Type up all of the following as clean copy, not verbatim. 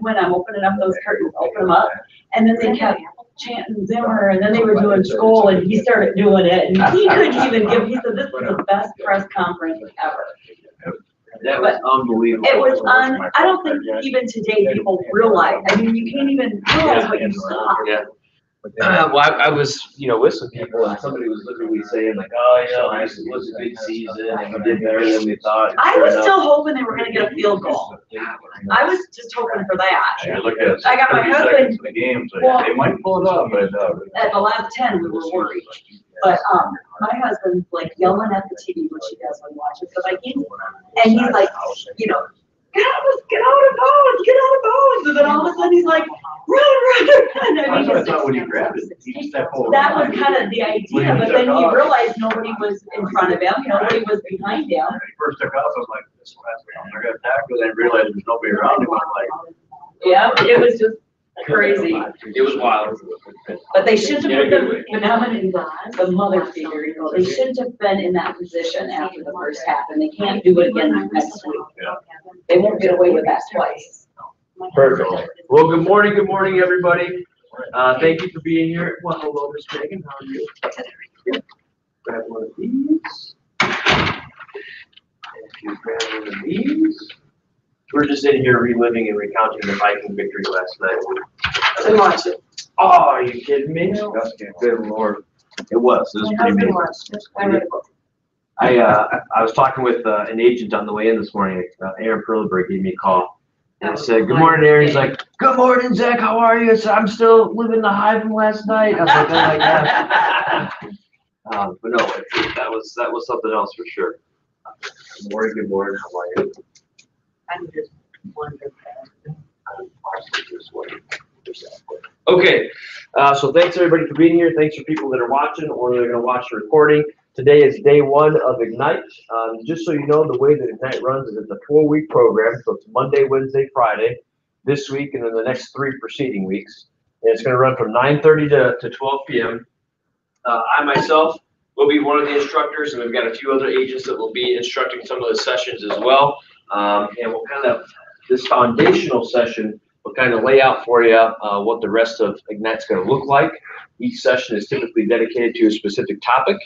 when I'm opening up those curtains, open them up. And then they kept chanting Zimmer, and then they were doing Skoll, and he started doing it, and he couldn't even give, he said, this was the best press conference ever. That was unbelievable. It was I don't think even today people realize, I mean, you can't even realize what you saw. Yeah. Well, I was, with some people, and somebody was literally saying like, oh, this was a good season, and we did better than we thought. I was still hoping they were gonna get a field goal. I was just hoping for that. Yeah, look at I got my 30 husband- seconds of the game, so Well- they might pull it up, but At the last 10, we were worried. But, my husband's like yelling at the TV, which he does when he watches the Vikings. And he's like, get out of bounds, and then all of a sudden he's like, run. I that's mean, what I thought when you grabbed it. He just stepped over. that was kind of the idea, but then he realized nobody was in front of him, nobody was behind him. When he first took off, I was like, this last one, they're gonna tackle, then realized there's nobody around him, I'm like. Yeah, it was just crazy. It was wild. But they shouldn't have put them, and now I'm in the mother figure, they shouldn't have been in that position after the first half, and they can't do it again next week. Yeah. They won't get away with that twice. Perfect. Well, good morning, everybody. Thank you for being here. Well, hello, Miss Megan, how are you? Good. Grab one of these. And you grab one of these. We're just in here reliving and recounting the Viking victory last night. I didn't watch it. Oh, are you kidding me? Good Lord. It was pretty amazing. I read a book. I was talking with an agent on the way in this morning. Aaron Perleberg gave me a call. And I said, good morning, Aaron. He's like, good morning, Zach. How are you? I said, I'm still living the high from last night. I was like, oh my gosh. But no, that was something else for sure. Good morning. How are you? I'm just wondering. Okay, so thanks everybody for being here. Thanks for people that are watching or that are going to watch the recording. Today is day one of Ignite. Just so you know, the way that Ignite runs is it's a 4-week program. So it's Monday, Wednesday, Friday this week, and then the next 3 preceding weeks. And it's going to run from 9:30 to 12 p.m. I myself will be one of the instructors, and we've got a few other agents that will be instructing some of the sessions as well. And we'll kind of, this foundational session will kind of lay out for you what the rest of Ignite's going to look like. Each session is typically dedicated to a specific topic.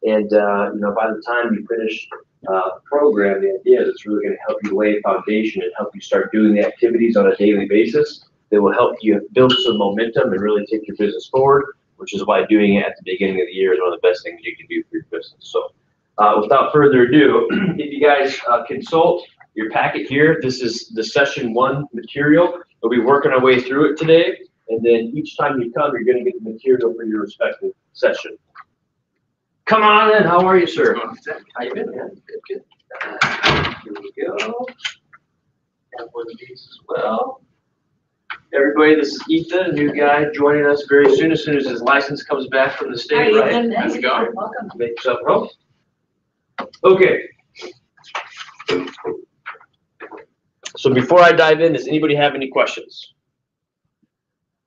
And, by the time you finish the program, the idea is it's really going to help you lay a foundation and help you start doing the activities on a daily basis that will help you build some momentum and really take your business forward, which is why doing it at the beginning of the year is one of the best things you can do for your business. So without further ado, if you guys consult your packet here, this is the session 1 material. We'll be working our way through it today. And then each time you come, you're going to get the material for your respective session. Come on in. How are you, sir? How you been, man? Good. Here we go. Got one of these as well. Everybody, this is Ethan, a new guy joining us very soon. As soon as his license comes back from the state, Hi, right? Ethan. How's it going? Welcome. Make yourself home. Okay. So before I dive in, does anybody have any questions?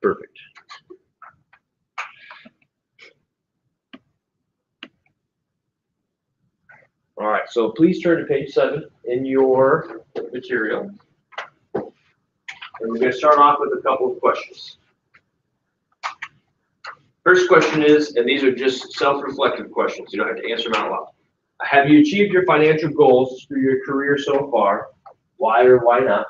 Perfect. All right, so please turn to page 7 in your material. And we're going to start off with a couple of questions. First question is, and these are just self-reflective questions, you don't have to answer them out loud. Have you achieved your financial goals through your career so far? Why or why not?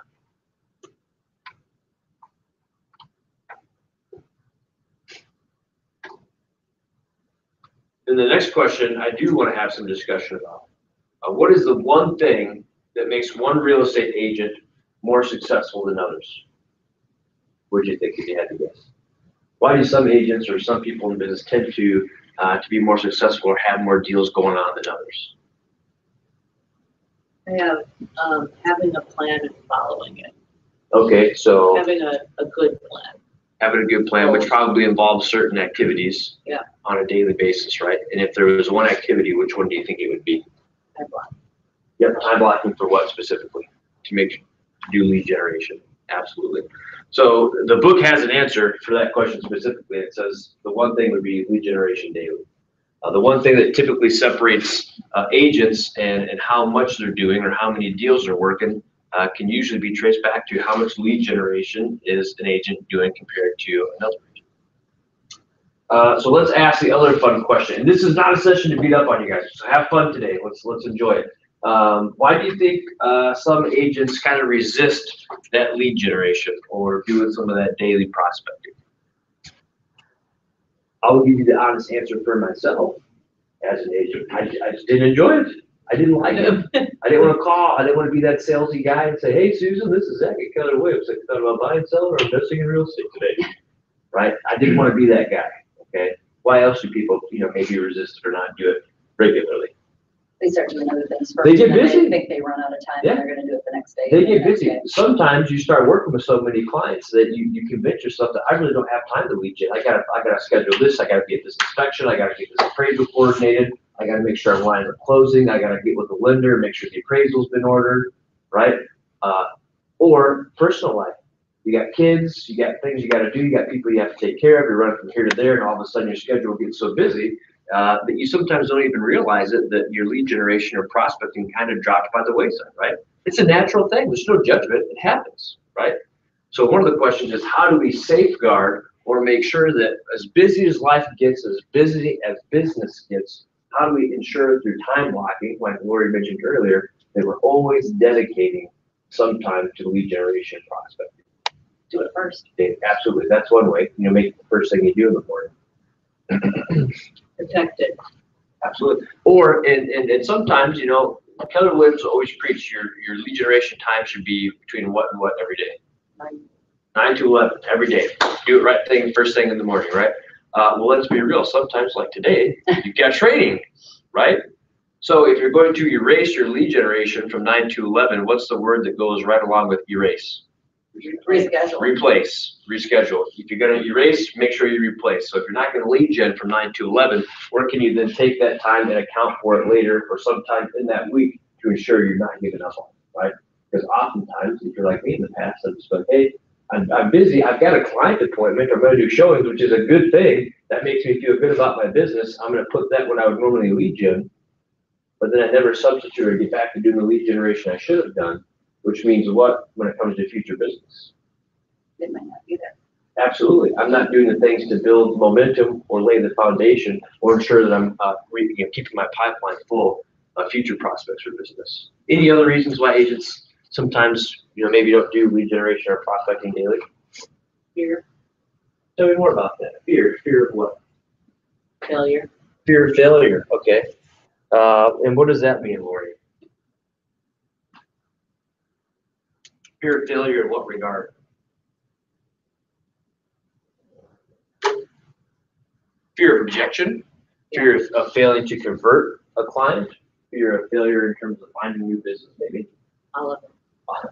And the next question I do want to have some discussion about. What is the one thing that makes one real estate agent more successful than others? What do you think if you had to guess? Why do some agents or some people in business tend to be more successful or have more deals going on than others? I have having a plan and following it. Okay, so Having a good plan. having a good plan, which probably involves certain activities on a daily basis, right? And if there was one activity, which one do you think it would be? Time block. Yep, time blocking for what specifically? To do lead generation. Absolutely. So the book has an answer for that question specifically. It says the one thing would be lead generation daily. The one thing that typically separates agents and how much they're doing or how many deals they're working can usually be traced back to how much lead generation is an agent doing compared to another agent. So let's ask the other fun question. And this is not a session to beat up on you guys, so have fun today. Let's enjoy it. Why do you think some agents kind of resist that lead generation or doing some of that daily prospecting? I'll give you the honest answer for myself as an agent. I just didn't enjoy it. I didn't like it. I didn't want to call. I didn't want to be that salesy guy and say, "Hey, Susan, this is Zach at Keller Williams. I thought about buying, selling, or investing in real estate today." Right? I didn't want to be that guy. Okay. Why else do people, maybe resist it or not do it regularly? They start doing other things first. They get and then busy. They think they run out of time Yeah. and they're gonna do it the next day. They and the get next busy. day. Sometimes you start working with so many clients that you convince yourself that I really don't have time to lead gen. I gotta schedule this. I gotta get this inspection. I gotta get this appraisal coordinated. I gotta make sure I'm lining up closing. I gotta get with the lender, make sure the appraisal's been ordered, right? Or personal life. You got kids, you got things you gotta do, you got people you have to take care of, you're running from here to there, and all of a sudden your schedule gets so busy that you sometimes don't even realize it, that your lead generation or prospecting kind of dropped by the wayside, right? It's a natural thing. There's no judgment. It happens, right? So one of the questions is, how do we safeguard or make sure that as busy as life gets, as busy as business gets, how do we ensure through time blocking, like Lori mentioned earlier, that we're always dedicating some time to lead generation and prospecting? Do it first. Okay, absolutely. That's one way. Make it the first thing you do in the morning. Protected. Absolutely. Or and sometimes, Keller Williams always preach your lead generation time should be between what and what every day. 9 to 11 every day. Do it right thing first thing in the morning, right? Well, let's be real. Sometimes, like today, you've got training, right? So if you're going to erase your lead generation from 9 to 11, what's the word that goes right along with erase? Reschedule. Replace, reschedule. If you're going to erase, make sure you replace. So if you're not going to lead gen from 9 to 11, where can you then take that time and account for it later or sometime in that week to ensure you're not giving up on it, right? Because oftentimes, if you're like me in the past, I'm just like, hey, I'm busy. I've got a client appointment. I'm going to do showings, which is a good thing. That makes me feel good about my business. I'm going to put that when I would normally lead gen. But then I never substitute or get back to doing the lead generation I should have done, which means what when it comes to future business? It might not be there. Absolutely. I'm not doing the things to build momentum or lay the foundation or ensure that I'm keeping my pipeline full of future prospects for business. Any other reasons why agents sometimes, maybe don't do lead generation or prospecting daily? Fear. Tell me more about that. Fear. Fear of what? Failure. Fear of failure. Okay. And what does that mean, Lori? Fear of failure in what regard? Fear of rejection, fear of failing to convert a client, fear of failure in terms of finding new business, maybe. All of it.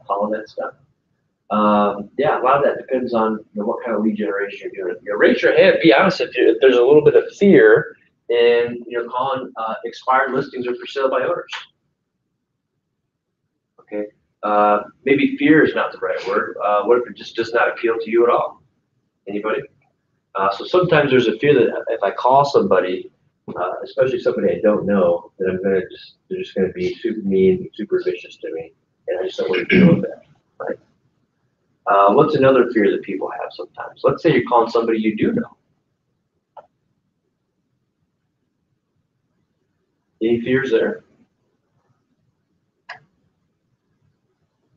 All of that stuff. Yeah, a lot of that depends on what kind of lead generation you're doing. Raise your hand. Be honest if there's a little bit of fear in calling expired listings or for sale by owners. Okay. Maybe fear is not the right word. What if it just does not appeal to you at all? Anybody? So sometimes there's a fear that if I call somebody, especially somebody I don't know, that they're just gonna be super mean, super vicious to me, and I just don't want to deal with that, right? What's another fear that people have sometimes? Let's say you're calling somebody you do know. Any fears there?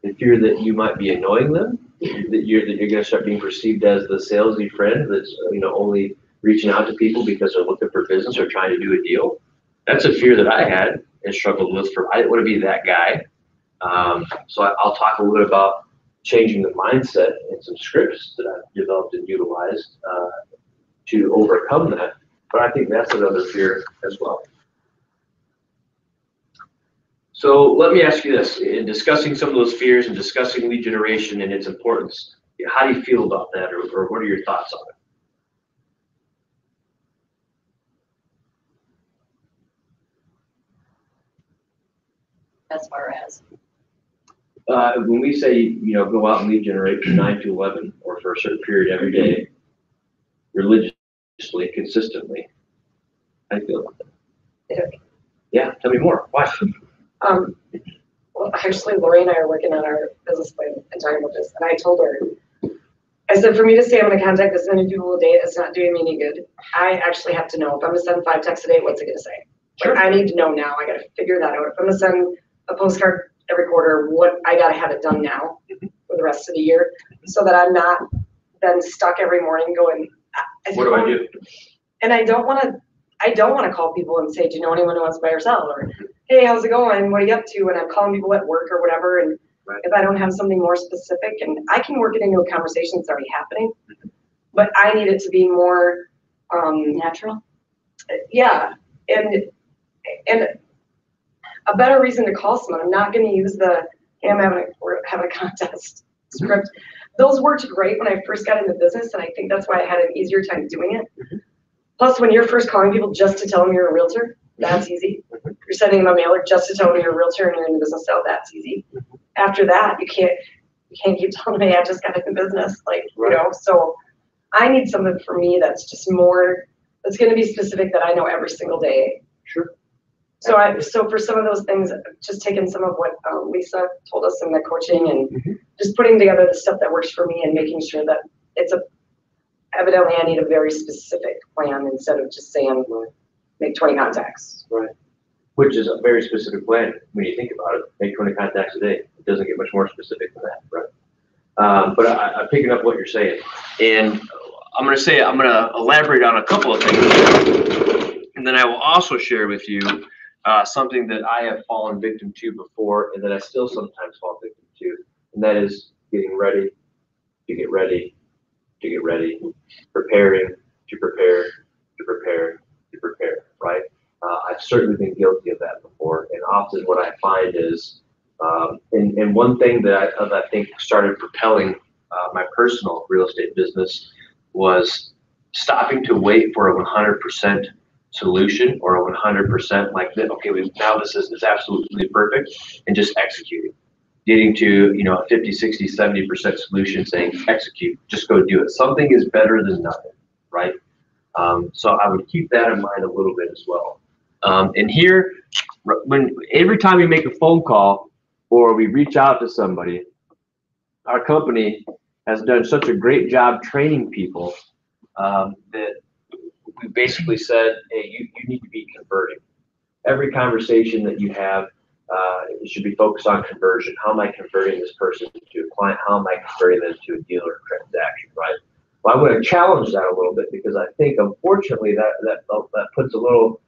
The fear that you might be annoying them, that you're going to start being perceived as the salesy friend that's only reaching out to people because they're looking for business or trying to do a deal. That's a fear that I had and struggled with. I didn't want to be that guy. So I'll talk a little bit about changing the mindset and some scripts that I've developed and utilized to overcome that. But I think that's another fear as well. So let me ask you this, in discussing some of those fears and discussing lead generation and its importance, how do you feel about that, or what are your thoughts on it? As far as. When we say, go out and lead generate from 9 to 11 or for a certain period every day, religiously, consistently, how do you feel about that? Yeah, tell me more. Why? well, actually, Lori and I are working on our business plan and talking about this, and I told her, I said, for me to say I'm gonna contact this many people a day, it's not doing me any good. I actually have to know, if I'm gonna send 5 texts a day, what's it gonna say? Like, I need to know now, I gotta figure that out. If I'm gonna send a postcard every quarter, I gotta have it done now for the rest of the year, so that I'm not then stuck every morning going, What do I do? And I don't wanna call people and say, do you know anyone who wants to buy or sell? Or, hey, how's it going? What are you up to? And I'm calling people at work or whatever. And if I don't have something more specific, and I can work it into a conversation that's already happening, but I need it to be more Natural? yeah. And a better reason to call someone. I'm not gonna use the, hey, we're having a contest script. Those worked great when I first got into business, and I think that's why I had an easier time doing it. Plus, when you're first calling people just to tell them you're a realtor, that's easy. You're sending them a mailer just to tell them you're a realtor and you're in the business sale, that's easy. After that, you can't keep telling me I just got into business, like, you know, so I need something for me that's just more, that's gonna be specific, that I know every single day. Sure. So for some of those things, just taking some of what Lisa told us in the coaching and just putting together the stuff that works for me and making sure that evidently I need a very specific plan instead of just saying, make 20 contacts. Right. Which is a very specific plan when you think about it. Make 20 contacts a day. It doesn't get much more specific than that, right? But I'm picking up what you're saying. And I'm going to elaborate on a couple of things. And then I will also share with you something that I have fallen victim to before and that I still sometimes fall victim to. And that is getting ready to get ready to get ready, preparing to prepare to prepare to prepare, right? I've certainly been guilty of that before, and often what I find is, and one thing that I think started propelling my personal real estate business was stopping to wait for a 100% solution or a 100% like, okay, now this is absolutely perfect, and just executing. Getting to, you know, a 50, 60, 70% solution saying execute, just go do it. Something is better than nothing, right? So I would keep that in mind a little bit as well. And here, every time we make a phone call or we reach out to somebody, our company has done such a great job training people that we basically said, hey, you need to be converting. Every conversation that you have, it should be focused on conversion. How am I converting this person to a client? How am I converting them to a dealer transaction, right? Well, I want to challenge that a little bit because I think, unfortunately, that puts a little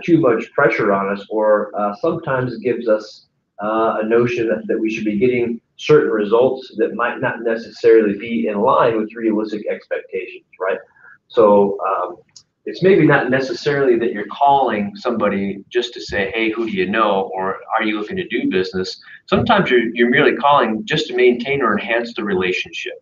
too much pressure on us, or sometimes it gives us a notion that we should be getting certain results that might not necessarily be in line with realistic expectations, right? So it's maybe not necessarily that you're calling somebody just to say, hey, who do you know, or are you looking to do business? Sometimes you're merely calling just to maintain or enhance the relationship,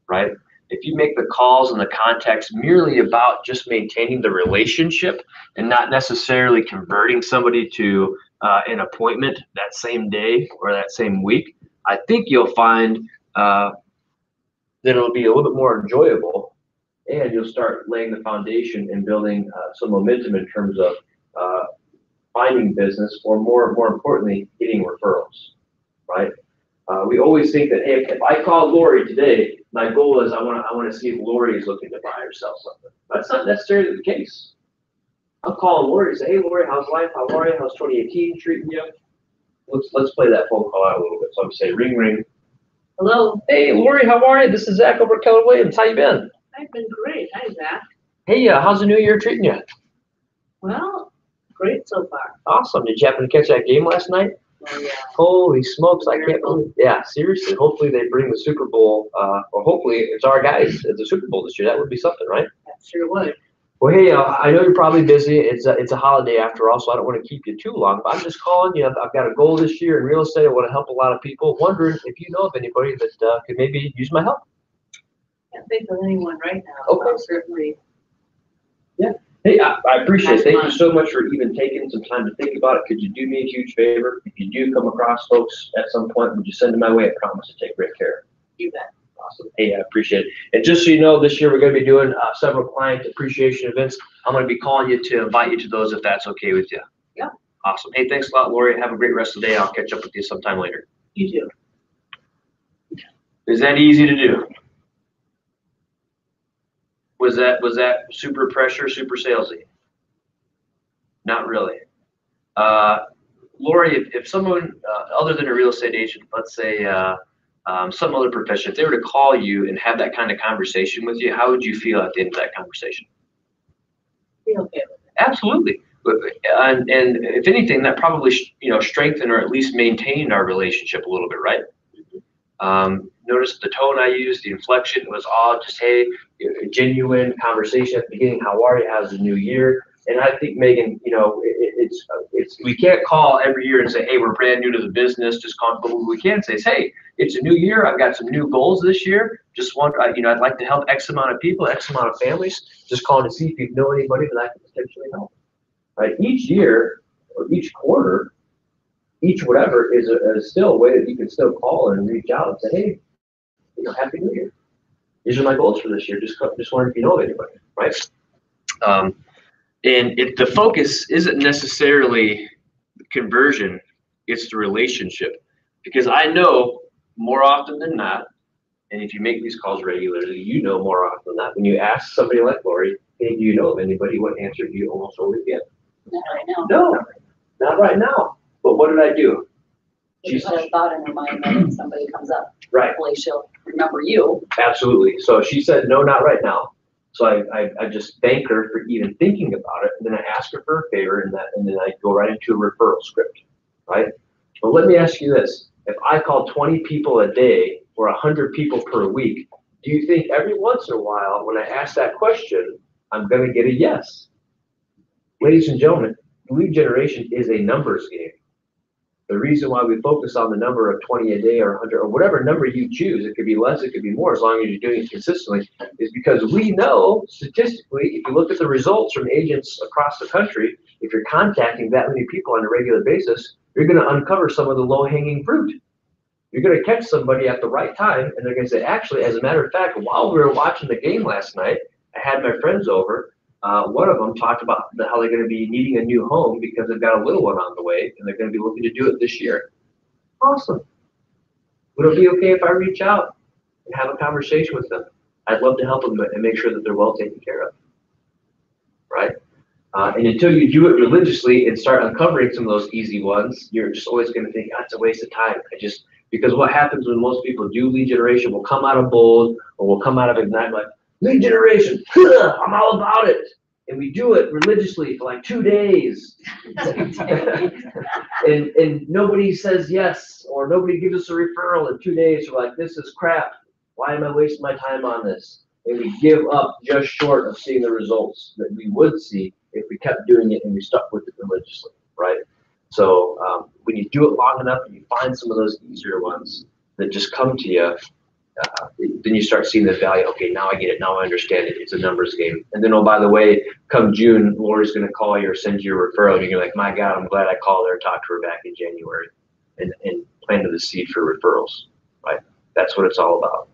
right? If you make the calls and the contacts merely about just maintaining the relationship and not necessarily converting somebody to an appointment that same day or that same week, I think you'll find that it'll be a little bit more enjoyable, and you'll start laying the foundation and building some momentum in terms of finding business, or more importantly, getting referrals, right? We always think that, hey, if I call Lori today, my goal is I want to see if Lori is looking to buy or sell something. That's not necessarily the case. I'm calling Lori to say, hey, Lori, how's life? How are you? How's 2018 treating you? Let's play that phone call out a little bit. So I'm saying, ring, ring. Hello. Hey, Lori, how are you? This is Zach over at Keller Williams. How you been? I've been great. Hi, Zach. Hey, how's the new year treating you? Well, great so far. Awesome. Did you happen to catch that game last night? Oh, yeah. Holy smokes, I can't believe. Yeah, seriously. Hopefully they bring the Super Bowl, or hopefully it's our guys at the Super Bowl this year. That would be something, right? That sure would. Well, hey, I know you're probably busy. It's a holiday after all, so I don't want to keep you too long. But I'm just calling you. I've got a goal this year in real estate. I want to help a lot of people. Wondering if you know of anybody that could maybe use my help. Can't think of anyone right now. Okay. So certainly. Yeah. Hey, I appreciate it. Next Thank you month. so much for even taking some time to think about it. Could you do me a huge favor? If you do come across folks at some point, would you send them my way? I promise to take great care. You bet. Awesome. Hey, I appreciate it. And just so you know, this year we're going to be doing several client appreciation events. I'm going to be calling you to invite you to those if that's okay with you. Yeah. Awesome. Hey, thanks a lot, Lori. Have a great rest of the day. I'll catch up with you sometime later. You do. Is that easy to do? Was that super pressure, super salesy? Not really. Lori, if someone other than a real estate agent, let's say some other profession, if they were to call you and have that kind of conversation with you, how would you feel at the end of that conversation? Be okay with it. Absolutely. And if anything, that probably strengthened or at least maintained our relationship a little bit, right? Notice the tone I used, the inflection was all just, hey, genuine conversation at the beginning. How are you? How's the new year? And I think, Megan, it's we can't call every year and say, hey, we're brand new to the business. Just call. But what we can say is, hey, it's a new year. I've got some new goals this year. Just want, I'd like to help X amount of people, X amount of families. Just calling to see if you know anybody that I can potentially help. Right? Each year or each quarter, each whatever is still a way that you can still call and reach out and say, hey, Happy New Year. These are my goals for this year. Just wondering if you know of anybody, right? And if the focus isn't necessarily conversion, it's the relationship. Because I know more often than not, and if you make these calls regularly, you know more often than not, when you ask somebody like Lori, hey, do you know of anybody? What answer do you almost always get? Not right now. No, not right now. But what did I do? You put a thought in her mind that if somebody comes up, Right. hopefully she'll remember you. Absolutely. So she said, no, not right now. So I just thank her for even thinking about it. And then I ask her for a favor and then I go right into a referral script, right? But let me ask you this. If I call 20 people a day or 100 people per week, do you think every once in a while when I ask that question, I'm going to get a yes? Ladies and gentlemen, lead generation is a numbers game. The reason why we focus on the number of 20 a day or 100 or whatever number you choose, it could be less, it could be more, as long as you're doing it consistently, is because we know statistically, if you look at the results from agents across the country, if you're contacting that many people on a regular basis, you're going to uncover some of the low-hanging fruit. You're going to catch somebody at the right time, and they're going to say, actually, as a matter of fact, while we were watching the game last night, I had my friends over. One of them talked about how they're going to be needing a new home because they've got a little one on the way and they're going to be looking to do it this year. Awesome. Would it be okay if I reach out and have a conversation with them? I'd love to help them and make sure that they're well taken care of. Right? And until you do it religiously and start uncovering some of those easy ones, you're just always going to think, that's a waste of time. Because what happens when most people do lead generation will come out of Bold or will come out of Ignite like, lead generation, I'm all about it. And we do it religiously for like 2 days. and nobody says yes, or nobody gives us a referral in 2 days. We're like, this is crap. Why am I wasting my time on this? And we give up just short of seeing the results that we would see if we kept doing it and we stuck with it religiously, right? So when you do it long enough and you find some of those easier ones that just come to you, then you start seeing the value. Okay, now I get it. Now I understand it. It's a numbers game. And then, oh, by the way, come June, Lori's going to call you or send you a referral. And you're like, my God, I'm glad I called her and talked to her back in January and planted the seed for referrals, right? That's what it's all about.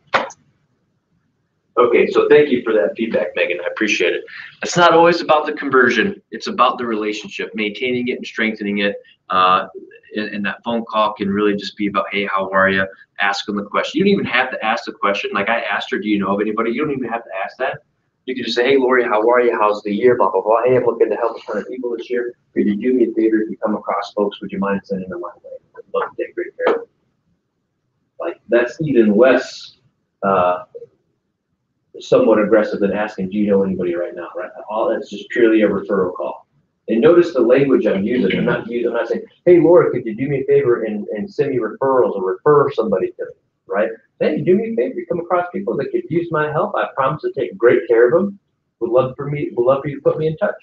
Okay, so thank you for that feedback, Megan. I appreciate it. It's not always about the conversion. It's about the relationship, maintaining it and strengthening it. And that phone call can really just be about, hey, how are you? Ask them the question. You don't even have to ask the question. Like I asked her, do you know of anybody? You don't even have to ask that. You can just say, hey, Lori, how are you? How's the year? Blah, blah, blah. Hey, I'm looking to help a ton of people this year. Could you do me a favor if you come across folks? Would you mind sending them my way? I'd love to take great care of them. Like that's even less somewhat aggressive than asking, do you know anybody right now, right? All that's just purely a referral call. And notice the language I'm using. I'm not saying, hey, Laura, could you do me a favor and send me referrals or refer somebody to me, right? Hey, do me a favor. You come across people that could use my help. I promise to take great care of them. Would love for you to put me in touch,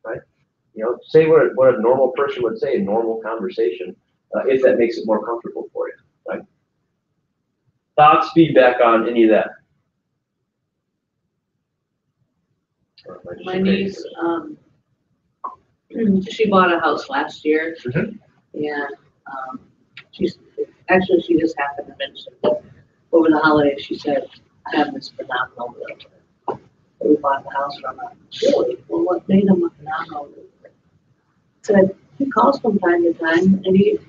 right? You know, say what a normal person would say in normal conversation, if that makes it more comfortable for you, right? Thoughts, feedback on any of that? My niece, she bought a house last year, Mhm. and she just happened to mention that over the holidays. She said, "I have this phenomenal realtor. We bought the house from her." Really? Well, what made him a phenomenal realtor? Said he calls from time to time, and he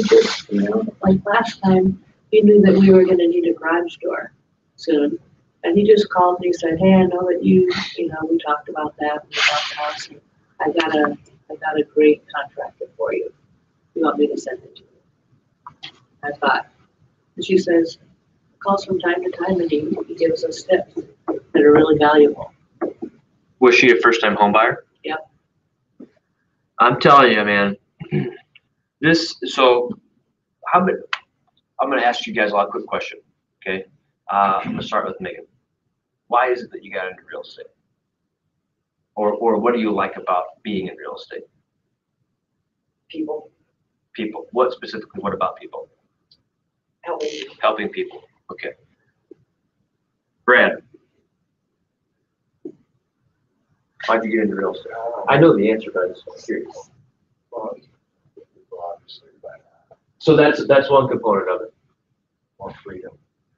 just, you know, like last time, he knew that we were gonna need a garage door soon. And he just called me, said, hey, I know that you know, we talked about that, we talked about it. I got a great contractor for you. You want me to send it to you? I thought, and she says, calls from time to time, and he gives us tips that are really valuable. Was she a first-time home buyer? Yep. I'm telling you, man. So I'm gonna ask you guys a lot of quick question. Okay. I'm gonna start with Megan. Why is it that you got into real estate? Or what do you like about being in real estate? People, People. What specifically? What about people? helping you. Helping people. Okay. Brad, why'd you get into real estate? I know the answer, but I'm just curious. So that's one component of it. More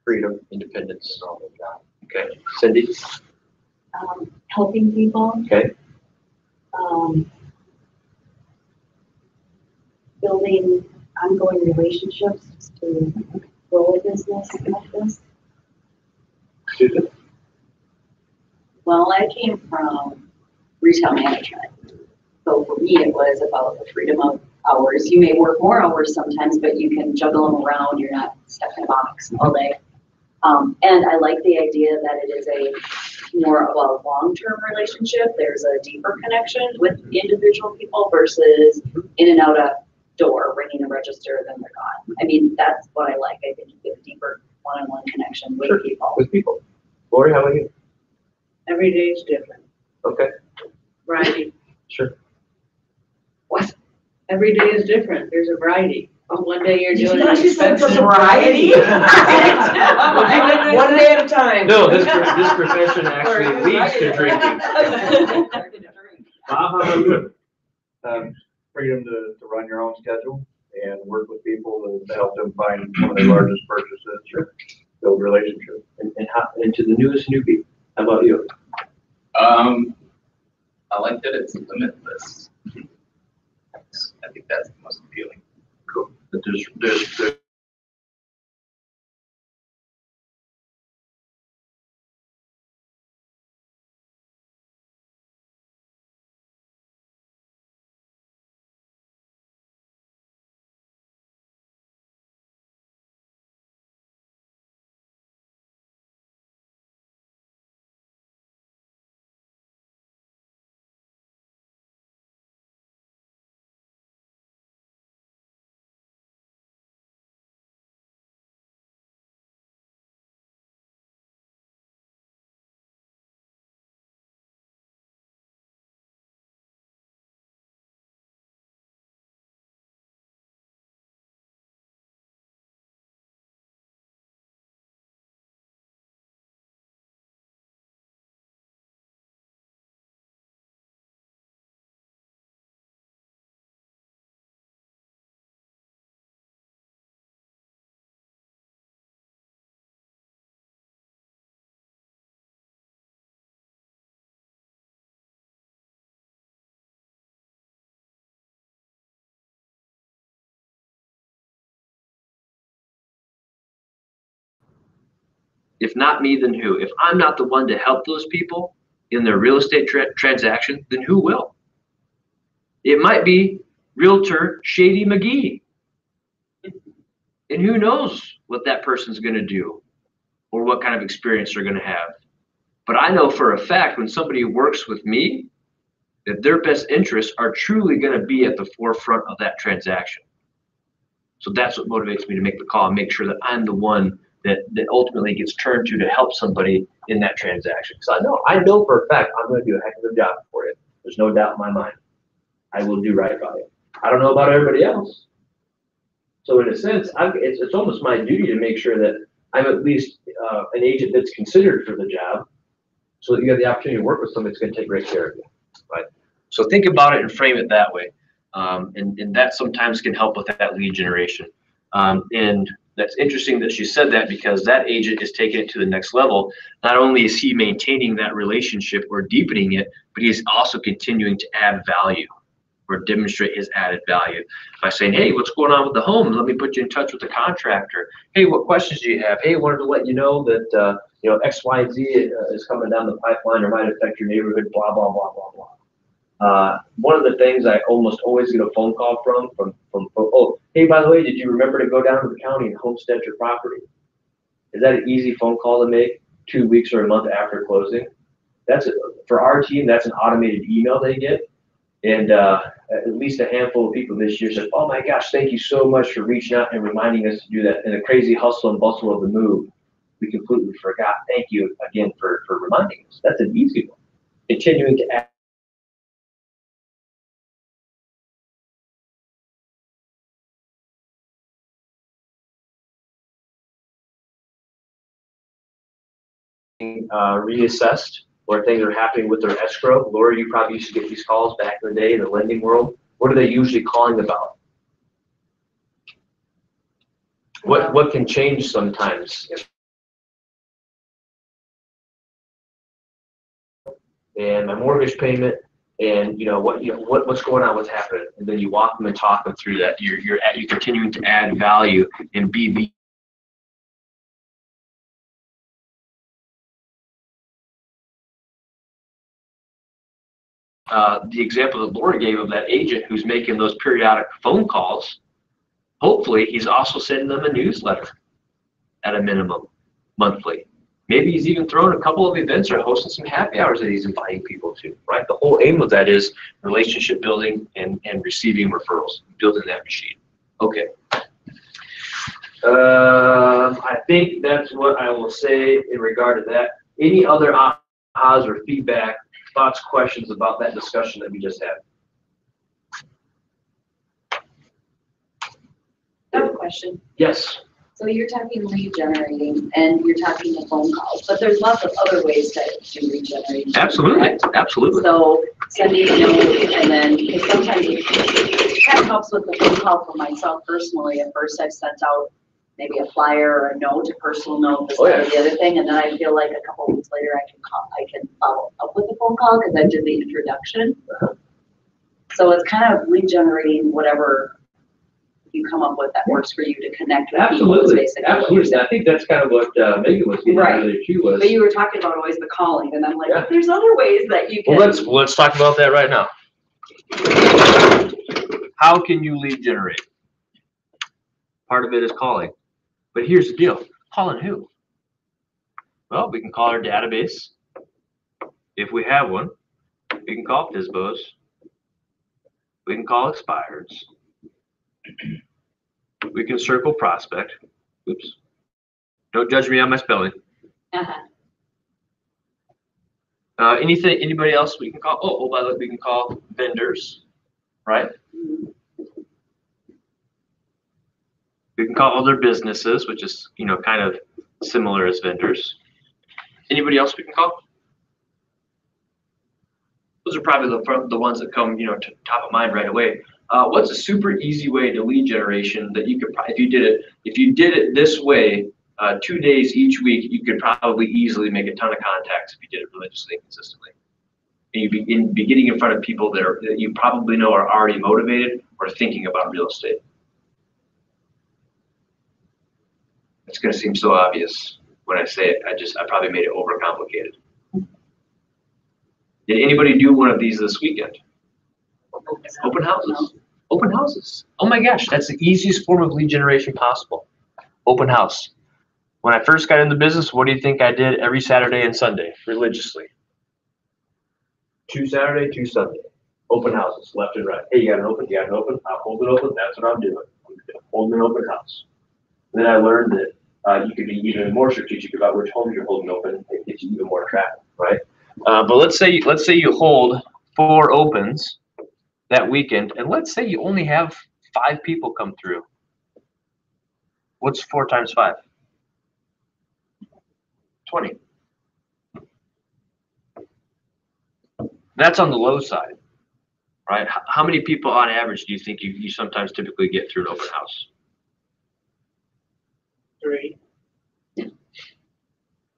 freedom, independence. Okay. Cindy. Helping people, Okay. building ongoing relationships to grow a business like this. Susan. Well, I came from retail management. So for me, it was about the freedom of hours. You may work more hours sometimes, but you can juggle them around. You're not stuck in a box all day. And I like the idea that it is a more of a long-term relationship. There's a deeper connection with individual people versus in and out a door, ringing a register, then they're gone. I mean, that's what I like. I think you get a deeper one-on-one connection with people. With people. Lori, how about you? Every day is different. Okay. Variety. Sure. What? Every day is different. There's a variety. One day you're doing. She said it's a variety. One day at a time. No, this profession actually leads to drinking. Bob, how about you? Freedom to run your own schedule and work with people to help them find one of their largest purchases or build relationships. And to the newest newbie, how about you? I like that it's limitless. I think that's the most appealing. Cool. But there's if not me, then who? If I'm not the one to help those people in their real estate transaction, then who will? It might be Realtor Shady McGee. And who knows what that person's going to do or what kind of experience they're going to have. But I know for a fact when somebody works with me, that their best interests are truly going to be at the forefront of that transaction. So that's what motivates me to make the call and make sure that I'm the one that ultimately gets turned to help somebody in that transaction. So I know for a fact I'm going to do a heck of a job for you. There's no doubt in my mind. I will do right by you. I don't know about everybody else. So in a sense, it's almost my duty to make sure that I'm at least an agent that's considered for the job, so that you have the opportunity to work with somebody that's going to take great care of you. Right. So think about it and frame it that way, and that sometimes can help with that lead generation. And that's interesting that she said that, because that agent is taking it to the next level. Not only is he maintaining that relationship or deepening it, but he's also continuing to add value. or demonstrate his added value by saying, hey, what's going on with the home? Let me put you in touch with the contractor. Hey, what questions do you have? Hey, wanted to let you know that, X, Y, and Z is coming down the pipeline or might affect your neighborhood, blah, blah, blah, blah, blah. One of the things I almost always get a phone call from, oh, hey, by the way, did you remember to go down to the county and homestead your property? Is that an easy phone call to make 2 weeks or a month after closing? For our team, that's an automated email they get. And at least a handful of people this year said, oh my gosh, thank you so much for reaching out and reminding us to do that. In the crazy hustle and bustle of the move, we completely forgot. Thank you again for reminding us. That's an easy one. Continuing to add. Reassessed where things are happening with their escrow. Laura, you probably used to get these calls back in the day in the lending world. What are they usually calling about? What can change sometimes? And my mortgage payment, and what's going on, what's happening, and then you walk them and talk them through that. You're continuing to add value and be the example that Laura gave of that agent who's making those periodic phone calls. Hopefully, he's also sending them a newsletter at a minimum monthly. Maybe he's even throwing a couple of events or hosting some happy hours that he's inviting people to, right? The whole aim of that is relationship building and receiving referrals, building that machine. Okay. I think that's what I will say in regard to that. Any other ahas or feedback, thoughts, questions about that discussion that we just had? I have a question. Yes. So you're talking lead generating and you're talking the phone calls, but there's lots of other ways to do lead generation. Absolutely, correct? absolutely. So sending a note and then, because sometimes it kind of helps with the phone call for myself personally. At first I've sent out maybe a flyer or a note, a personal note, this, that, or the other thing, and then I feel like a couple of weeks later I can follow up with a phone call because I did the introduction. So it's kind of lead generating whatever you come up with that works for you to connect with people. Absolutely, absolutely. I think that's kind of what Megan was getting at earlier too. But you were talking about always the calling, and I'm like, Yeah. there's other ways that you can. Well, let's talk about that right now. How can you lead generate? Part of it is calling. But here's the deal. Calling who? Well, we can call our database. If we have one, we can call FSBOs. We can call expireds. We can circle prospect. Oops. Don't judge me on my spelling. Anybody else we can call? Oh, by the way, we can call vendors, right? We can call other businesses, which is, kind of similar as vendors. Anybody else we can call? Those are probably the ones that come, to top of mind right away. What's a super easy way to lead generation that you could, if you did it this way, 2 days each week, you could probably easily make a ton of contacts if you did it religiously and consistently. And you'd be getting in front of people that you probably know are already motivated or thinking about real estate. It's going to seem so obvious when I say it. I probably made it overcomplicated. Did anybody do one of these this weekend? Open houses. Open houses. Oh my gosh, that's the easiest form of lead generation possible. Open house. When I first got into business, what do you think I did every Saturday and Sunday religiously? 2 Saturday, 2 Sunday. Open houses, left and right. Hey, you got an open? You got an open? I'll hold it open. That's what I'm doing. I'm holding an open house. And then I learned that you could be even more strategic about which homes you're holding open. It gets you even more traffic, right? But let's say you hold 4 opens that weekend, and let's say you only have 5 people come through. What's 4 times 5? 20. That's on the low side, right? How many people on average do you think you sometimes typically get through an open house? 3.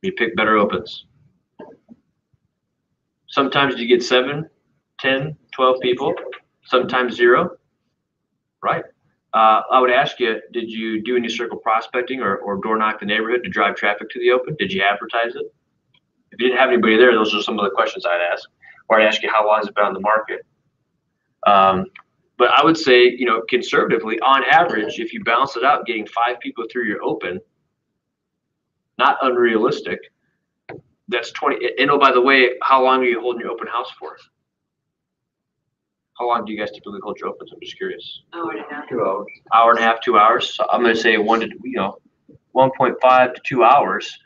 You pick better opens. Sometimes you get 7, 10, 12 people. sometimes 0, right? I would ask you, did you do any circle prospecting or door knock the neighborhood to drive traffic to the open? Did you advertise it? If you didn't have anybody there, those are some of the questions I'd ask. Or I'd ask you, how long has it been on the market? But I would say, you know, conservatively, on average, if you balance it out, getting 5 people through your open, not unrealistic, that's 20. And oh, by the way, how long are you holding your open house for? How long do you guys typically hold your opens? I'm just curious. Hour and a half. 2 hours. Hour and a half, 2 hours. So I'm going to say 1.5 to 2 hours.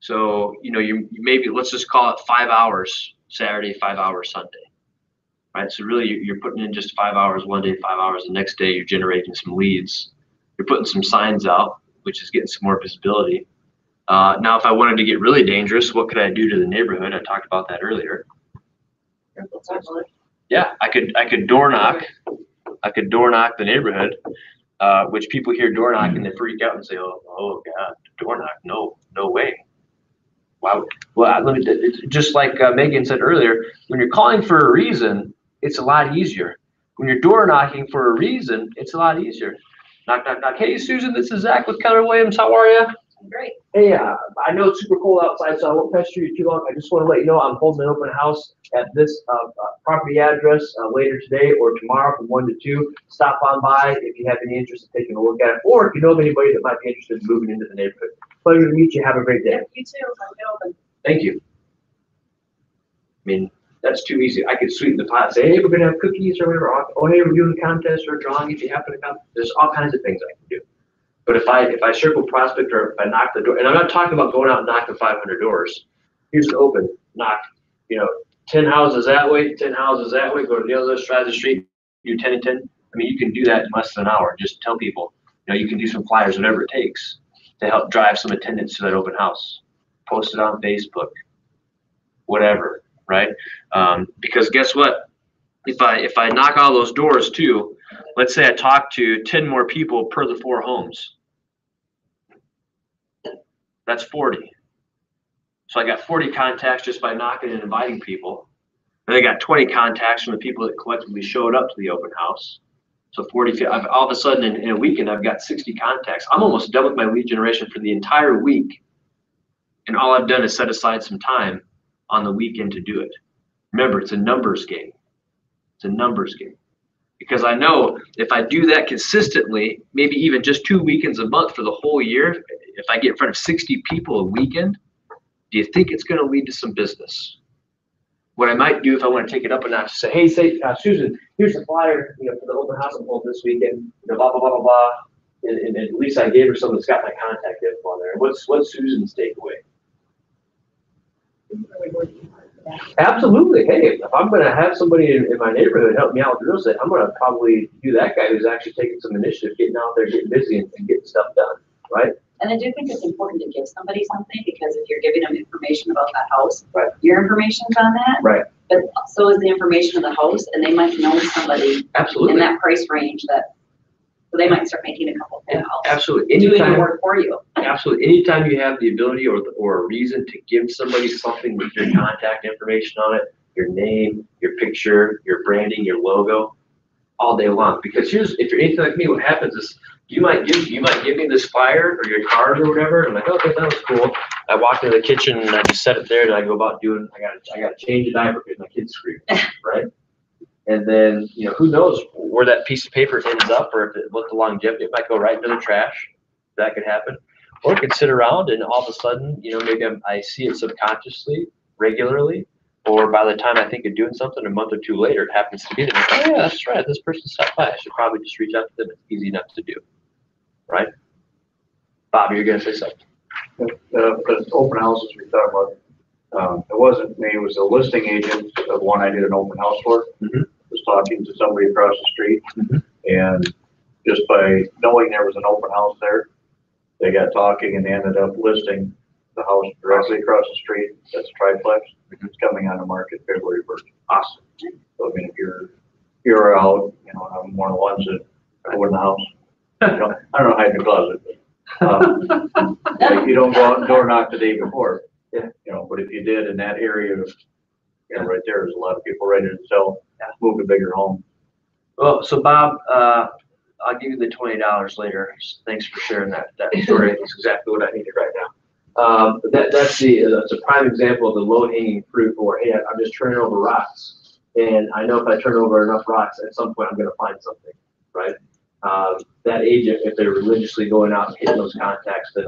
So, you know, you maybe, let's just call it 5 hours Saturday, 5 hours Sunday. Right? So really you're putting in just 5 hours one day, 5 hours the next day. You're generating some leads. You're putting some signs out, which is getting some more visibility. Now, if I wanted to get really dangerous, what could I do to the neighborhood? I talked about that earlier. Yeah, I could door knock. I could door knock the neighborhood, which people hear door knocking, they freak out and say, "Oh God, door knock? No way." Wow. Well, let me just like Megan said earlier, when you're calling for a reason, it's a lot easier. When you're door knocking for a reason, it's a lot easier. Knock, knock, knock. Hey, Susan, this is Zach with Keller Williams. How are you? Great. Hey, I know it's super cold outside, so I won't pester you too long. I just want to let you know I'm holding an open house at this property address later today or tomorrow from 1 to 2. Stop on by if you have any interest in taking a look at it, or if you know of anybody that might be interested in moving into the neighborhood. Pleasure to meet you. Have a great day. Yeah, you too. Have a good open. Thank you. I mean, that's too easy. I could sweeten the pot and say, hey, we're going to have cookies or whatever. Oh, hey, we're doing a contest or a drawing if you happen to come. There's all kinds of things I can do. But if I circle prospect or if I knock the door, and I'm not talking about going out and knocking 500 doors. Here's an open knock, 10 houses that way, 10 houses that way, go to the other side of the street, do 10 and 10. I mean, you can do that in less than an hour. Just tell people, you can do some flyers, whatever it takes to help drive some attendance to that open house. Post it on Facebook, whatever, right? Because guess what? If I knock all those doors too, let's say I talk to 10 more people per the 4 homes. That's 40. So I got 40 contacts just by knocking and inviting people. Then I got 20 contacts from the people that collectively showed up to the open house. So 40, all of a sudden in a weekend, I've got 60 contacts. I'm almost done with my lead generation for the entire week. And all I've done is set aside some time on the weekend to do it. Remember, it's a numbers game. It's a numbers game. Because I know if I do that consistently, maybe even just 2 weekends a month for the whole year, if I get in front of 60 people a weekend, do you think it's going to lead to some business? What I might do if I want to take it up a notch, say, hey, Susan, here's the flyer, for the open house I'm holding this weekend, blah, blah, blah, blah, blah. And at least I gave her someone that's got my contact info on there. What's Susan's takeaway? Absolutely. Hey, if I'm going to have somebody in my neighborhood help me out with real estate, I'm going to probably do that guy who's actually taking some initiative, getting out there, getting busy, and getting stuff done, right? And I do think it's important to give somebody something, because if you're giving them information about that house, right, your information's on that. Right. But so is the information of the house, and they might know somebody Absolutely. in that price range so they might start making a couple phone calls. Absolutely. Doing the work for you. Absolutely. Anytime you have the ability or a reason to give somebody something with your contact information on it, your name, your picture, your branding, your logo, all day long. Because if you're anything like me, what happens is you might give me this flyer or your card or whatever. And I'm like, okay, that was cool. I walk into the kitchen and I just set it there, and I go about doing. I got to change a diaper because my kid's screaming, right? And then, who knows where that piece of paper ends up, or what the longevity, it might go right into the trash. That could happen. Or it could sit around, and all of a sudden, maybe I see it subconsciously, regularly, or by the time I think of doing something, a month or 2 later, it happens to be there. Oh yeah, that's right, this person stopped by. I should probably just reach out to them. It's easy enough to do, right? Bob, you're gonna say something. The open houses we talked about, it wasn't me, it was a listing agent of one I did an open house for. Mm-hmm. Was talking to somebody across the street, mm-hmm. and just by knowing there was an open house there, they got talking and they ended up listing the house directly across the street. That's a triplex. Mm-hmm. It's coming on the market February 1st. Awesome. So I mean, if you're out, having one of the ones that go in the house, I don't know how in the closet, but you don't go out and door knock the day before. Yeah. But if you did in that area of And right there, there's a lot of people ready to sell, move to bigger home. Well, so Bob, I'll give you the $20 later. Thanks for sharing that story. That's exactly what I needed right now. But that's a prime example of the low hanging fruit where, hey, I'm just turning over rocks. And I know if I turn over enough rocks, at some point I'm going to find something, right? That agent, if they're religiously going out and hitting those contacts, then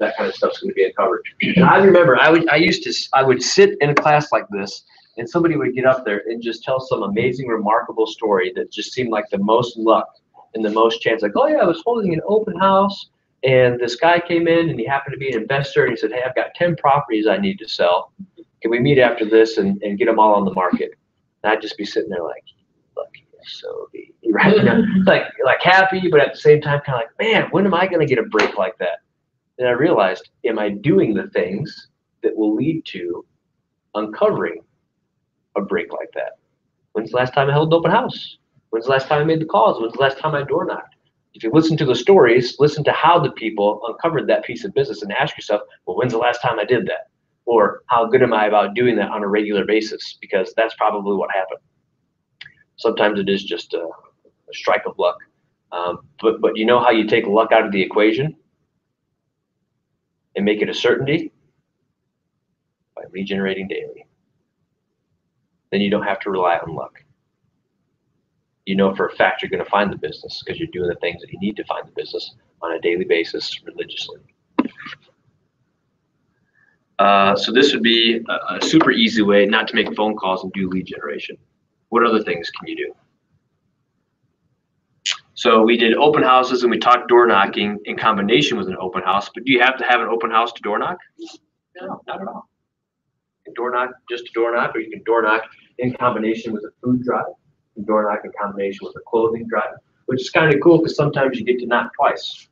that kind of stuff's going to be uncovered. And I remember I would sit in a class like this, and somebody would get up there and just tell some amazing, remarkable story that just seemed like the most luck and the most chance. Like, oh yeah, I was holding an open house, and this guy came in, and he happened to be an investor, and he said, hey, I've got 10 properties I need to sell. Can we meet after this and get them all on the market? And I'd just be sitting there like, lucky so be, right? You know, like happy, but at the same time, kind of like, man, when am I going to get a break like that? And I realized, am I doing the things that will lead to uncovering a break like that? When's the last time I held an open house? When's the last time I made the calls? When's the last time I door knocked? If you listen to the stories, listen to how the people uncovered that piece of business and ask yourself, well, when's the last time I did that? Or how good am I about doing that on a regular basis? Because that's probably what happened. Sometimes it is just a strike of luck. But you know how you take luck out of the equation and make it a certainty? By regenerating daily. Then you don't have to rely on luck. You know for a fact you're going to find the business because you're doing the things that you need to find the business on a daily basis religiously. So this would be a super easy way not to make phone calls and do lead generation. What other things can you do? So we did open houses and we talked door knocking in combination with an open house, but do you have to have an open house to door knock? No, not at all. You can door knock just a door knock, or you can door knock in combination with a food drive. You can door knock in combination with a clothing drive, which is kind of cool because sometimes you get to knock twice.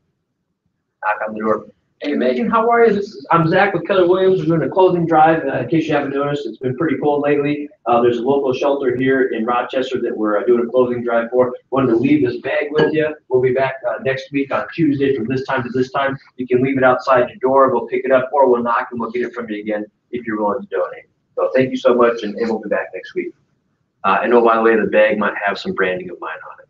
Knock on the door. Hey Megan, how are you? I'm Zach with Keller Williams. We're doing a clothing drive. In case you haven't noticed, it's been pretty cold lately. There's a local shelter here in Rochester that we're doing a clothing drive for. Wanted to leave this bag with you. We'll be back next week on Tuesday from this time to this time. You can leave it outside your door. We'll pick it up, or we'll knock and we'll get it from you again if you're willing to donate. So thank you so much, and we'll be back next week. And oh, by the way, the bag might have some branding of mine on it.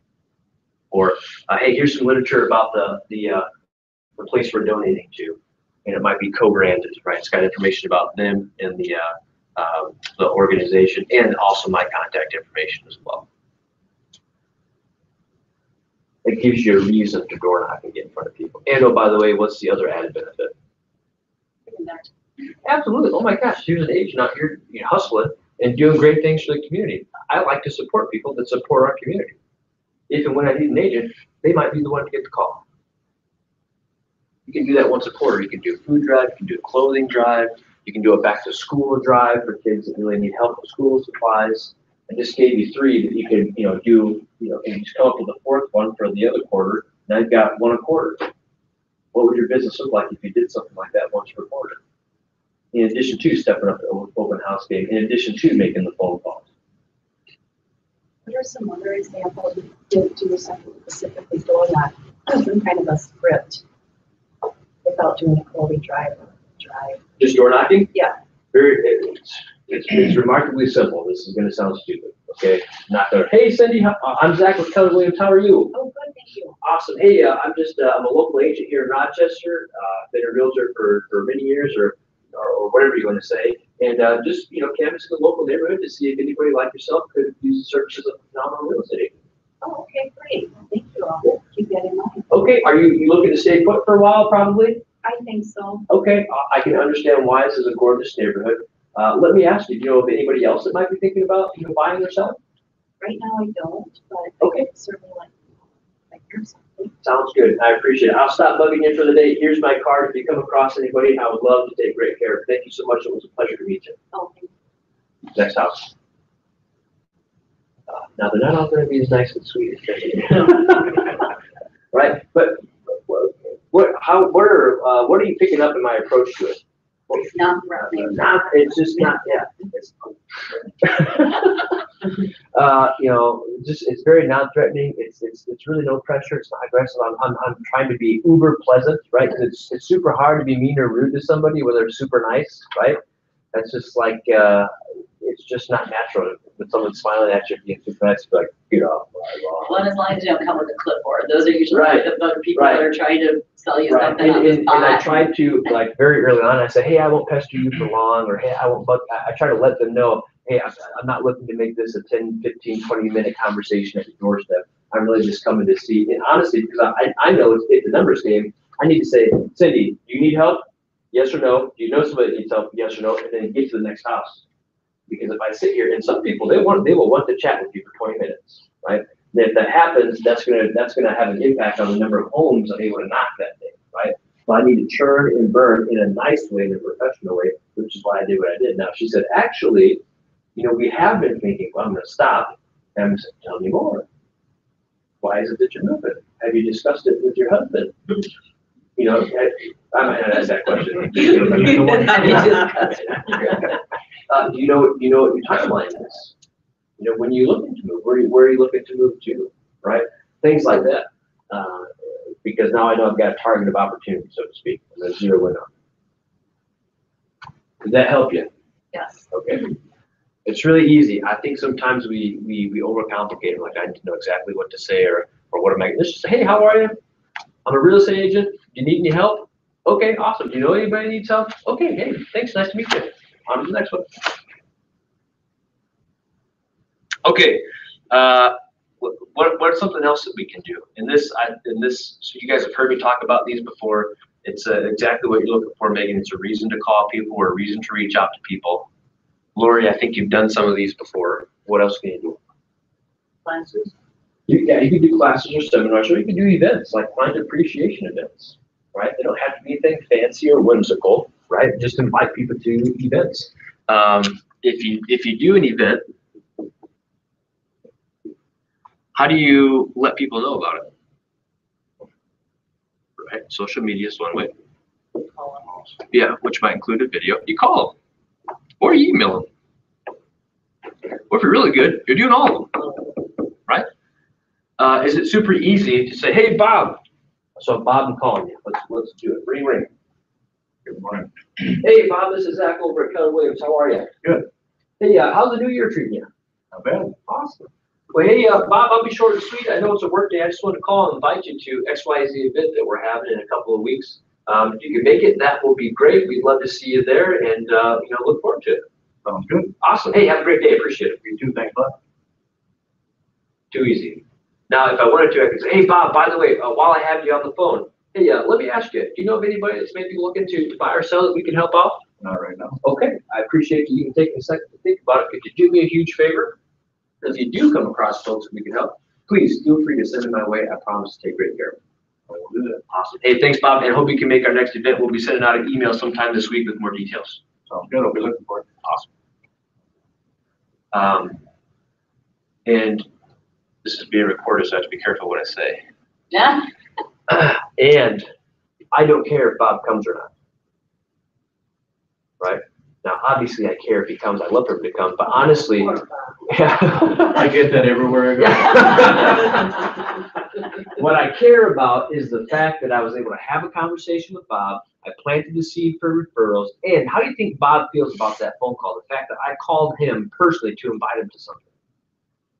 Or, hey, here's some literature about the place we're donating to, and it might be co-branded, right? It's got information about them and the organization, and also my contact information as well. It gives you a reason to door knock and get in front of people. And oh, by the way, what's the other added benefit? Absolutely. Oh my gosh, here's an agent out here hustling and doing great things for the community. I like to support people that support our community. If and when I need an agent, they might be the one to get the call. You can do that once a quarter. You can do a food drive, you can do a clothing drive, you can do a back to school drive for kids that really need help with school supplies. I just gave you 3 that you can do, and just come up with a 4th one for the other quarter. Now you've got 1 a quarter. What would your business look like if you did something like that once per quarter? In addition to stepping up the open house game, in addition to making the phone calls. What are some other examples you did do something specifically door knock, some kind of a script without doing a clothing drive or drive? Just door knocking? Yeah. It's remarkably simple. This is going to sound stupid, okay? Not there. Hey, Cindy, I'm Zach with Keller Williams. How are you? Oh, good, thank you. Awesome. Hey, I'm a local agent here in Rochester. Been a realtor for many years, or whatever you want to say, and just canvassing the local neighborhood to see if anybody like yourself could use the services of a phenomenal real estate agent. Oh, okay, great. Well, thank you. I'll keep that in mind. Okay, are you looking to stay put for a while? Probably. I think so. Okay, I can understand why this is a gorgeous neighborhood. Let me ask you, do you know of anybody else that might be thinking about buying or selling? Right now I don't, but okay, certainly like hear something. Sounds good. I appreciate it. I'll stop bugging you for the day. Here's my card. If you come across anybody, I would love to take great care of it. Thank you so much. It was a pleasure to meet you. Oh, thank you. Next house. Now they're not all going to be as nice and sweet as you. Right? But what are you picking up in my approach to it? It's not threatening. It's just not. Yeah. It's very non-threatening. It's really no pressure. It's not aggressive. I'm trying to be uber pleasant, right? Because it's super hard to be mean or rude to somebody when they're super nice, right? That's just like it's just not natural. When someone's smiling at you, you get too fast, like, get off my lawn. Well, as long as you don't come with a clipboard, those are usually Right. the people that are trying to sell you Right, something on the and I spot. try to, like, very early on, I say, hey, I won't pester you for long, or hey, I won't bug, I try to let them know, hey, I'm not looking to make this a 10, 15, 20-minute conversation at your doorstep. I'm really just coming to see, and honestly, because I know it's a numbers game, I need to say, Cindy, do you need help? Yes or no? Do you know somebody that needs help? Yes or no? And then get to the next house. Because if I sit here, and some people, they will want to chat with you for 20 minutes, right? And if that happens, that's gonna have an impact on the number of homes I'm able to knock that day, right? So I need to churn and burn in a nice way, in a professional way, which is why I did what I did. Now, she said, actually, we have been thinking, well, I'm gonna stop. And I said, tell me more. Why is it that you're moving? Have you discussed it with your husband? I might not ask that question. Do you know what your timeline is? When you looking to move, where are you looking to move to, right? Things like that. Because now I know I've got a target of opportunity, so to speak, and there's zero in on. Does that help you? Yes. Okay. It's really easy. I think sometimes we overcomplicate it. Like, I need to know exactly what to say or what am I. Let's just say, hey, how are you? I'm a real estate agent. Do you need any help? Okay, awesome. Do you know anybody needs help? Okay, hey, thanks. Nice to meet you. On to the next one. Okay. What's something else that we can do? So you guys have heard me talk about these before. It's exactly what you're looking for, Megan. It's a reason to call people or a reason to reach out to people. Lori, I think you've done some of these before. What else can you do? Classes. You can do classes or seminars, or you can do events, like client appreciation events, right? They don't have to be anything fancy or whimsical, right? Just invite people to events. If you do an event, how do you let people know about it? Right? Social media is one way. Yeah, which might include a video. You call them, or you email them. Or if you're really good, you're doing all of them, right? Is it super easy to say, hey, Bob? So Bob, I'm calling you. Let's do it. Ring. Good morning. Hey, Bob, this is Zach over at Keller Williams. How are you? Good. Hey, how's the new year treating you? Not bad. Awesome. Well, hey, Bob, I'll be short and sweet. I know it's a work day. I just want to call and invite you to XYZ event that we're having in a couple of weeks. If you can make it, that will be great. We'd love to see you there and, look forward to it. Sounds good. Awesome. Hey, have a great day. Appreciate it. You too. Thanks, bud. Too easy. Now, if I wanted to, I could say, hey, Bob, by the way, while I have you on the phone, hey, let me ask you, do you know of anybody that's maybe looking to buy or sell that we can help out? Not right now. Okay, I appreciate you even taking a second to think about it. Could you do me a huge favor? If you do come across folks that we can help, please feel free to send them my way. I promise to take great care of them. I will do that. Awesome. Hey, thanks, Bob, and hope you can make our next event. We'll be sending out an email sometime this week with more details. Sounds good. I'll be looking for it. Awesome. And this is being recorded, so I have to be careful what I say. Yeah. And I don't care if Bob comes or not. Right? Now, obviously, I care if he comes. I'd love for him to come, but honestly, yeah. I get that everywhere I go. What I care about is the fact that I was able to have a conversation with Bob. I planted the seed for referrals. And how do you think Bob feels about that phone call? The fact that I called him personally to invite him to something.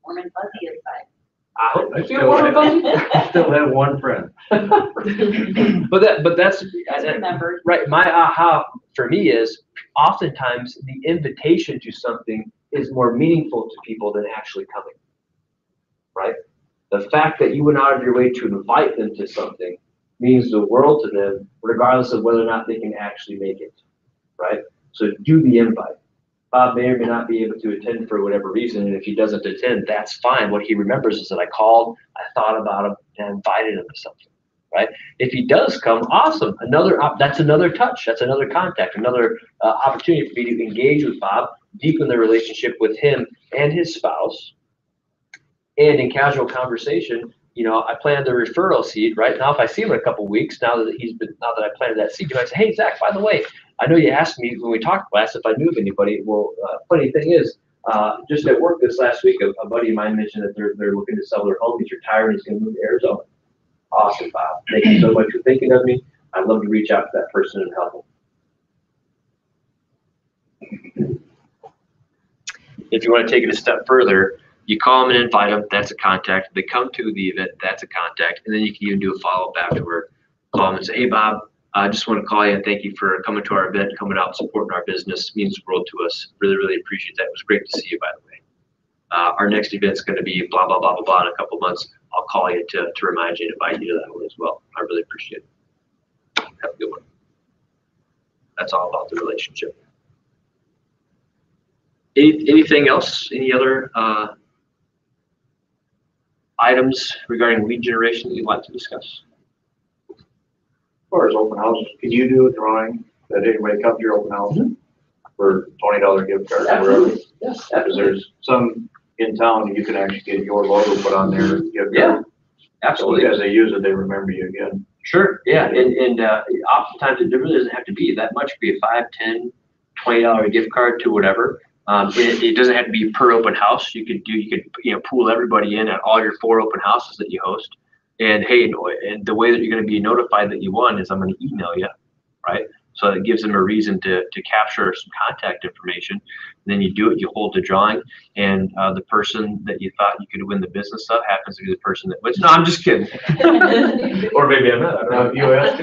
Warm and fuzzy inside. I hope you feel warm and fuzzy. I still have one friend. But that's Just remember. right. My aha for me is oftentimes the invitation to something is more meaningful to people than actually coming. Right? The fact that you went out of your way to invite them to something means the world to them, regardless of whether or not they can actually make it. Right? So do the invite. Bob may or may not be able to attend for whatever reason, and if he doesn't attend, that's fine. What he remembers is that I called, I thought about him, and invited him to something, right? If he does come, awesome. That's another touch. That's another contact, another opportunity for me to engage with Bob, deepen the relationship with him and his spouse, and in casual conversation, I planted the referral seed, right? Now, if I see him in a couple of weeks, now that I planted that seed, you might say, hey, Zach, by the way, I know you asked me when we talked last if I knew of anybody. Well, funny thing is, just at work this last week, a buddy of mine mentioned that they're looking to sell their home. He's retired and he's going to move to Arizona. Awesome, Bob. Thank you so much for thinking of me. I'd love to reach out to that person and help them. if you want to take it a step further, you call them and invite them, that's a contact. They come to the event, that's a contact. And then you can even do a follow-up afterward. Call them and say, hey, Bob, I just want to call you and thank you for coming to our event, coming out and supporting our business. It means the world to us. Really, really appreciate that. It was great to see you, by the way. Our next event's going to be blah, blah, blah, blah, blah in a couple months. I'll call you to remind you and invite you to that one as well. I really appreciate it. Have a good one. That's all about the relationship. Anything else? Any other items regarding lead generation that you'd like to discuss? As far as open houses, can you do a drawing that anybody come to your open house for $20 gift card or whatever? Yes, Because there's some in town that you can actually get your logo put on there. Yeah, absolutely. As they use it, they remember you again. Sure, yeah, and oftentimes it really doesn't have to be that much. It could be a $5, $10, $20 gift card to whatever. It doesn't have to be per open house. You could pool everybody in at all your 4 open houses that you host. And hey, and the way that you're going to be notified that you won is I'm going to email you, right? So it gives them a reason to capture some contact information. And then you do it, you hold the drawing, and the person that you thought you could win the business of happens to be the person that wins. No, I'm just kidding. Or maybe I'm not. Now, if you ask,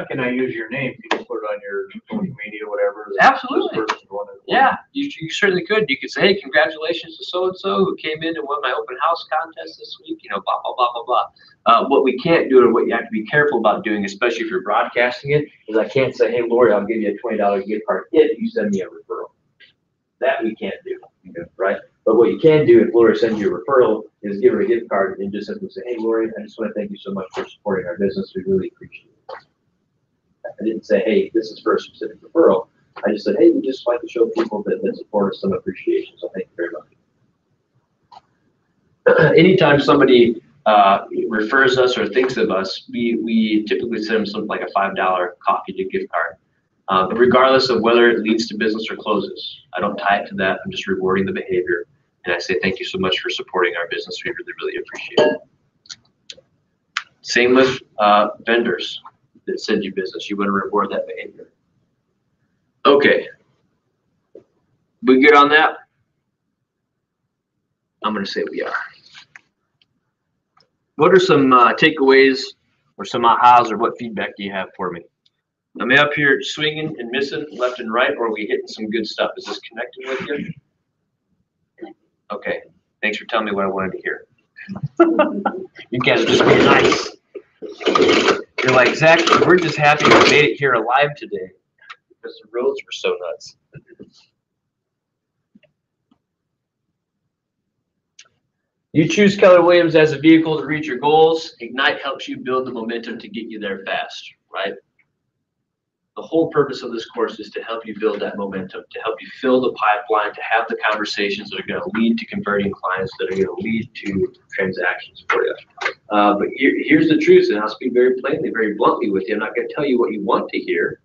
can I use your name? Can you put it on your social media, whatever? Absolutely. This person's won it. Yeah, you certainly could. You could say, hey, congratulations to so-and-so who came in and won my open house contest this week, blah, blah, blah, blah, blah. What we can't do, or what you have to be careful about doing, especially if you're broadcasting it, is I can't say, hey, Lori, I'll give you a $20 gift card if you send me a referral. That we can't do, right? But what you can do if Lori sends you a referral is give her a gift card and just simply say, hey, Lori, I just want to thank you so much for supporting our business. We really appreciate it. I didn't say, hey, this is for a specific referral. I just said, hey, we just like to show people that support us some appreciation, so thank you very much. Anytime somebody refers us or thinks of us, we typically send them something like a $5 coffee to gift card. Regardless of whether it leads to business or closes, I don't tie it to that. I'm just rewarding the behavior. And I say, thank you so much for supporting our business. We really, really appreciate it. Same with vendors that send you business. You want to reward that behavior. Okay. We good on that? I'm going to say we are. What are some takeaways or some ahas, or what feedback do you have for me? Am I up here swinging and missing left and right, or are we hitting some good stuff? Is this connecting with you? Okay. Thanks for telling me what I wanted to hear. You guys are just being nice. You're like, Zach, we're just happy we made it here alive today because the roads were so nuts. You choose Keller Williams as a vehicle to reach your goals. Ignite helps you build the momentum to get you there fast, right? The whole purpose of this course is to help you build that momentum, to help you fill the pipeline, to have the conversations that are going to lead to converting clients, that are going to lead to transactions for you. But here's the truth, and I'll speak very plainly, very bluntly with you. I'm not going to tell you what you want to hear.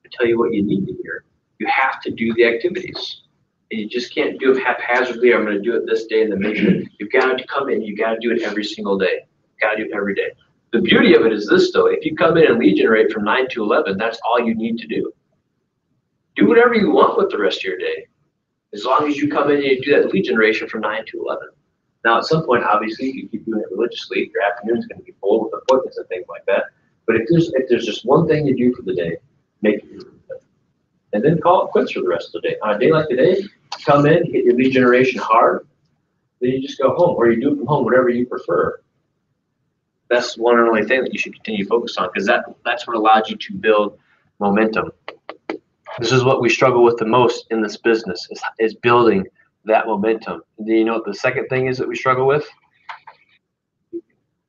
I tell you what you need to hear. You have to do the activities. And you just can't do it haphazardly. I'm going to do it this day and then make it. You've got to come in. You've got to do it every single day. You've got to do it every day. The beauty of it is this, though. If you come in and lead generate from 9 to 11, that's all you need to do. Do whatever you want with the rest of your day, as long as you come in and you do that lead generation from 9 to 11. Now, at some point, obviously, you keep doing it religiously. Your afternoon's going to be full with appointments and things like that. But if there's just one thing you do for the day, make it. And then call it quits for the rest of the day. On a day like today, come in, hit your lead generation hard, then you just go home, or you do it from home, whatever you prefer. That's one and only thing that you should continue to focus on, because that's what allows you to build momentum. This is what we struggle with the most in this business, is building that momentum. And do you know what the second thing is that we struggle with?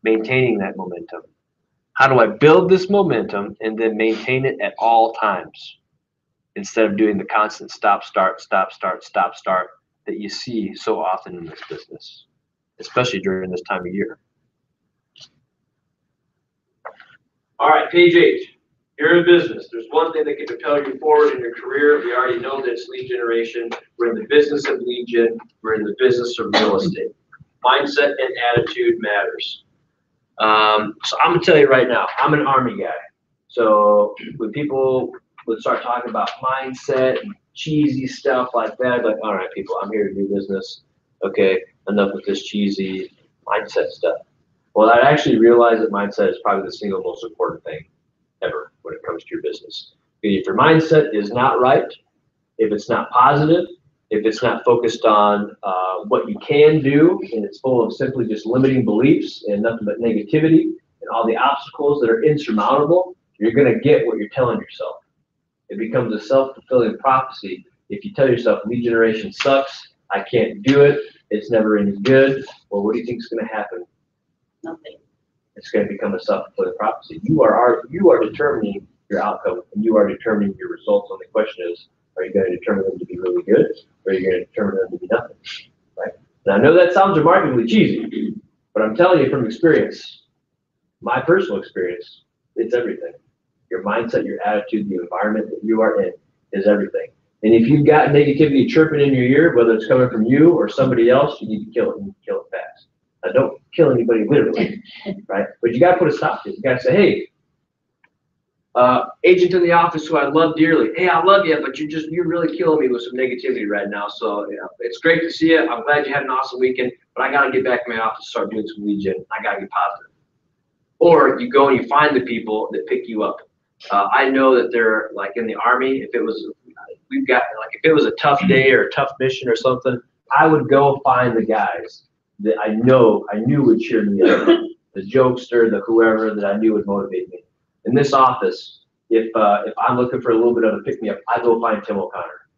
Maintaining that momentum. How do I build this momentum and then maintain it at all times, instead of doing the constant stop, start, stop, start, stop, start that you see so often in this business, especially during this time of year. All right, page 8. You're in business. There's one thing that can propel you forward in your career. We already know that it's lead generation. We're in the business of lead gen. We're in the business of real estate. Mindset and attitude matters. So I'm going to tell you right now, I'm an Army guy. So when people would start talking about mindset and cheesy stuff like that. Like, all right, people, I'm here to do business. Okay, enough with this cheesy mindset stuff. Well, I actually realized that mindset is probably the single most important thing ever when it comes to your business. If your mindset is not right, if it's not positive, if it's not focused on what you can do, and it's full of simply just limiting beliefs and nothing but negativity and all the obstacles that are insurmountable, you're going to get what you're telling yourself. It becomes a self-fulfilling prophecy. If you tell yourself lead generation sucks, I can't do it, it's never any good, well, what do you think is going to happen? Nothing. It's going to become a self-fulfilling prophecy. You are determining your outcome, and you are determining your results. And the question is, are you going to determine them to be really good, or are you going to determine them to be nothing? Right? And I know that sounds remarkably cheesy, but I'm telling you from experience, my personal experience, it's everything. Your mindset, your attitude, the environment that you are in is everything. And if you've got negativity chirping in your ear, whether it's coming from you or somebody else, you need to kill it, and kill it fast. Now, don't kill anybody literally, right? But you got to put a stop to it. You got to say, hey, agent in the office who I love dearly. Hey, I love you, but you're really killing me with some negativity right now. So it's great to see you. I'm glad you had an awesome weekend, but I got to get back in my office and start doing some lead gen. I got to get positive. Or you go and you find the people that pick you up. I know that they're like in the Army. If it was a tough day or a tough mission or something, I would go find the guys that I knew would cheer me up. The jokester, the whoever that I knew would motivate me. In this office, if I'm looking for a little bit of a pick-me-up, I go find Tim O'Connor.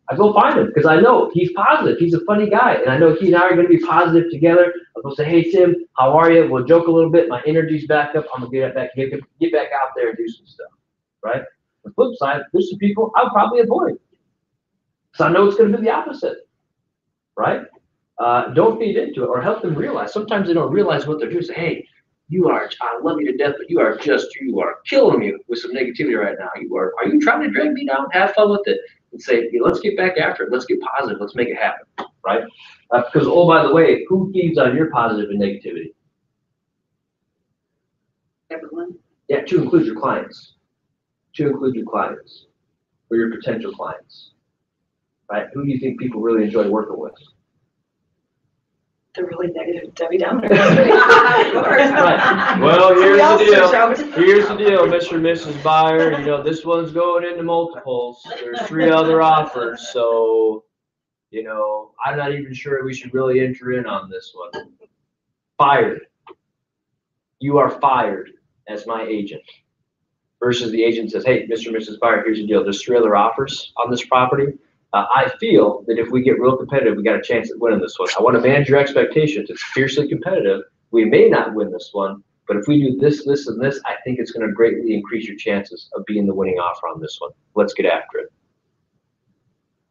I go find him because I know he's positive. He's a funny guy, and I know he and I are going to be positive together. I'll go say, hey, Tim, how are you? We'll joke a little bit. My energy's back up. I'm going to get back out there and do some stuff, right? The flip side, there's some people I'll probably avoid because I know it's going to be the opposite, right? Don't feed into it or help them realize. Sometimes they don't realize what they're doing. Say, hey, I love you to death, but you are killing me with some negativity right now. Are you trying to drag me down? Have fun with it. And say, let's get back after it. Let's get positive. Let's make it happen, right? Because, oh, by the way, who feeds on your positive and negativity? Everyone. Yeah, to include your clients. Or your potential clients, right? Who do you think people really enjoy working with? The really negative Debbie Downer. Right. Well, here's the deal, Mr. and Mrs. Buyer. You know, this one's going into multiples. There's 3 other offers, so, you know, I'm not even sure we should really enter in on this one. Fired. You are fired as my agent. Versus the agent says, hey, Mr. and Mrs. Buyer, here's the deal. There's 3 other offers on this property. I feel that if we get real competitive, we got a chance at winning this one. I want to manage your expectations. It's fiercely competitive. We may not win this one, but if we do this, this, and this, I think it's going to greatly increase your chances of being the winning offer on this one. Let's get after it.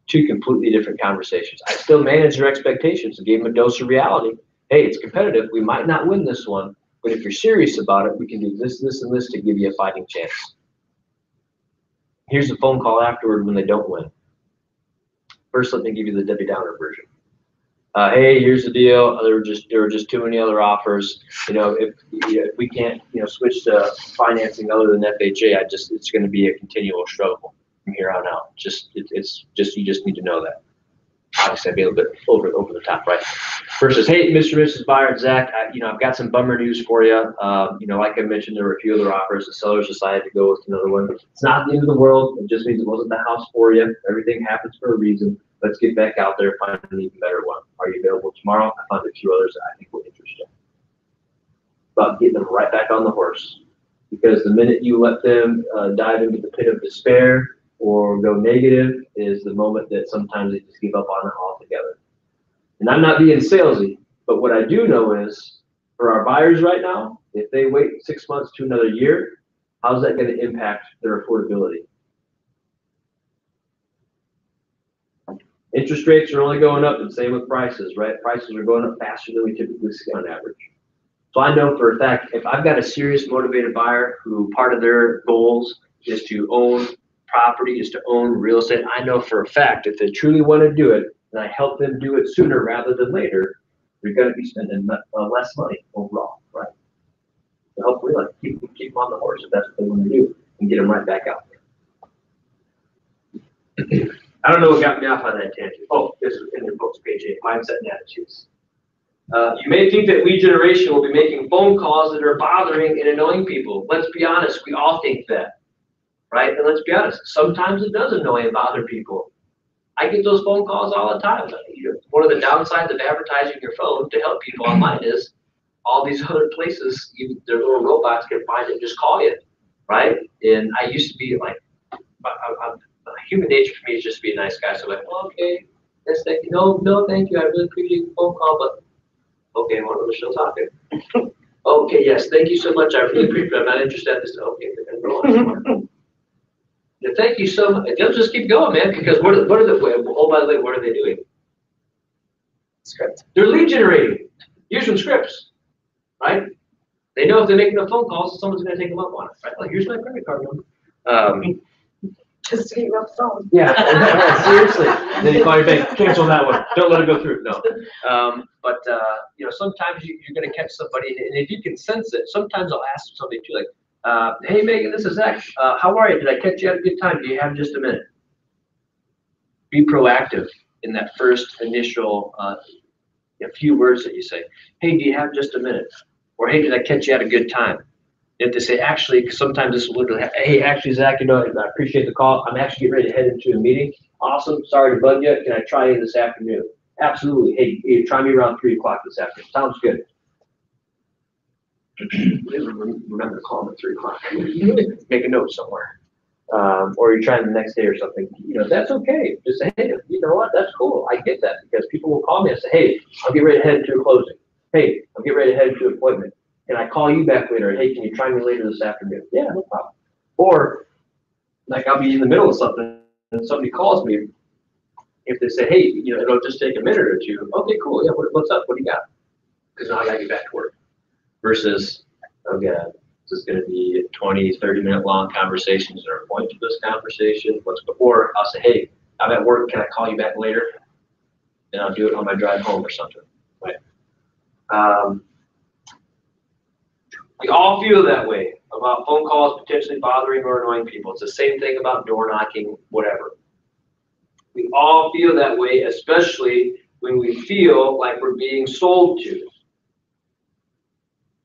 2 completely different conversations. I still manage their expectations and gave them a dose of reality. Hey, it's competitive. We might not win this one, but if you're serious about it, we can do this, this, and this to give you a fighting chance. Here's the phone call afterward when they don't win. First, let me give you the Debbie Downer version. Hey, here's the deal. There were just too many other offers. You know, if we can't, switch to financing other than FHA, it's going to be a continual struggle from here on out. You just need to know that. Obviously, I'd be a little bit over the top, right? Versus, hey, Mr. and Mrs. Buyer, Zach, I've got some bummer news for you. Like I mentioned, there were a few other offers. The sellers decided to go with another one. It's not the end of the world. It just means it wasn't the house for you. Everything happens for a reason. Let's get back out there, find an even better one. Are you available tomorrow? I found a few others that I think will interest you. About getting them right back on the horse. Because the minute you let them dive into the pit of despair or go negative is the moment that sometimes they just give up on it altogether. And I'm not being salesy, but what I do know is for our buyers right now, if they wait 6 months to another year, how's that going to impact their affordability? Interest rates are only going up, and same with prices, right? Prices are going up faster than we typically see on average. So I know for a fact, if I've got a serious motivated buyer who part of their goals is to own property, is to own real estate, I know for a fact if they truly want to do it, and I help them do it sooner rather than later, they're going to be spending less money overall, right? So hopefully, keep them on the horse if that's what they want to do, and get them right back out I don't know what got me off on that tangent. Oh, this is in your books, page 8, mindset and attitudes. You may think that lead generation will be making phone calls that are bothering and annoying people. Let's be honest, we all think that, right? And let's be honest, sometimes it does annoy and bother people. I get those phone calls all the time. One of the downsides of advertising your phone to help people online is all these other places, their little robots can find it and just call you, right? And I used to be like, human nature for me is just to be a nice guy. So like, well, okay, yes, thank you. No, thank you. I really appreciate the phone call, but okay, we're still talking. Okay, yes, thank you so much. I really appreciate it. I'm not interested in this. Okay, they're gonna go on. Yeah, thank you so much. They'll just keep going, man, because what are the, oh, by the way, what are they doing? Script. They're lead generating using scripts, right? They know if they make enough phone calls, someone's gonna take them up on it, right? Like, here's my credit card number. Just to get you off the phone. Yeah, seriously. Then you call your bank, cancel that one. Don't let it go through. No. But you know, sometimes you're going to catch somebody, and if you can sense it, sometimes I'll ask somebody too, like, "Hey, Megan, this is Zach. How are you? Did I catch you at a good time? Do you have just a minute?" Be proactive in that first initial few words that you say. Hey, do you have just a minute? Or hey, did I catch you at a good time? If they say, actually, because sometimes this will literally, hey, actually, Zach, you know, I appreciate the call. I'm actually getting ready to head into a meeting. Awesome. Sorry to bug you. Can I try you this afternoon? Absolutely. Hey, try me around 3 o'clock this afternoon. Sounds good. Remember to call them at 3 o'clock. Make a note somewhere. Or you're trying the next day or something. You know, that's okay. Just say, hey, you know what? That's cool. I get that because people will call me and say, hey, I'll get ready to head into a closing. Hey, I'll get ready to head into an appointment. Can I call you back later? Hey, can you try me later this afternoon? Yeah, no problem. Or, like, I'll be in the middle of something and somebody calls me. If they say, hey, you know, it'll just take a minute or two. Okay, cool. Yeah, what's up? What do you got? Because now I got to get back to work. Versus, okay, this is going to be 20, 30-minute long conversations. Is there a point to this conversation? What's before? I'll say, hey, I'm at work. Can I call you back later? And I'll do it on my drive home or something. Right. We all feel that way about phone calls potentially bothering or annoying people. It's the same thing about door knocking, whatever. We all feel that way, especially when we feel like we're being sold to.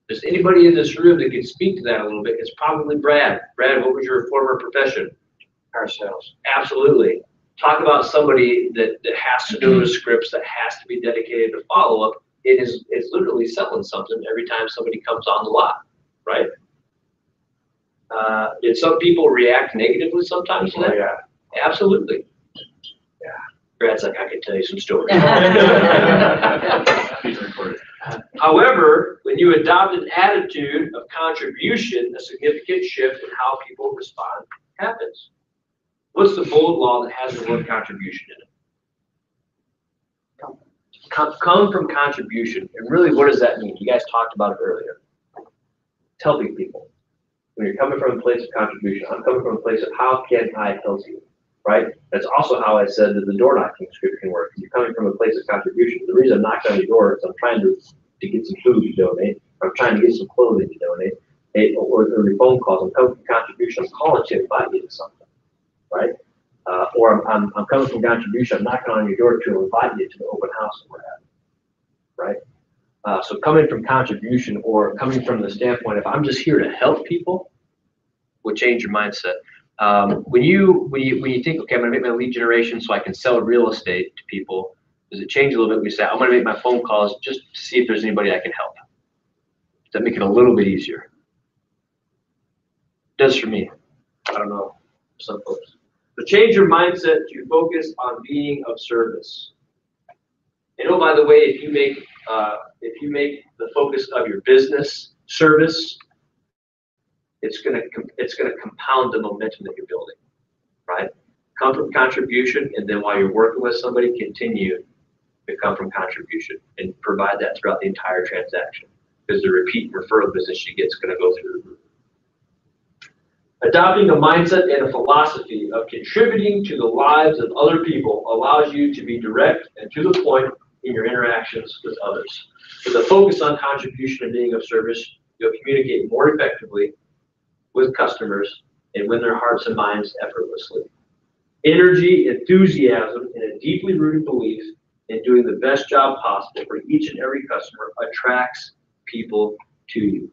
Does anybody in this room that can speak to that a little bit? It's probably Brad. Brad, what was your former profession? Car sales. Absolutely. Talk about somebody that has to know the scripts, that has to be dedicated to follow-up. It's literally selling something every time somebody comes on the lot, right? Did some people react negatively sometimes to that? Oh, yeah. Absolutely. Yeah. Brad's like, I can tell you some stories. However, when you adopt an attitude of contribution, a significant shift in how people respond happens. What's the bold law that has the word contribution in it? Come from contribution. And really, what does that mean? You guys talked about it earlier. It's helping people. When you're coming from a place of contribution, I'm coming from a place of how can I help you, right? That's also how I said that the door knocking script can work. You're coming from a place of contribution. The reason I'm knocking on your door is I'm trying to get some food to donate. I'm trying to get some clothing to donate. Or the phone calls. I'm coming from contribution. I'm calling to invite you to something, right? Or I'm coming from contribution. I'm knocking on your door to invite you to the open house that we're having, right? So coming from contribution or coming from the standpoint of I'm just here to help people will change your mindset. When you think, okay, I'm gonna make my lead generation so I can sell real estate to people, does it change a little bit? We say, I'm gonna make my phone calls just to see if there's anybody I can help. Does that make it a little bit easier? It does for me. I don't know, some folks. So change your mindset to focus on being of service. And oh, by the way, if you make the focus of your business service, it's gonna compound the momentum that you're building, right? Come from contribution, and then while you're working with somebody, continue to come from contribution and provide that throughout the entire transaction, because the repeat referral business you get is gonna go through the roof. Adopting a mindset and a philosophy of contributing to the lives of other people allows you to be direct and to the point in your interactions with others. With a focus on contribution and being of service, you'll communicate more effectively with customers and win their hearts and minds effortlessly. Energy, enthusiasm, and a deeply rooted belief in doing the best job possible for each and every customer attracts people to you.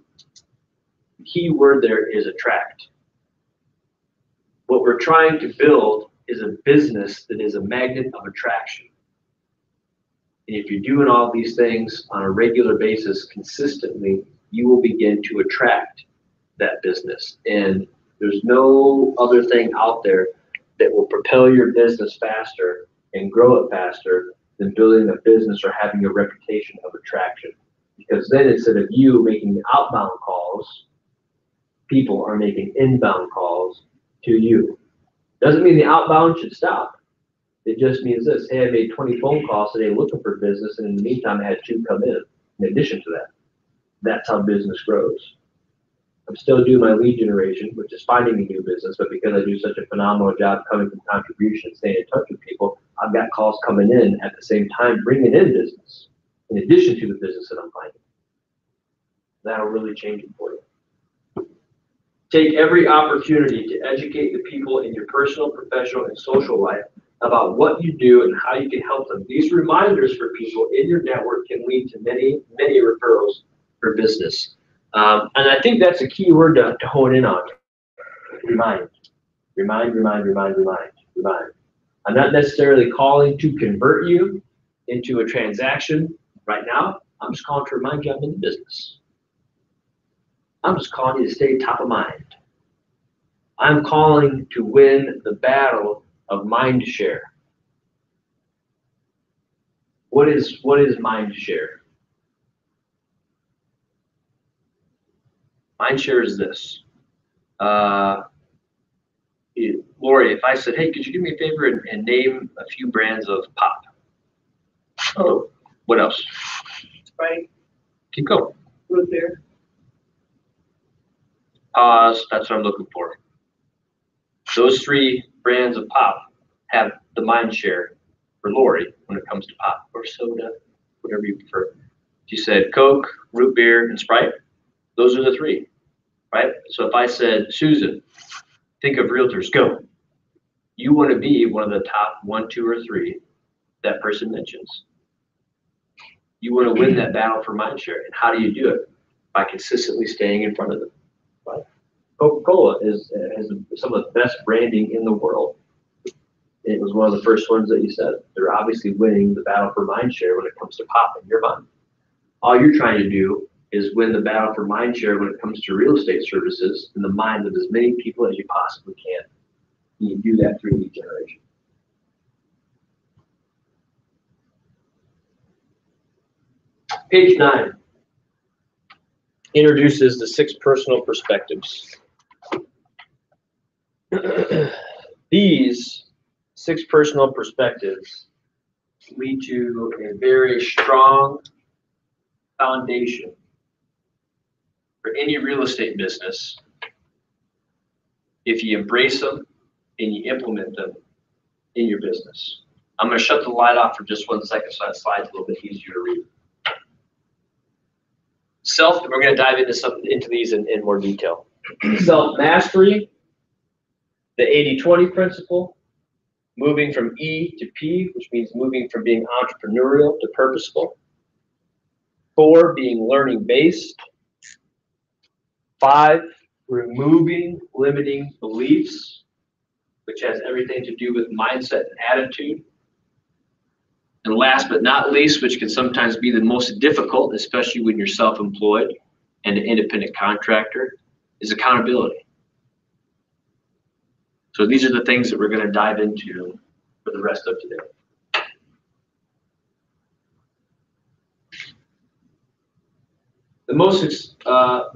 The key word there is attract. What we're trying to build is a business that is a magnet of attraction. And if you're doing all these things on a regular basis consistently, you will begin to attract that business. And there's no other thing out there that will propel your business faster and grow it faster than building a business or having a reputation of attraction. Because then instead of you making outbound calls, people are making inbound calls to you. Doesn't mean the outbound should stop. It just means this: hey, I made 20 phone calls today looking for business, and in the meantime, I had 2 come in addition to that. That's how business grows. I'm still doing my lead generation, which is finding a new business, but because I do such a phenomenal job coming from contribution, staying in touch with people, I've got calls coming in at the same time, bringing in business, in addition to the business that I'm finding. That'll really change it for you. Take every opportunity to educate the people in your personal, professional, and social life about what you do and how you can help them. These reminders for people in your network can lead to many, many referrals for business. And I think that's a key word to hone in on. Remind. Remind, remind, remind, remind, remind. I'm not necessarily calling to convert you into a transaction right now. I'm just calling to remind you I'm in the business. I'm just calling you to stay top of mind. I'm calling to win the battle of mind share. What is mind share? Mind share is this. Lori, if I said, hey, could you do me a favor and name a few brands of pop? Oh, what else? Right, Keep going. root beer. Pause, that's what I'm looking for. Those 3 brands of pop have the mind share for Lori when it comes to pop or soda, whatever you prefer. She said Coke, root beer, and Sprite. Those are the 3, right? So if I said, Susan, think of realtors, go. You want to be one of the top 1, 2, or 3 that person mentions. You want to win that battle for mind share. And how do you do it? By consistently staying in front of them. Right? Coca-Cola has some of the best branding in the world. It was one of the first ones that you said. They're obviously winning the battle for mind share when it comes to pop in your mind. All you're trying to do is win the battle for mind share when it comes to real estate services in the minds of as many people as you possibly can. And you do that through lead generation. Page 9 introduces the 6 personal perspectives. These 6 personal perspectives lead to a very strong foundation for any real estate business if you embrace them and you implement them in your business. I'm going to shut the light off for just 1 second so that slide's a little bit easier to read. We're going to dive into these in more detail. Self-mastery, the 80-20 principle, moving from E to P, which means moving from being entrepreneurial to purposeful. 4, being learning-based. 5, removing limiting beliefs, which has everything to do with mindset and attitude. And last but not least, which can sometimes be the most difficult, especially when you're self-employed and an independent contractor, is accountability. So these are the things that we're going to dive into for the rest of today. The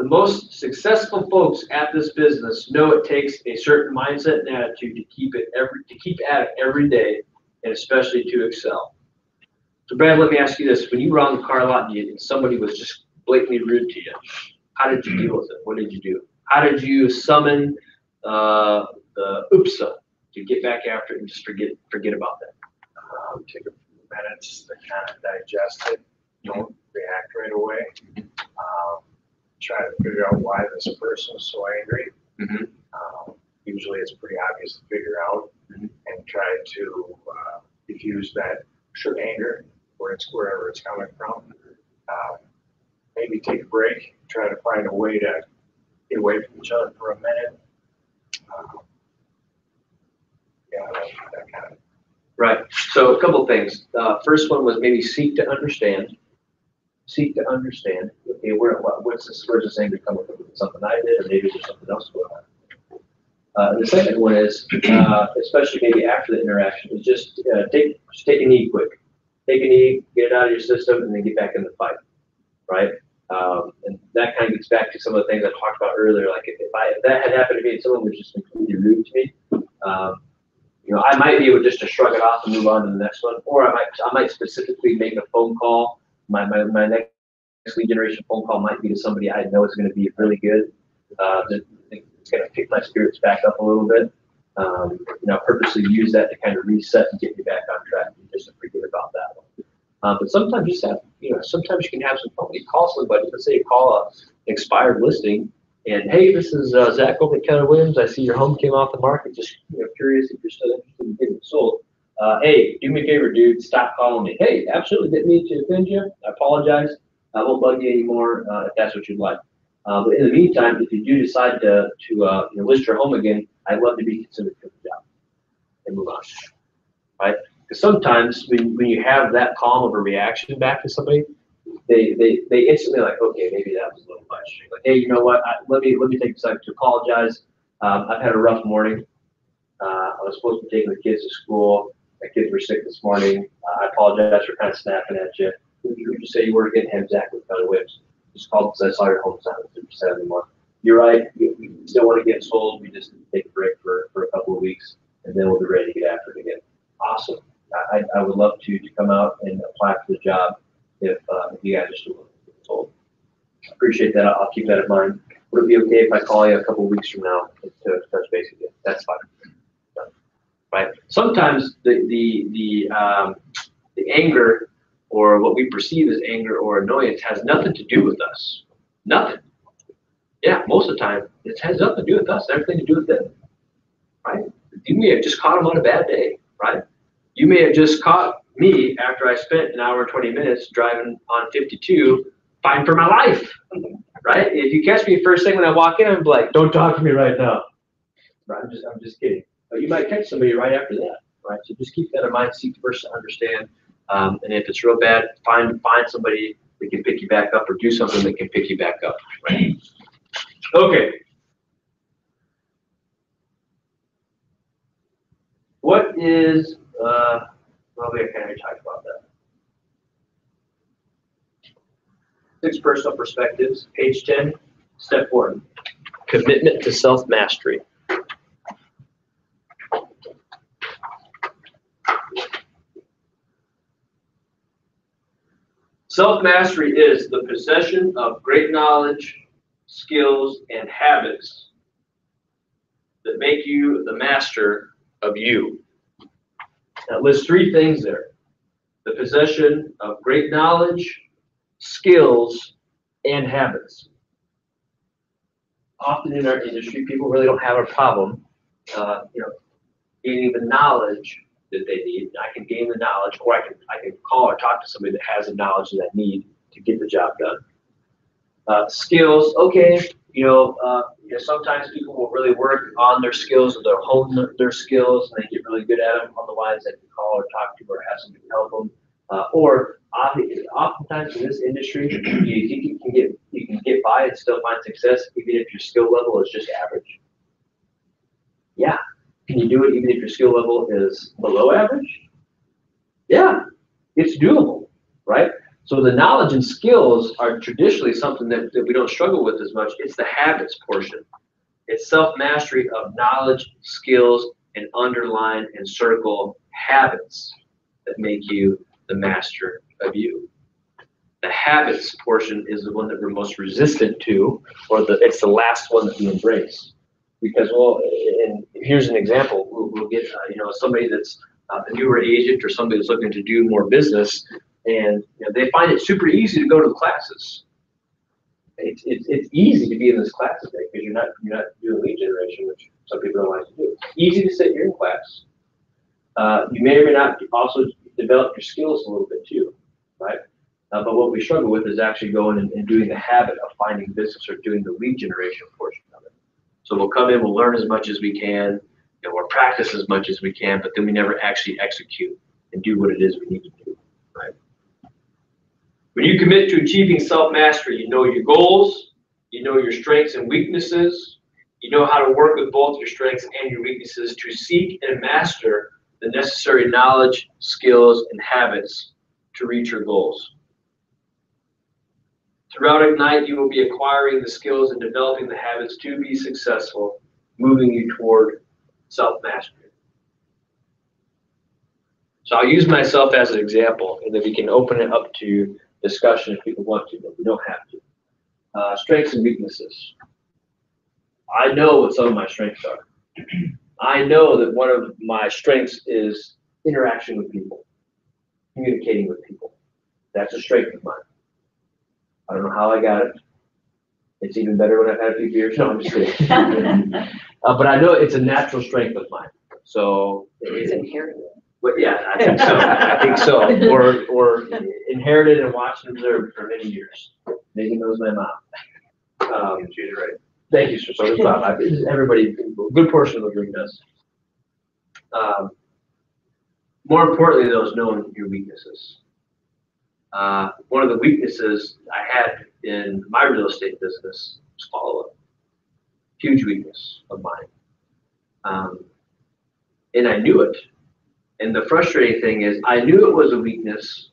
most successful folks at this business know it takes a certain mindset and attitude to keep at it every day, and especially to excel. So Brad, let me ask you this: when you were on the car lot and somebody was just blatantly rude to you, how did you deal with it? What did you do? How did you summon the oopsa to get back after it and just forget about that? Take a few minutes to kind of digest it. Don't react right away. Try to figure out why this person is so angry. Mm-hmm. Usually it's pretty obvious to figure out. and try to diffuse that anger wherever it's coming from. Maybe take a break, try to find a way to get away from each other for a minute. That kind of. Right. So a couple of things. First one was maybe seek to understand. Seek to understand. Okay, where's this anger coming from? Something I did, or maybe there's something else going on. The second one is, especially maybe after the interaction, is just take a knee quick. Take a knee, get it out of your system, and then get back in the fight. Right. And that kind of gets back to some of the things I talked about earlier. Like if that had happened to me and someone was just completely rude to me, I might be able just to shrug it off and move on to the next one, or I might specifically make a phone call. My next lead generation phone call might be to somebody I know is going to be really good. It's going to pick my spirits back up a little bit. Purposely use that to kind of reset and get you back on track and just to forget about that one. But sometimes sometimes you can have some fun. You call somebody, let's say you call an expired listing, and hey, this is Zach over at Keller Williams. I see your home came off the market. Just curious if you're still interested in getting it sold. Hey, do me a favor, dude. Stop calling me. Hey, absolutely, didn't mean to offend you. I apologize. I won't bug you anymore if that's what you'd like. But in the meantime, if you do decide to list your home again, I'd love to be considered for the job and move on. Right? Because sometimes when you have that calm of a reaction back to somebody, they instantly like, okay, maybe that was a little much. Like, hey, you know what? Let me take a second to apologize. I've had a rough morning. I was supposed to be taking the kids to school. My kids were sick this morning. I apologize for kind of snapping at you. Who did you say you were again? Hey, Zach with Keller Williams. Just called because I saw your home's not 50% anymore. You're right. We still want to get sold. We just take a break for a couple of weeks, and then we'll be ready to get after it again. Awesome. I would love to come out and apply for the job if you guys are still looking to get sold. Appreciate that. I'll keep that in mind. Would it be okay if I call you a couple of weeks from now to touch base again? That's fine. Right. Sometimes the anger or what we perceive as anger or annoyance has nothing to do with us. Nothing. Yeah, most of the time it has nothing to do with us. Everything to do with them. Right. You may have just caught them on a bad day. Right. You may have just caught me after I spent an hour and 20 minutes driving on 52, fighting for my life. Right. If you catch me first thing when I walk in, I'm like, don't talk to me right now. Right. I'm just kidding. But you might catch somebody right after that, right? So just keep that in mind. Seek first to understand, and if it's real bad, find somebody that can pick you back up, or do something that can pick you back up, right? Okay. What is? Well, we kind of talked about that. 6 personal perspectives. Page 10. Step 1. Commitment to self-mastery. Self-mastery is the possession of great knowledge, skills, and habits that make you the master of you. That lists 3 things there. The possession of great knowledge, skills, and habits. Often in our industry, people really don't have a problem, gaining the knowledge that they need. I can gain the knowledge, or I can call or talk to somebody that has the knowledge that I need to get the job done. Skills, okay, sometimes people will really work on their skills, or they'll hone their skills, and they get really good at them. Otherwise, they can call or talk to or have somebody help them. Or oftentimes in this industry, you can get by and still find success even if your skill level is just average. Yeah. Can you do it even if your skill level is below average? Yeah, it's doable, right? So the knowledge and skills are traditionally something that we don't struggle with as much. It's the habits portion. It's self-mastery of knowledge, skills, and underline and circle habits that make you the master of you. The habits portion is the one that we're most resistant to, or it's the last one that we embrace. Because, and here's an example. We'll get, somebody that's a newer agent or somebody that's looking to do more business, and they find it super easy to go to the classes. It's easy to be in this class today because you're not doing lead generation, which some people don't like to do. Easy to sit here in class, You may or may not also develop your skills a little bit too, right? But what we struggle with is actually going and doing the habit of finding business or doing the lead generation portion of it. So we'll come in, we'll learn as much as we can, and we'll practice as much as we can, but then we never actually execute and do what it is we need to do, right? When you commit to achieving self-mastery, you know your goals, you know your strengths and weaknesses, you know how to work with both your strengths and your weaknesses to seek and master the necessary knowledge, skills, and habits to reach your goals. Throughout Ignite, you will be acquiring the skills and developing the habits to be successful, moving you toward self-mastery. So I'll use myself as an example, and then we can open it up to discussion if people want to, but we don't have to. Strengths and weaknesses. I know what some of my strengths are. I know that one of my strengths is interaction with people, communicating with people. That's a strength of mine. I don't know how I got it. It's even better when I've had a few beers. No, I'm just kidding. But I know it's a natural strength of mine. So It's inherited. But yeah, I think so. I think so. Or inherited and watched and observed for many years. Maybe knows my mom. She's right. Thank you, sir. So does Bob. Everybody, a good portion of the group does. More importantly, though, is knowing your weaknesses. One of the weaknesses I had in my real estate business was follow-up. Huge weakness of mine. And I knew it. And the frustrating thing is I knew it was a weakness,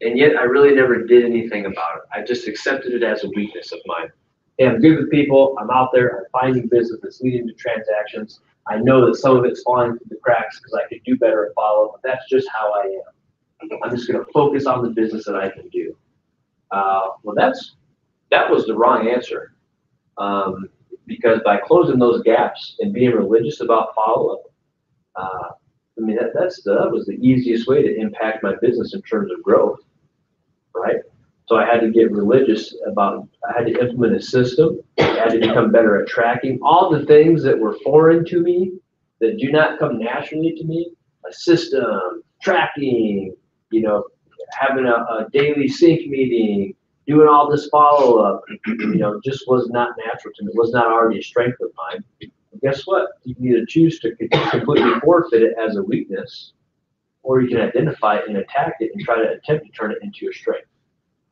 and yet I really never did anything about it. I just accepted it as a weakness of mine. Hey, I'm good with people. I'm out there. I'm finding business that's leading to transactions. I know that some of it's falling through the cracks because I could do better at follow-up, but that's just how I am. I'm just going to focus on the business that I can do. Well, that was the wrong answer. Because by closing those gaps and being religious about follow-up, I mean, that was the easiest way to impact my business in terms of growth, right? So I had to get religious about, I had to implement a system. I had to become better at tracking all the things that were foreign to me, that do not come naturally to me. A system, tracking, you know, having a daily sync meeting, doing all this follow-up, you know, just was not natural to me. It was not already a strength of mine. And guess what? You can either choose to completely forfeit it as a weakness, or you can identify it and attack it and try to attempt to turn it into a strength,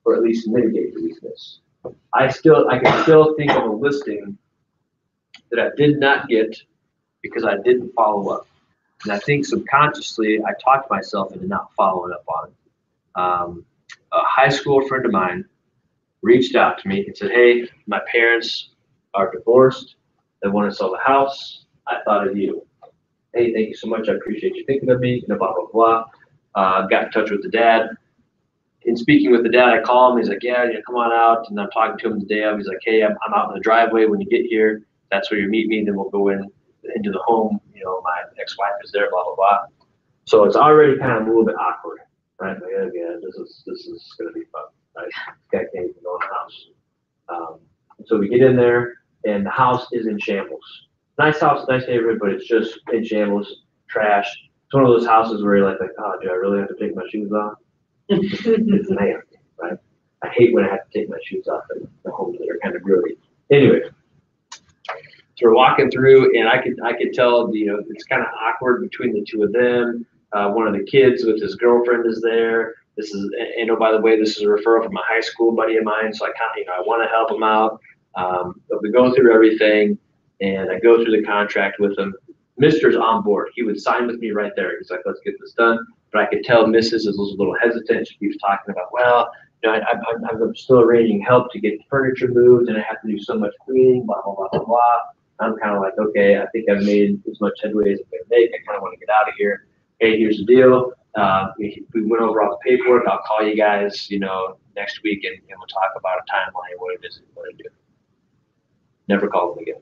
or at least mitigate the weakness. I can still think of a listing that I did not get because I didn't follow up. And I think subconsciously I talked myself into not following up on it. A high school friend of mine reached out to me and said, hey, my parents are divorced. They want to sell the house. I thought of you. Hey, thank you so much. I appreciate you thinking of me, you know, blah, blah, blah. Got in touch with the dad. In speaking with the dad, I call him. He's like, yeah, come on out. And I'm talking to him the day of. He's like, hey, I'm out in the driveway. When you get here, that's where you meet me. Then we'll go into the home. You know, my ex-wife is there, blah, blah, blah. So it's already kind of a little bit awkward, right? Like, yeah, this is going to be fun, right? This guy can't even go in the house. So we get in there, and the house is in shambles. Nice house, nice neighborhood, but it's just in shambles, trash. It's one of those houses where you're like, oh, do I really have to take my shoes off? It's nasty, right? I hate when I have to take my shoes off in the homes that are kind of grody. Anyway, so we're walking through, and I could tell, you know, it's kind of awkward between the two of them. One of the kids with his girlfriend is there. This is, and oh, by the way, this is a referral from a high school buddy of mine, so I kind of, you know, I want to help him out. But we go through everything, and I go through the contract with him. Mr.'s on board. He would sign with me right there. He's like, let's get this done. But I could tell Mrs. is a little hesitant. She keeps talking about, well, you know, I'm still arranging help to get furniture moved, and I have to do so much cleaning, blah, blah, blah, blah, blah. I'm kind of like, okay, I think I've made as much headway as I can make. I kind of want to get out of here. Hey, here's the deal. We went over all the paperwork. I'll call you guys, you know, next week, and we'll talk about a timeline, what it is we want to do. Never called him again.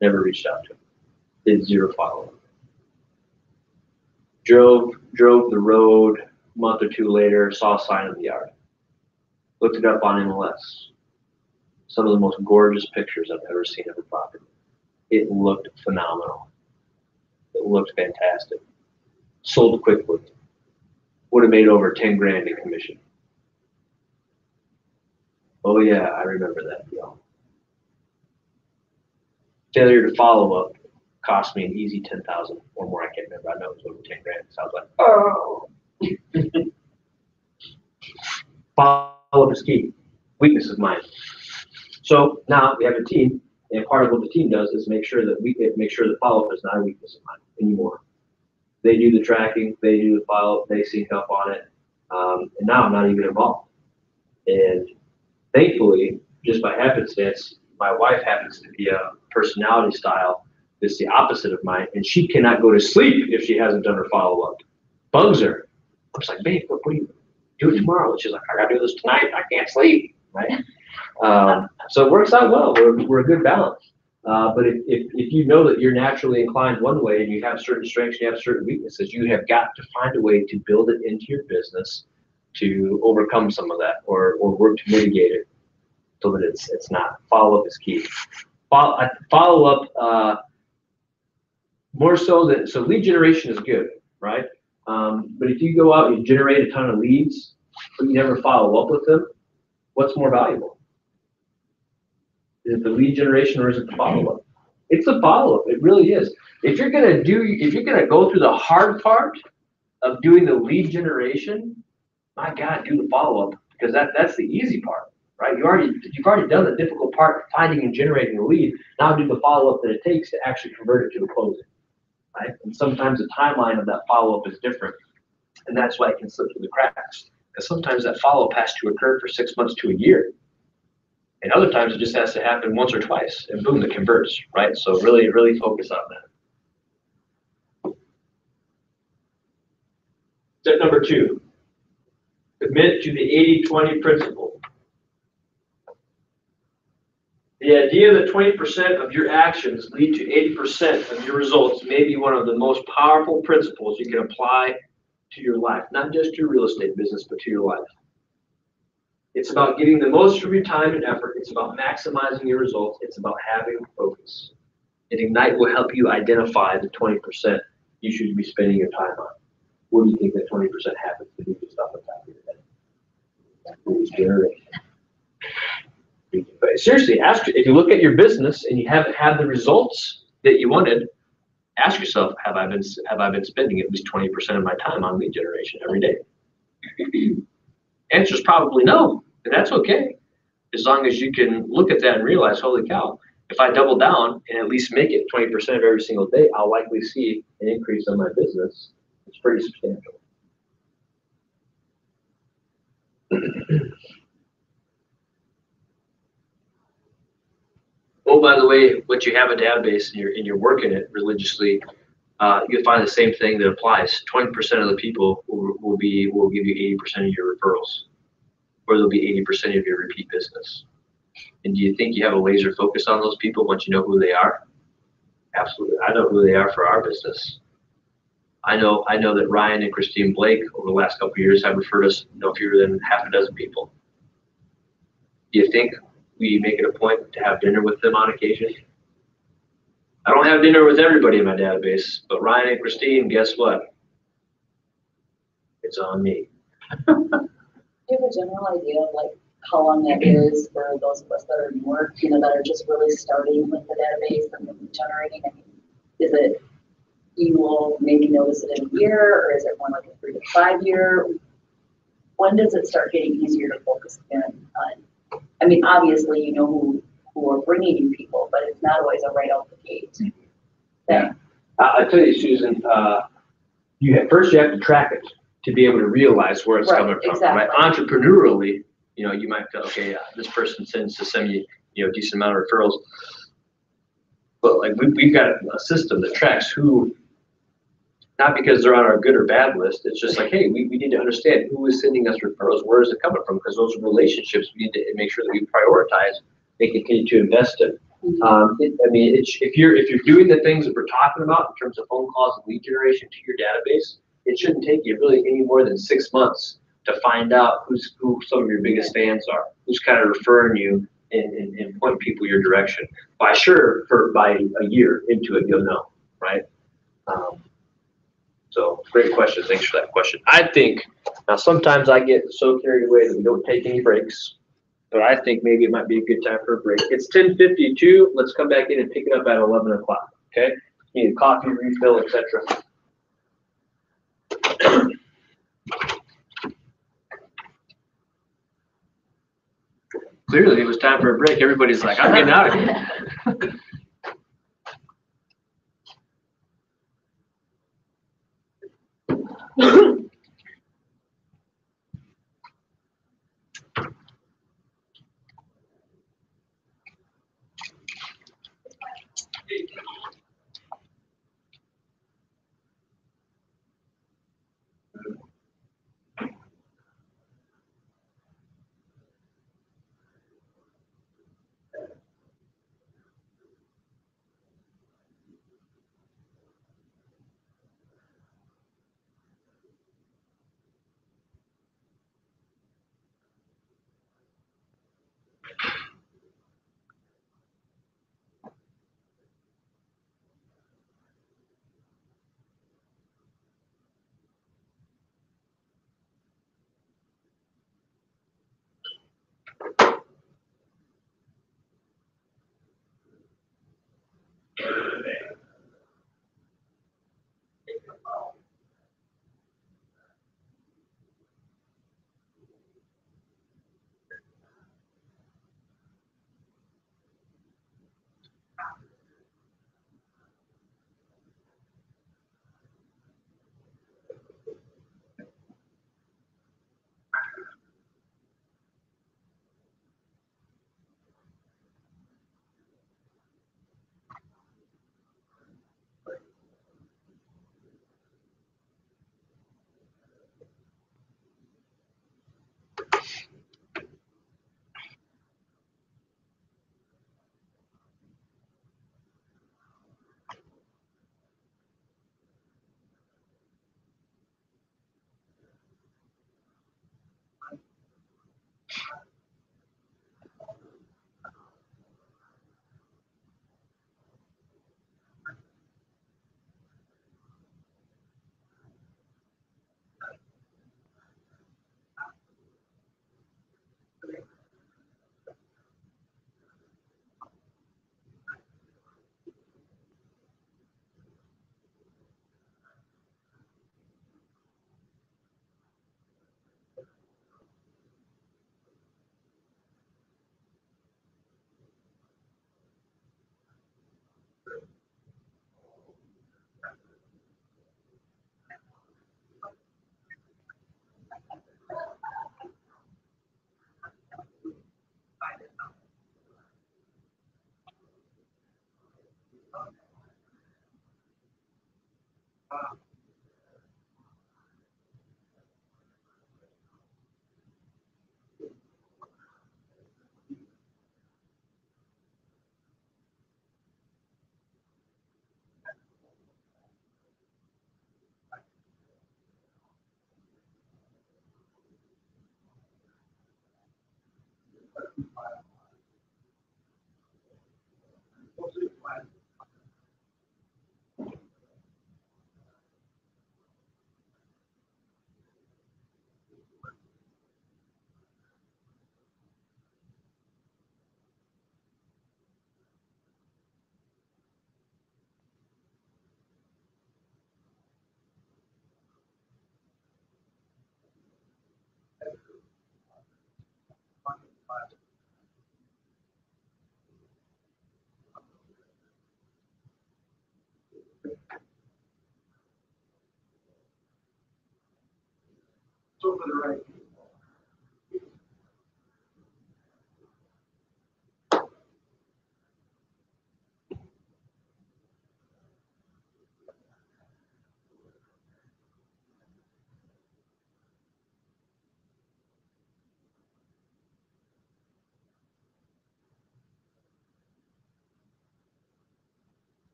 Never reached out to him. Did zero follow-up. Drove the road a month or two later, saw a sign in the yard. Looked it up on MLS. Some of the most gorgeous pictures I've ever seen of a property. It looked phenomenal. that looked fantastic. Sold quickly. Would have made over 10 grand in commission. Oh yeah, I remember that deal. Failure to follow up cost me an easy 10,000 or more. I can't remember. I know it was over 10 grand. So I was like, oh. Follow up is key. Weakness is mine. So now we have a team, and part of what the team does is make sure that follow up is not a weakness of mine anymore. They do the tracking, they do the follow up, they sync up on it, and now I'm not even involved. And thankfully, just by happenstance, my wife happens to be a personality style that's the opposite of mine, and she cannot go to sleep if she hasn't done her follow up. Bugs her. I'm just like, babe, what do you do it tomorrow? And she's like, I gotta do this tonight. I can't sleep, right? So it works out well. We're a good balance. But if you know that you're naturally inclined one way and you have certain strengths, you have certain weaknesses, you have got to find a way to build it into your business to overcome some of that or work to mitigate it so that it's not. Follow up is key. Follow up more so that, so lead generation is good, right? But if you go out and you generate a ton of leads, but you never follow up with them, what's more valuable? Is it the lead generation or is it the follow-up? It's the follow-up. It really is. If you're gonna go through the hard part of doing the lead generation, my God, do the follow-up because that's the easy part, right? You've already done the difficult part, finding and generating the lead. Now do the follow-up that it takes to actually convert it to a closing, right? And sometimes the timeline of that follow-up is different, and that's why it can slip through the cracks. Because sometimes that follow-up has to occur for 6 months to a year. And other times it just has to happen once or twice, and boom, it converts, right? So really, really focus on that. Step number 2, commit to the 80-20 principle. The idea that 20% of your actions lead to 80% of your results may be one of the most powerful principles you can apply to your life, not just your real estate business, but to your life. It's about getting the most from your time and effort. It's about maximizing your results. It's about having focus. And Ignite will help you identify the 20% you should be spending your time on. What do you think that 20% happens to do the stuff on top of your head? But seriously, if you look at your business and you haven't had the results that you wanted, ask yourself, have I been spending at least 20% of my time on lead generation every day? Answer is probably no, and that's okay. As long as you can look at that and realize, holy cow, if I double down and at least make it 20% of every single day, I'll likely see an increase in my business. It's pretty substantial. Oh, by the way, what you have a database and you're working it religiously, you'll find the same thing that applies. 20% of the people will give you 80% of your referrals, or they'll be 80% of your repeat business. And do you think you have a laser focus on those people once you know who they are? Absolutely. I know who they are for our business. I know that Ryan and Christine Blake over the last couple of years have referred us no fewer than half a dozen people. Do you think we make it a point to have dinner with them on occasion? I don't have dinner with everybody in my database, but Ryan and Christine, guess what? It's on me. Do you have a general idea of like how long that is for those of us that are newer, that are just really starting with the database and generating? I mean, is it you will maybe notice it in a year, or is it more like a 3 to 5 year? When does it start getting easier to focus in on? I mean, obviously, you know who are bringing you people, but it's not always a right out the gate. Yeah. I tell you, Susan, first you have to track it to be able to realize where it's coming from. Exactly. Right? Entrepreneurially, you might go, okay, this person tends to send me, a decent amount of referrals. But like we've got a system that tracks who, not because they're on our good or bad list. It's just like, hey, we need to understand who is sending us referrals. Where is it coming from? Because those are relationships we need to make sure that we prioritize and continue to invest in. If you're doing the things that we're talking about in terms of phone calls and lead generation to your database, it shouldn't take you really any more than 6 months to find out who some of your biggest fans are, who's kind of referring you and pointing people your direction. By a year into it, you'll know, right? So great question. Thanks for that question. I think, now sometimes I get so carried away that we don't take any breaks, but I think maybe it might be a good time for a break. It's 10:52. Let's come back in and pick it up at 11 o'clock, okay? Need a coffee, refill, etc. Clearly, it was time for a break. Everybody's like, I'm getting out of here.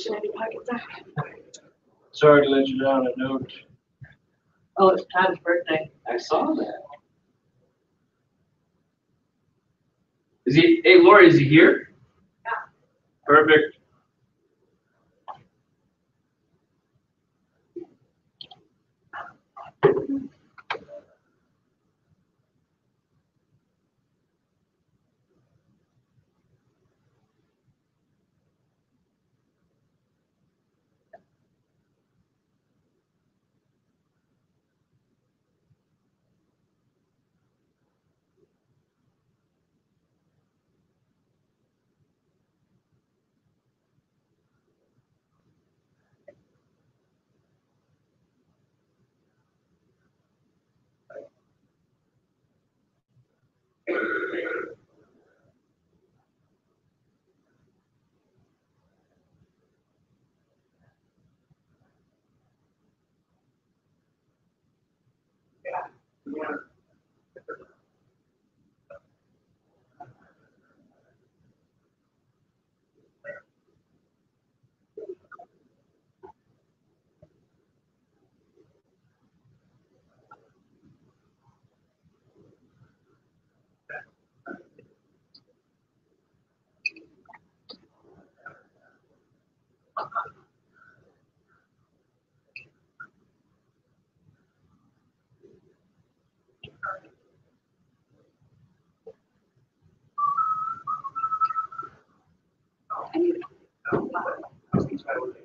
pushing any pockets out. Sorry to let you down a note. Oh, it's Todd's birthday. I saw that. Is he, hey Lori, is he here? Yeah. Perfect.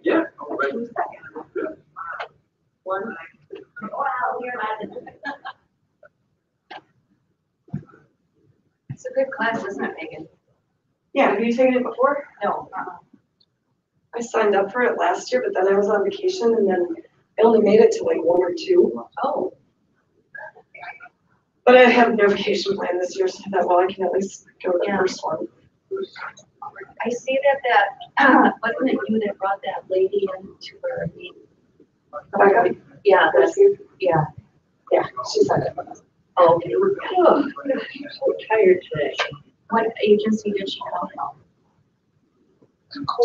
Yeah. Right. 2 seconds. 1. Wow, you're not. It's a good class, isn't it, Megan? Yeah, have you taken it before? No, I signed up for it last year, but then I was on vacation and then I only made it to like 1 or 2. Oh, But I have no vacation plan this year, so I thought, well, I can at least go to the Yeah. first one. I see that, wasn't it you that brought that lady into her meeting? Rebecca? Yeah, that's, yeah. Yeah, she signed up. Oh, okay. Oh, I'm so tired today. What agency did she come from?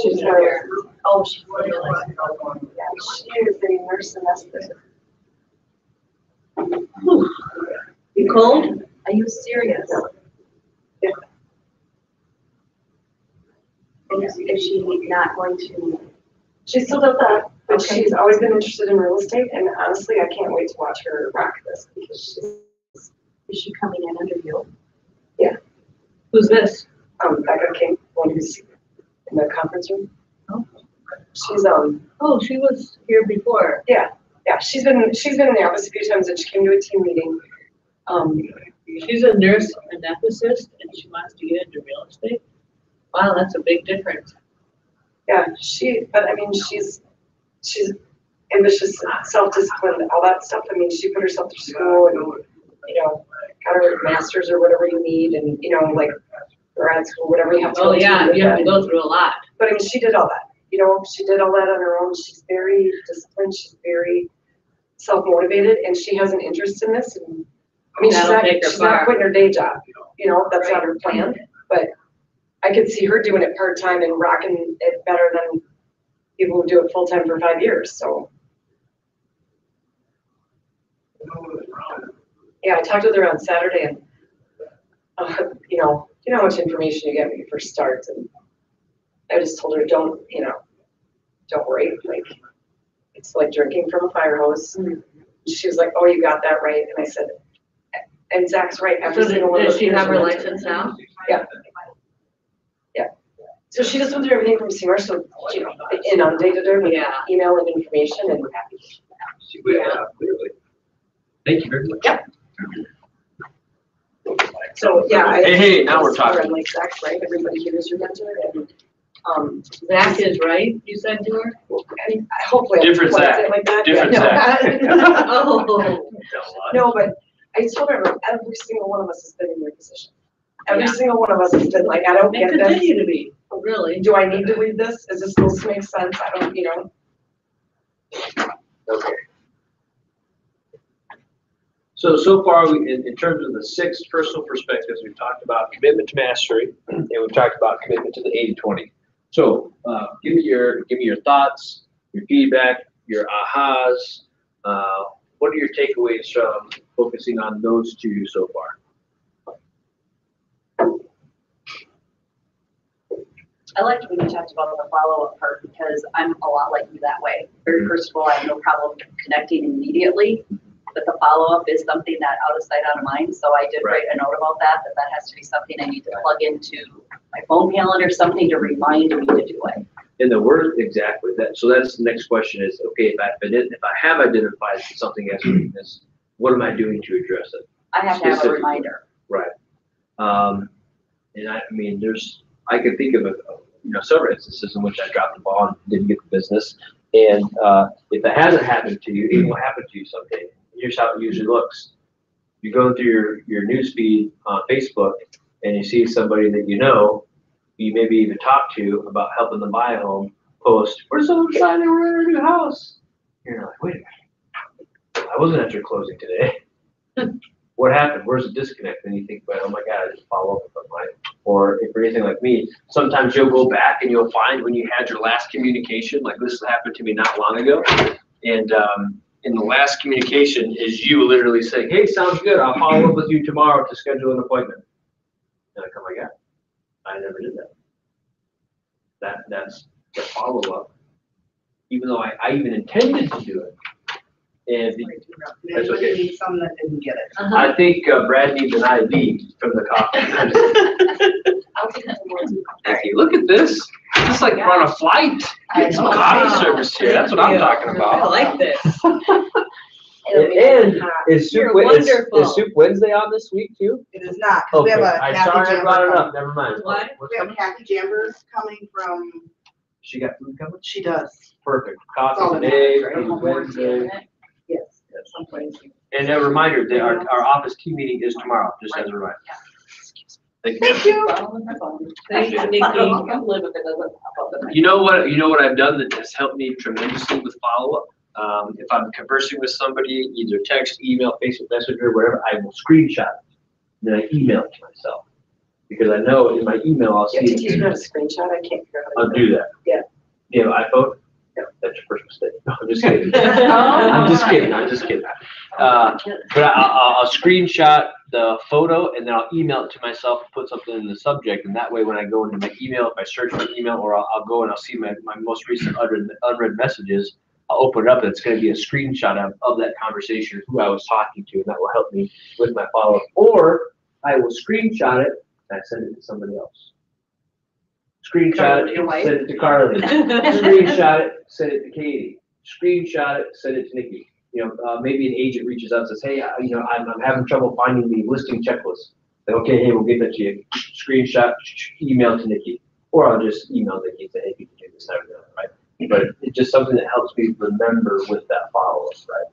She's there. Oh, she's really Yeah, she is a nurse anesthetist. You cold? Are you serious? Yeah. And is she not going to? She still does that, but Okay. she's always been interested in real estate, and honestly, I can't wait to watch her rock this because Is she coming in under you? Who's this? Becca King, one who's in the conference room. Oh. She's Oh, she was here before. yeah, she's been in the office a few times, and she came to a team meeting. She's a nurse anesthetist and she wants to get into real estate. Wow, that's a big difference. Yeah, but I mean, she's ambitious, self-disciplined, all that stuff. I mean, she put herself through school and, got her master's or whatever you need and, like grad school, whatever you have to. Oh, go to yeah, get you have that. to go through a lot. But I mean, she did all that, she did all that on her own. She's very disciplined. She's very self-motivated and she has an interest in this. And I mean, That'll take her she's not far. quitting her day job, that's not her plan, but I could see her doing it part-time and rocking it better than people who do it full-time for 5 years, so. Yeah, I talked with her on Saturday and, you know how much information you get when you first start and I just told her, don't worry, like, it's like drinking from a fire hose. She was like, oh, you got that right. And I said, and Zach's right. Every So single one of does those she years have her we went license to- now? Yeah. So she just went through everything from CMAR, so, they inundated her with Yeah. email and information and. Yeah, clearly. Thank you very much. Yep. So, yeah. Hey, now we're talking. I'm like, Zach's right, everybody here is your mentor and, Zach is right, you said to her? and hopefully. I Different phrased Zach. it like that. Different Yeah, no. Oh. No, but I told her, like, every single one of us has been in your position. Every Yeah. single one of us has been like, I don't They get this. continue to be, really. Do I need to read this? Is this supposed to make sense? I don't, Okay. So far, in terms of the 6 personal perspectives, we've talked about commitment to mastery, and we've talked about commitment to the 80-20. So, give me your thoughts, your feedback, your ahas. What are your takeaways from focusing on those two so far? I liked when you talked about the follow-up part because I'm a lot like you that way. Very first of all, I have no problem connecting immediately, but the follow-up is something that out of sight, out of mind. So I did write a note about that has to be something I need to plug into my phone calendar, something to remind me to do it. And the word, exactly that. So that's the next question is, okay, if I have identified something as a weakness, what am I doing to address it? I have to have a reminder. Right. And I mean, I can think of several instances in which I dropped the ball and didn't get the business. And if that hasn't happened to you, it will happen to you someday. Here's how it usually looks. You go through your news feed on Facebook and you see somebody that you maybe even talk to about helping them buy a home, post, we're so excited, we're in a new house. You're like, wait a minute, I wasn't at your closing today. What happened? Where's the disconnect? And you think, well, oh my God, I just follow up with them, right? Or if you're anything like me, sometimes you'll go back and you'll find when you had your last communication, like this happened to me not long ago. And in the last communication is you literally saying, hey, sounds good. I'll follow up with you tomorrow to schedule an appointment. And like, oh my God, I never did that. That's the follow-up. Even though I even intended to do it. And that's okay. Maybe some that didn't get it. I think Brad needs an IV from the coffee. I'll take that more too. Hey, look at this. It's like we're on a flight. Get some coffee service here. That's what I'm talking I about. like this. And is You're Soup Wednesday on this week too? It is not, because we Okay, have a I Kathy sorry I brought it Jamber. up. Never mind. What? What's We have coming? Kathy Jamber coming from, She got food coming? she does, Perfect. all Coffee that today, matters, right? food Wednesday. yes, some place. And a reminder that our office team meeting is tomorrow, just as a reminder. Thank you. Thank you. Thanks, Nikki. I'll live if it doesn't pop up. You know what I've done that has helped me tremendously with follow-up? If I'm conversing with somebody, either text, email, Facebook Messenger, whatever, I will screenshot it. Then I email it to myself. Because I know in my email, I'll You have to see, teach me how to screenshot. I can't figure out. I'll do that. Yeah. You have an iPhone? No. That's your first mistake. No, I'm just kidding. I'm just kidding. But I'll screenshot the photo and then I'll email it to myself, put something in the subject, and that way when I go into my email, if I search my email, or I'll go and I'll see my most recent unread messages, I'll open it up and it's going to be a screenshot of that conversation, who I was talking to, and that will help me with my follow-up. Or I will screenshot it and I send it to somebody else. Screenshot it, Your wife? send it to Carly. Screenshot it, send it to Katie. Screenshot it, send it to Nikki. Maybe an agent reaches out and says, hey, I'm having trouble finding the listing checklist. Like, okay, hey, we'll get that to you. Screenshot, email to Nikki. Or I'll just email Nikki and say, hey, you can do this, that, or that, right? But it's just something that helps me remember with that follow-up, right?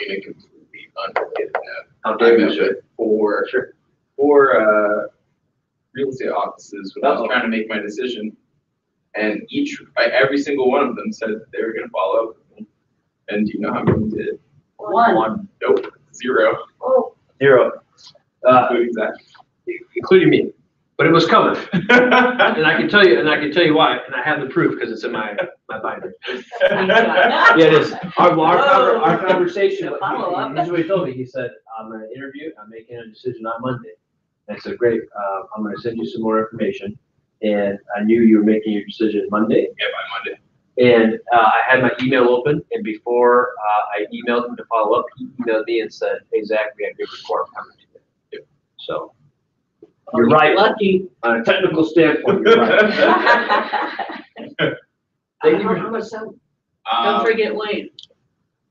In a completely unrelated note, How I dare met you, with four real estate offices when I was trying to make my decision. And every single one of them said that they were gonna follow up with me. And do you know how many did? One. Nope, 0. Oh, 0. Including Zach. Including me. But it was coming. And I can tell you why, and I have the proof because it's in my binder. Yeah, it is. Our conversation, Follow-up. this is what he told me. He said, I'm gonna interview, I'm making a decision on Monday. And I said, great, I'm gonna send you some more information. And I knew you were making your decision Monday. Yeah, by Monday. And I had my email open, and before I emailed him to follow up, he emailed me and said, hey, Zach, we have a good report coming to you. Yep. So, you're right. Lucky. On a technical standpoint, you're right. Thank you. How much time? Don't forget Wayne.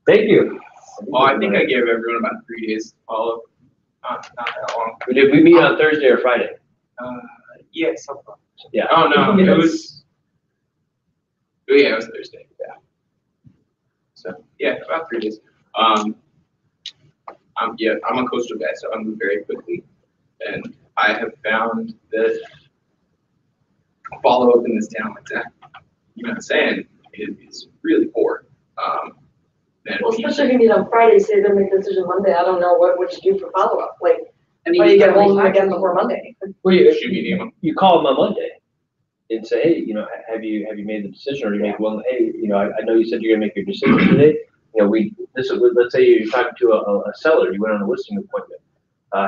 Thank you. Well, I think I gave everyone about 3 days to follow up. Not that long. Did we meet on Thursday or Friday? Yeah, sometime. Yeah. Oh, no, it was Thursday, yeah. So, yeah, about 3 days. I'm a coastal guy, so I move very quickly. And I have found that follow-up in this town like that, saying is really poor. well, especially if you meet on Friday, say they're making a decision Monday. I don't know what you do for follow-up. Like, I mean, why do you get hold of them again before Monday? Well, Shoot me an email. you call them on Monday. and say, hey, have you made the decision, or you make, well, hey, I know you said you're gonna make your decision today. Let's say you're talking to a seller, you went on a listing appointment.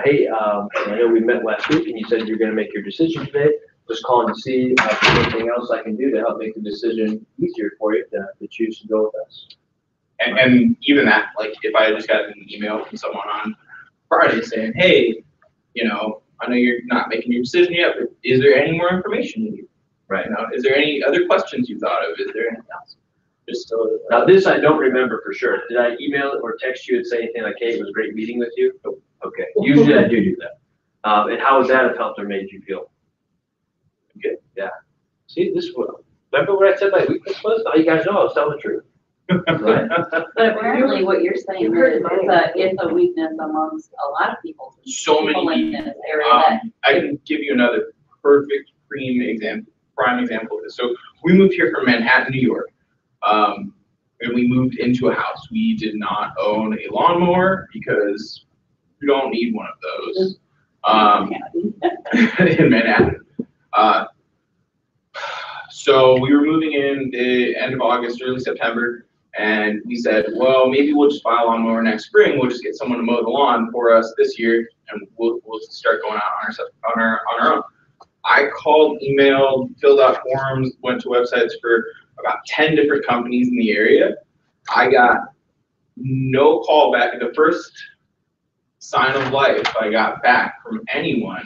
Hey, I know we met last week and you said you're gonna make your decision today. Just calling to see if there's anything else I can do to help make the decision easier for you to choose to go with us. And even that, like, if I had just gotten an email from someone on Friday saying, hey, I know you're not making your decision yet, but is there any more information you need? Right now, is there any other questions you thought of? Is there anything else? Now this I don't remember for sure. Did I email or text you and say anything like, hey, it was great meeting with you? Okay, usually I do that. And how would that have helped or made you feel? Good, yeah. See, remember what I said my weakness was? Now you guys know I was telling the truth. Right? But apparently what you're saying is it's a weakness amongst a lot of people. So many in people. this area I can give you another perfect prime example of this. So we moved here from Manhattan, New York. And we moved into a house. We did not own a lawnmower because we don't need one of those in Manhattan. So we were moving in the end of August, early September, and we said, well, maybe we'll just buy a lawnmower next spring. We'll just get someone to mow the lawn for us this year, and we'll start going out on our own. I called, emailed, filled out forms, went to websites for about 10 different companies in the area. I got no call back. The first sign of life I got back from anyone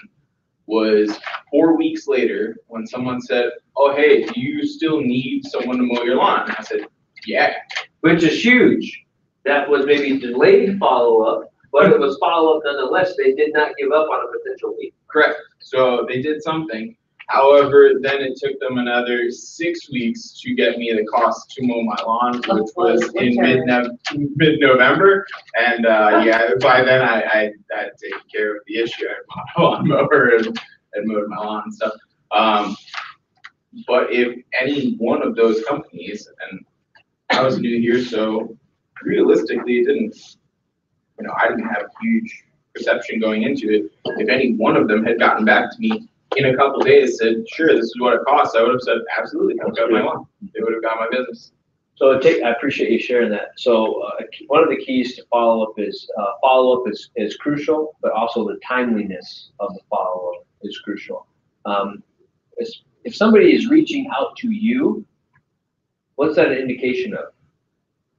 was 4 weeks later when someone said, oh, hey, do you still need someone to mow your lawn? And I said, yeah. Which is huge. That was maybe delayed follow-up, but it was follow-up nonetheless. They did not give up on a potential lead. Correct. So they did something. However, then it took them another 6 weeks to get me the cost to mow my lawn, which was in mid-November. And yeah, by then I had taken care of the issue. I bought a lawnmower and mowed my lawn and stuff. But if any one of those companies, and I was new here, so realistically, it didn't, I didn't have a huge perception going into it. If any one of them had gotten back to me in a couple days, said, sure, this is what it costs, I would have said, absolutely, come cut my lawn. They would have got my business. So I appreciate you sharing that. So one of the keys to follow-up is crucial, but also the timeliness of the follow-up is crucial. If somebody is reaching out to you, what's that an indication of?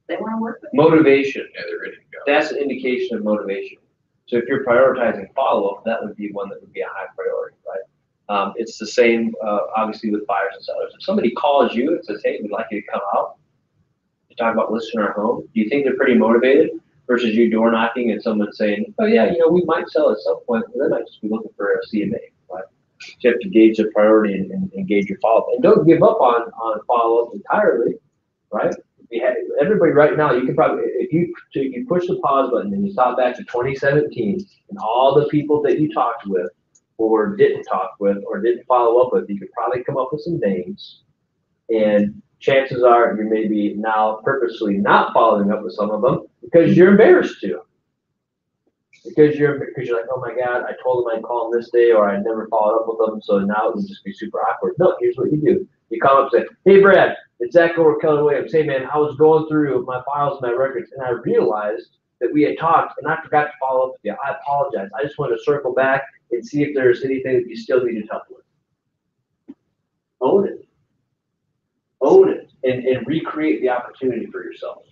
They want to work with Motivation. Yeah, they're ready to go. That's an indication of motivation. So if you're prioritizing follow-up, that would be one that would be a high priority, right? It's the same, obviously, with buyers and sellers. If somebody calls you and says, hey, we'd like you to come out to talk about listing our home, do you think they're pretty motivated versus you door knocking and someone saying, oh yeah, we might sell at some point, but they might just be looking for a CMA, right? So you have to gauge the priority and gauge your follow-up. And don't give up on follow-up entirely, right? Everybody right now, you can probably, if you push the pause button and you stop back to 2017 and all the people that you talked with or didn't talk with or didn't follow up with, you could probably come up with some names. And chances are you may be now purposely not following up with some of them because you're embarrassed to. Because you're like, oh my God, I told them I'd call them this day or I never followed up with them, so now it would just be super awkward. No, here's what you do. You call up and say, hey Brad, it's Zach over Keller Williams. Hey man, I was going through my files and my records and I realized that we had talked and I forgot to follow up with you. I apologize. I just wanted to circle back and see if there's anything that you still needed help with. Own it. Own it and recreate the opportunity for yourself.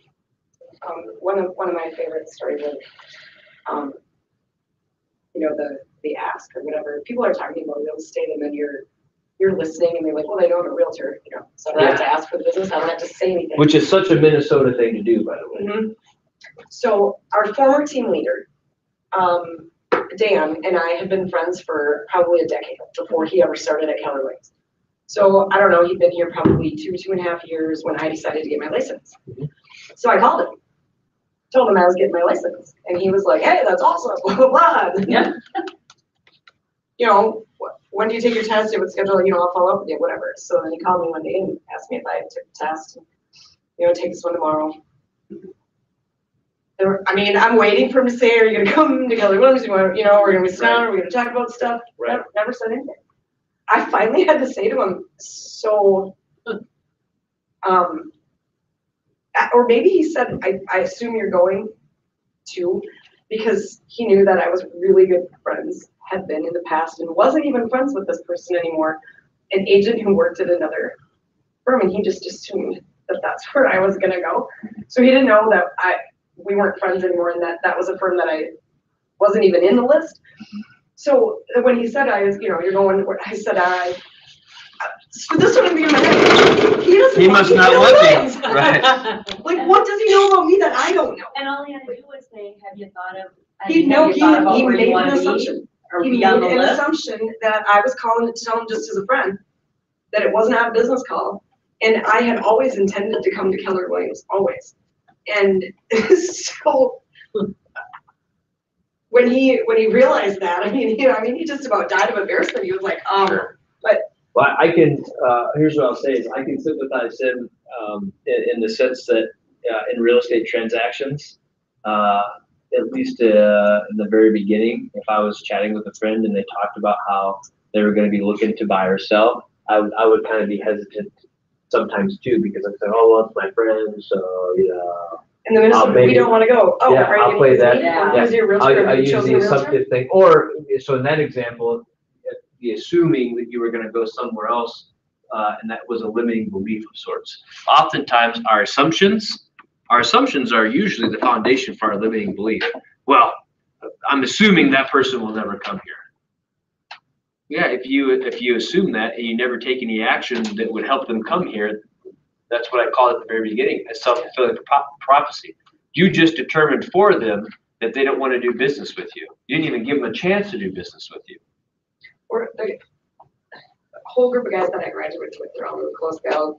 One of my favorite stories of the ask or whatever. People are talking about real estate and then you're listening and they're like, well, they know I'm a realtor, so I don't have to ask for the business. I don't have to say anything. Which is such a Minnesota thing to do, by the way. Mm-hmm. So our former team leader, Dan, and I have been friends for probably a decade before he ever started at Keller Williams. So I don't know, he'd been here probably 2.5 years when I decided to get my license. Mm-hmm. So I called him. Told him I was getting my license, and he was like, hey, that's awesome, blah, blah, blah. Yeah. When do you take your test? It would schedule, I'll follow up with you, whatever. So then he called me one day and asked me if I took the test. Take this one tomorrow. I'm waiting for him to say, are you going to come to Keller Williams? We're going to be down, we're going to talk about stuff. Right. Never said anything. I finally had to say to him, so, or maybe he said, I assume you're going to, because he knew that I was really good friends, had been in the past, and wasn't even friends with this person anymore, an agent who worked at another firm, and he just assumed that that's where I was gonna go. So he didn't know that we weren't friends anymore, and that was a firm that I wasn't even in the list. So when he said, you're going, I said, so this wouldn't be in my head. He must not love you, right? Like, what does he know about me that I don't know? And all he had to do was say, have you thought of? He made an assumption. Are He we made on the an list? assumption that I was calling to tell him just as a friend, that it wasn't a business call. And I had always intended to come to Keller Williams, always. And so when he realized that, he just about died of embarrassment. He was like, Sure. But. Well, I can, here's what I'll say is I can sympathize him in the sense that in real estate transactions, at least in the very beginning, if I was chatting with a friend and they talked about how they were going to be looking to buy or sell, I would kind of be hesitant sometimes too, because I said, oh, well, it's my friend, so, And the minute we don't want to go, oh, yeah, are you I'll gonna play use that. me? Yeah. Or use your realtor? I Have you use chosen the a realtor? assumptive thing, or, so in that example, the assuming that you were gonna go somewhere else, and that was a limiting belief of sorts. Oftentimes, our assumptions are usually the foundation for our limiting belief. Well, I'm assuming that person will never come here. Yeah, if you assume that and you never take any action that would help them come here, that's what I call it at the very beginning, a self-fulfilling prophecy. You just determined for them that they don't want to do business with you. You didn't even give them a chance to do business with you. Or the whole group of guys that I graduated with, they're all really close. They're all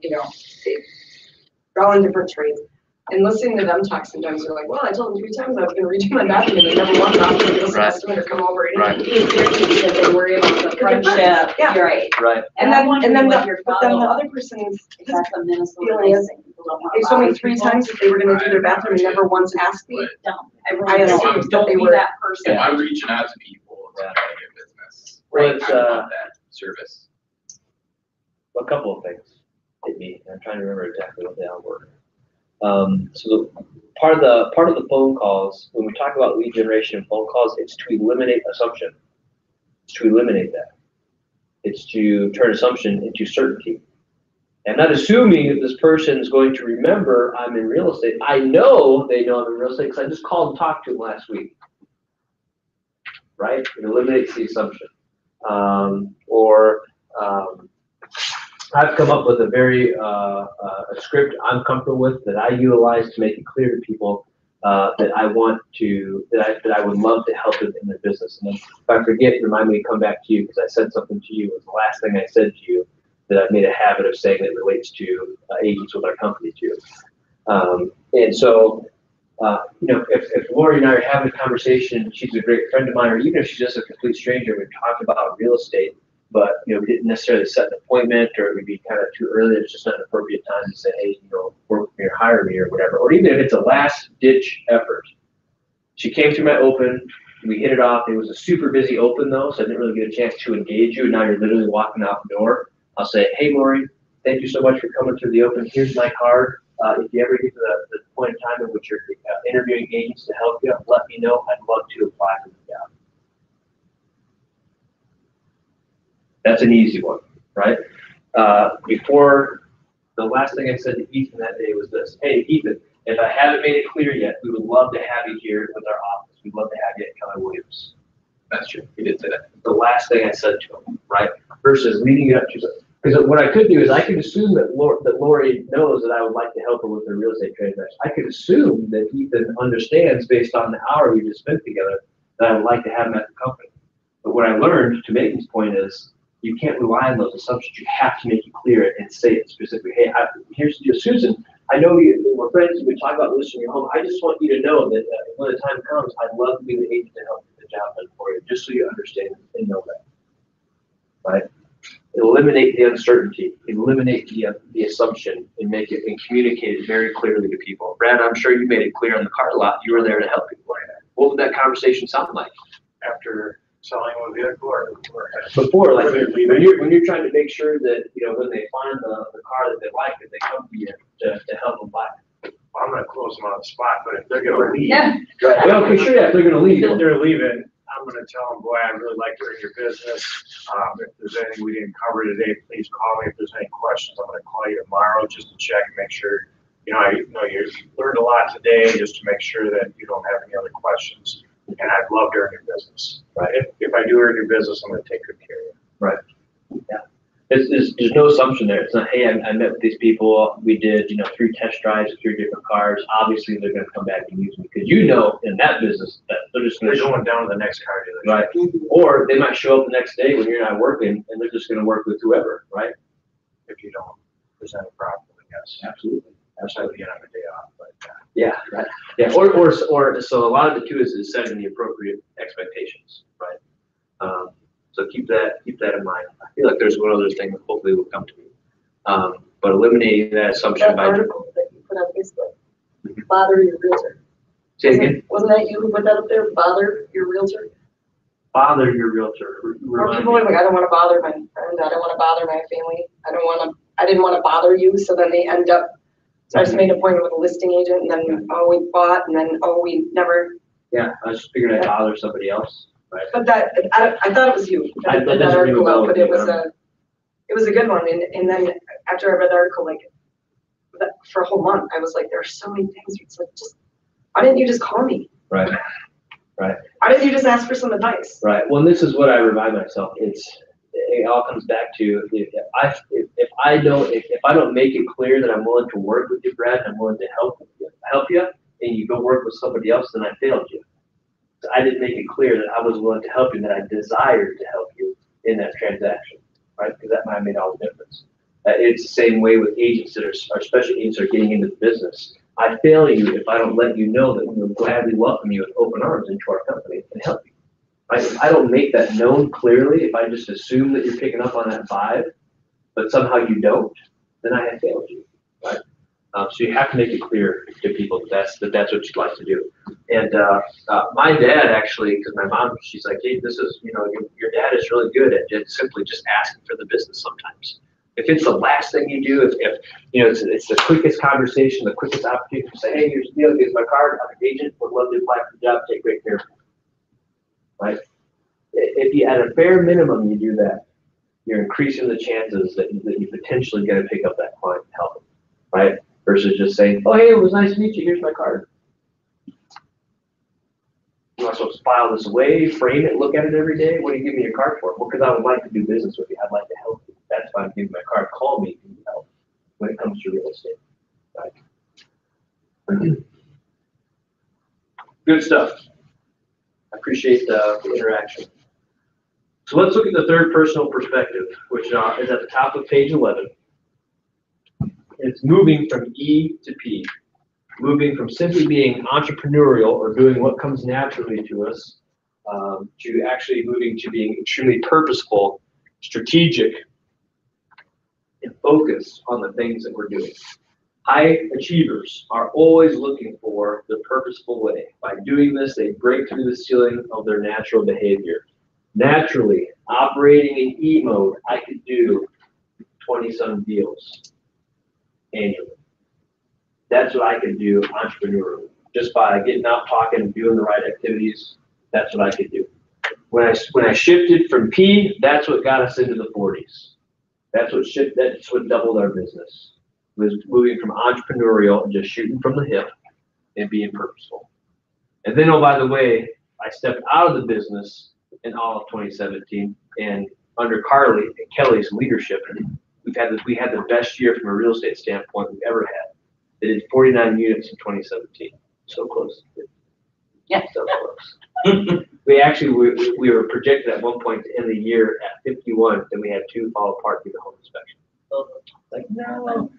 in different trades. And listening to them talk sometimes, they're like, well, I told them 3 times I was going to redo my bathroom, and they never wanted to give us an Right. estimate or come over. Right. Because they worry about the friendship. Yeah. You're right. Right. And I'm wondering what your but then the follow-up, other person's that's a Minnesota feeling is, thing. People don't wanna they told me bother 3 people. times that they were going to do their bathroom and never once asked me. Don't. I Everyone assumed don't, that they don't be were- that person. If I'm reaching out to people to try to get business, Well, right, it's, I want that service. A couple of things hit me. I'm trying to remember exactly what they all were. So part of the phone calls, when we talk about lead generation and phone calls, it's to eliminate assumption. It's to eliminate that. It's to turn assumption into certainty. I'm not assuming that this person is going to remember I'm in real estate. I know they know I'm in real estate because I just called and talked to them last week. Right? It eliminates the assumption. I've come up with a very a script I'm comfortable with that I utilize to make it clear to people that I want to, that I would love to help them in their business. And then if I forget, remind me to come back to you because I said something to you. It was the last thing I said to you that I've made a habit of saying that relates to agents with our company too. And so, if Lori and I are having a conversation, she's a great friend of mine, or even if she's just a complete stranger, we talk about real estate, but we didn't necessarily set an appointment, or it would be kind of too early. It's just not an appropriate time to say, hey, work with me or hire me or whatever. Or even if it's a last ditch effort. She came to my open, we hit it off. It was a super busy open though, so I didn't really get a chance to engage you. And now you're literally walking out the door. I'll say, hey, Lori, thank you so much for coming through the open. Here's my card. If you ever get to the point in time in which you're interviewing agents to help you, let me know. I'd love to apply for the job. That's an easy one, right? Before, the last thing I said to Ethan that day was this: hey, Ethan, if I haven't made it clear yet, we would love to have you here with our office. We'd love to have you at Keller Williams. That's true. We did say that. The last thing I said to him, right? Versus leading it up to, because what I could do is I could assume that Lori knows that I would like to help her with her real estate transaction. I could assume that Ethan understands based on the hour we just spent together that I would like to have him at the company. But what I learned to make this point is you can't rely on those assumptions. You have to make it clear and say it specifically. Hey, here's the deal, Susan. I know we're friends. We talk about listing your home. I just want you to know that when the time comes, I'd love to be the agent to help get the job done for you, just so you understand and know that. Right? Eliminate the uncertainty, eliminate the assumption, and make it and communicate it very clearly to people. Brad, I'm sure you made it clear on the car lot. You were there to help people. What would that conversation sound like? After selling a vehicle or? Before, like, when you're trying to make sure that, when they find the car that they like, that they come to you to help them buy it. I'm gonna close them on the spot, but if they're gonna leave. Yeah. Right, well, for sure, yeah, if they're gonna leave. If they're leaving, I'm gonna tell them, boy, I really like doing your business. If there's anything we didn't cover today, please call me. If there's any questions, I'm gonna call you tomorrow just to check and make sure, you learned a lot today, just to make sure that you don't have any other questions. And I'd love to earn your business. Right. If I do earn your business, I'm gonna take good care of you. Right. Yeah. There's no assumption there. It's not, hey, I met with these people, we did, 3 test drives of 3 different cars. Obviously, they're gonna come back and use me, because in that business, that they're just gonna. They're going down to the next car dealership. Right. Or they might show up the next day when you're not working, and they're just gonna work with whoever, right? If you don't present it properly, yes. Absolutely. Absolutely, you have a day off, but. Yeah, right. Yeah, or so a lot of it too is setting the appropriate expectations, right? So keep that in mind. I feel like there's one other thing that hopefully will come to me. But eliminating that assumption That by. article that you put on Facebook, bother your realtor. Say it again? Wasn't that you who put that up there, bother your realtor? Bother your realtor. Or Remind people me. are like, I don't wanna bother my friend, I don't wanna bother my family, I didn't wanna bother you, so then they end up, so I just made an appointment with a listing agent, and then, oh, we bought, and then, oh, we never, Yeah, I was just figuring I'd bother somebody else, right? but that, I thought it was you. That that doesn't ring a article bell out, But with it me, was a good one, and then after I read the article, like, for a whole month, I was like, there are so many things, it's like, why didn't you just call me? Right, right. Why didn't you just ask for some advice? Right. Well, this is what I remind myself. It all comes back to if I don't make it clear that I'm willing to work with you, Brad, and I'm willing to help you, and you go work with somebody else, then I failed you. So I didn't make it clear that I was willing to help you, that I desired to help you in that transaction, right? Because that might have made all the difference. It's the same way with agents that are special agents that are getting into the business. I fail you if I don't let you know that we will gladly welcome you with open arms into our company and help you. Right? If I don't make that known clearly, if I just assume that you're picking up on that vibe, but somehow you don't, then I have failed you, right? So you have to make it clear to people that that's what you'd like to do. And my dad actually, because my mom, she's like, hey, this is, your dad is really good at simply just asking for the business sometimes. If it's the last thing you do, if it's the quickest conversation, the quickest opportunity to say, hey, here's the deal, here's my card, I'm an agent, would love to apply for the job, take great care of it. Right? If you, at a bare minimum, you do that, you're increasing the chances that you potentially get to pick up that client and help them, right? Versus just saying, oh, hey, it was nice to meet you, here's my card. You want to file this away, frame it, look at it every day? What do you give me your card for? Well, because I would like to do business with you. I'd like to help you. That's why I'm giving my card. Call me if you need help when it comes to real estate. Right? Good stuff. I appreciate the interaction. So let's look at the third personal perspective, which is at the top of page 11. It's moving from E to P. Moving from simply being entrepreneurial or doing what comes naturally to us to actually moving to being extremely purposeful, strategic, and focused on the things that we're doing. High achievers are always looking for the purposeful way. By doing this, they break through the ceiling of their natural behavior. Naturally, operating in E mode, I could do 20-some deals annually. That's what I could do entrepreneurially. Just by getting out, talking, and doing the right activities, that's what I could do. When I shifted from P, that's what got us into the 40s. That's what doubled our business. Was moving from entrepreneurial and just shooting from the hip and being purposeful. And then, oh, by the way, I stepped out of the business in all of 2017, and under Carly and Kelly's leadership, we had the best year from a real estate standpoint we've ever had. They did 49 units in 2017. So close. Yeah. So close. we were projected at one point to end the year at 51, then we had 2 fall apart due to home inspection. Like, no.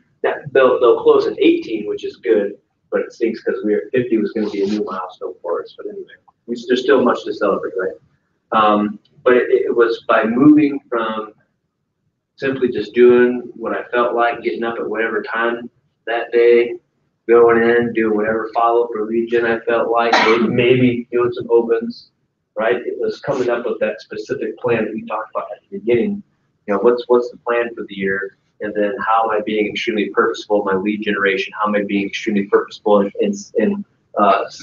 They'll close at 18, which is good, but it stinks because 50 was going to be a new milestone for us. But anyway, there's still much to celebrate, right? But it was by moving from simply just doing what I felt like, getting up at whatever time that day, going in, doing whatever follow-up or lead gen I felt like, maybe doing some opens, right? It was coming up with that specific plan that we talked about at the beginning. You know, what's the plan for the year? And then how am I being extremely purposeful in my lead generation? How am I being extremely purposeful in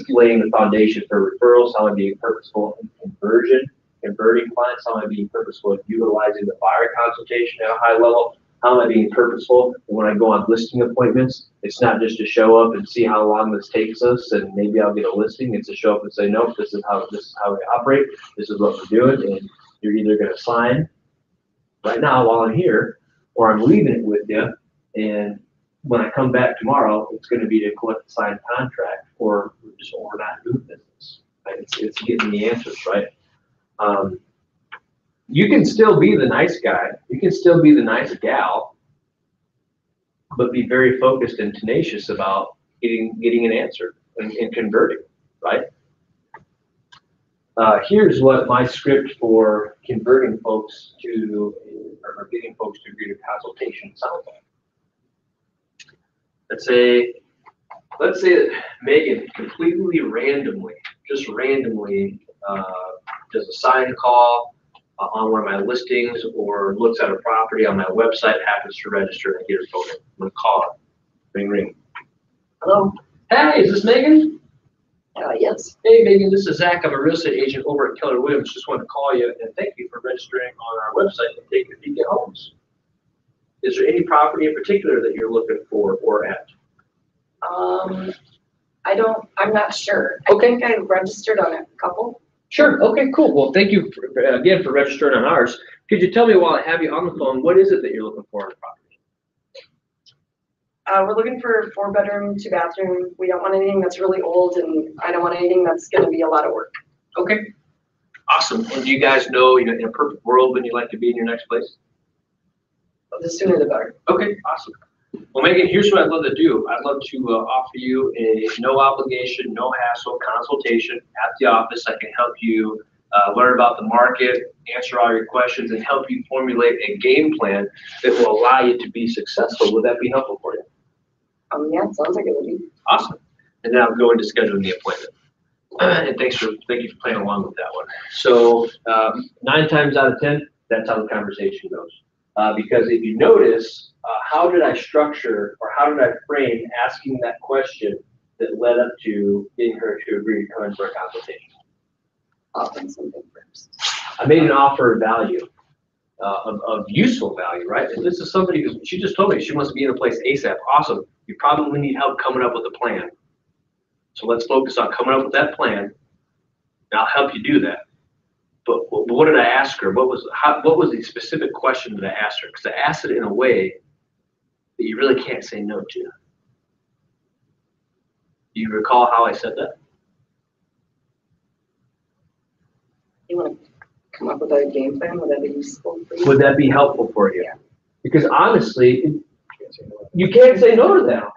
laying the foundation for referrals? How am I being purposeful in converting clients? How am I being purposeful in utilizing the buyer consultation at a high level? How am I being purposeful when I go on listing appointments? It's not just to show up and see how long this takes us and maybe I'll get a listing. It's to show up and say, nope, this is how we operate. This is what we're doing. And you're either going to sign right now while I'm here, or I'm leaving it with you. And when I come back tomorrow, it's going to be to collect the signed contract, or we're not doing business. Right? It's getting the answers right. You can still be the nice guy. You can still be the nice gal, but be very focused and tenacious about getting an answer and converting, right? Here's what my script for converting folks to, or getting folks to agree to consultation sounds like. Let's say that Megan completely randomly, just randomly, does a sign call on one of my listings or looks at a property on my website, happens to register and get her phone. I'm gonna call her. Ring, ring. Hello. Hey, is this Megan? Yes. Hey, Megan, this is Zach. I'm a real estate agent over at Keller Williams. Just wanted to call you and thank you for registering on our website and taking a peek at homes. Is there any property in particular that you're looking for or at? I'm not sure. Okay. I think I registered on a couple. Sure. Okay, cool. Well, thank you again for registering on ours. Could you tell me while I have you on the phone, what is it that you're looking for on the property? We're looking for a 4-bedroom, 2-bathroom. We don't want anything that's really old, and I don't want anything that's going to be a lot of work. Okay. Awesome. And do you guys know, in a perfect world, when you'd like to be in your next place? The sooner the better. Okay, awesome. Well, Megan, here's what I'd love to do. I'd love to offer you a no obligation, no hassle consultation at the office. I can help you learn about the market, answer all your questions, and help you formulate a game plan that will allow you to be successful. Would that be helpful for you? Yeah, sounds like it would be. Awesome. And now I'll go into scheduling the appointment. And thank you for playing along with that one. So 9 times out of 10, that's how the conversation goes. Because if you notice, how did I structure or how did I frame asking that question that led up to getting her to agree to come in for a consultation? Often something first. I made an offer of value, of useful value, right? And this is somebody who, she just told me she wants to be in a place ASAP. Awesome. You probably need help coming up with a plan. So let's focus on coming up with that plan, and I'll help you do that. But what did I ask her? What was the specific question that I asked her? Because I asked it in a way that you really can't say no to. Do you recall how I said that? You want to come up with a game plan? Would that be useful for you? Would that be helpful for you? Yeah. Because honestly, you can't say no to that.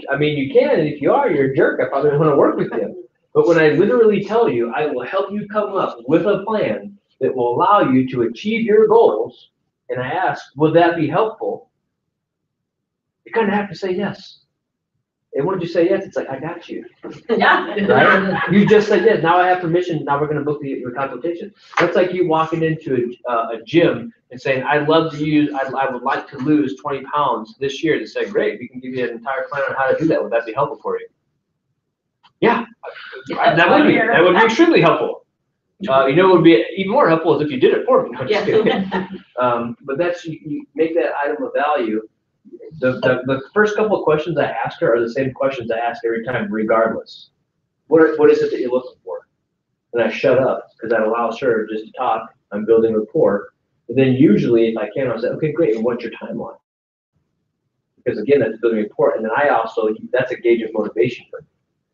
I mean, you can, and if you are, you're a jerk. I probably don't want to work with you. But when I literally tell you, I will help you come up with a plan that will allow you to achieve your goals, and I ask, would that be helpful? You kind of have to say yes. And once you say yes, it's like, I got you. Yeah. Right? You just said yes. Now I have permission. Now we're going to book your consultation. That's like you walking into a gym and saying, I would like to lose 20 pounds this year. To say, great, we can give you an entire plan on how to do that. Would that be helpful for you? Yeah, that would be extremely helpful. What would be even more helpful is if you did it for me. No, just kidding. But that's, you make that item of value. The first couple of questions I ask her are the same questions I ask every time, regardless. What is it that you're looking for? And I shut up because that allows her just to talk. I'm building rapport. And then usually, if I can, I'll say, okay, great. And what's your timeline? Because again, that's building rapport. And then that's a gauge of motivation for me.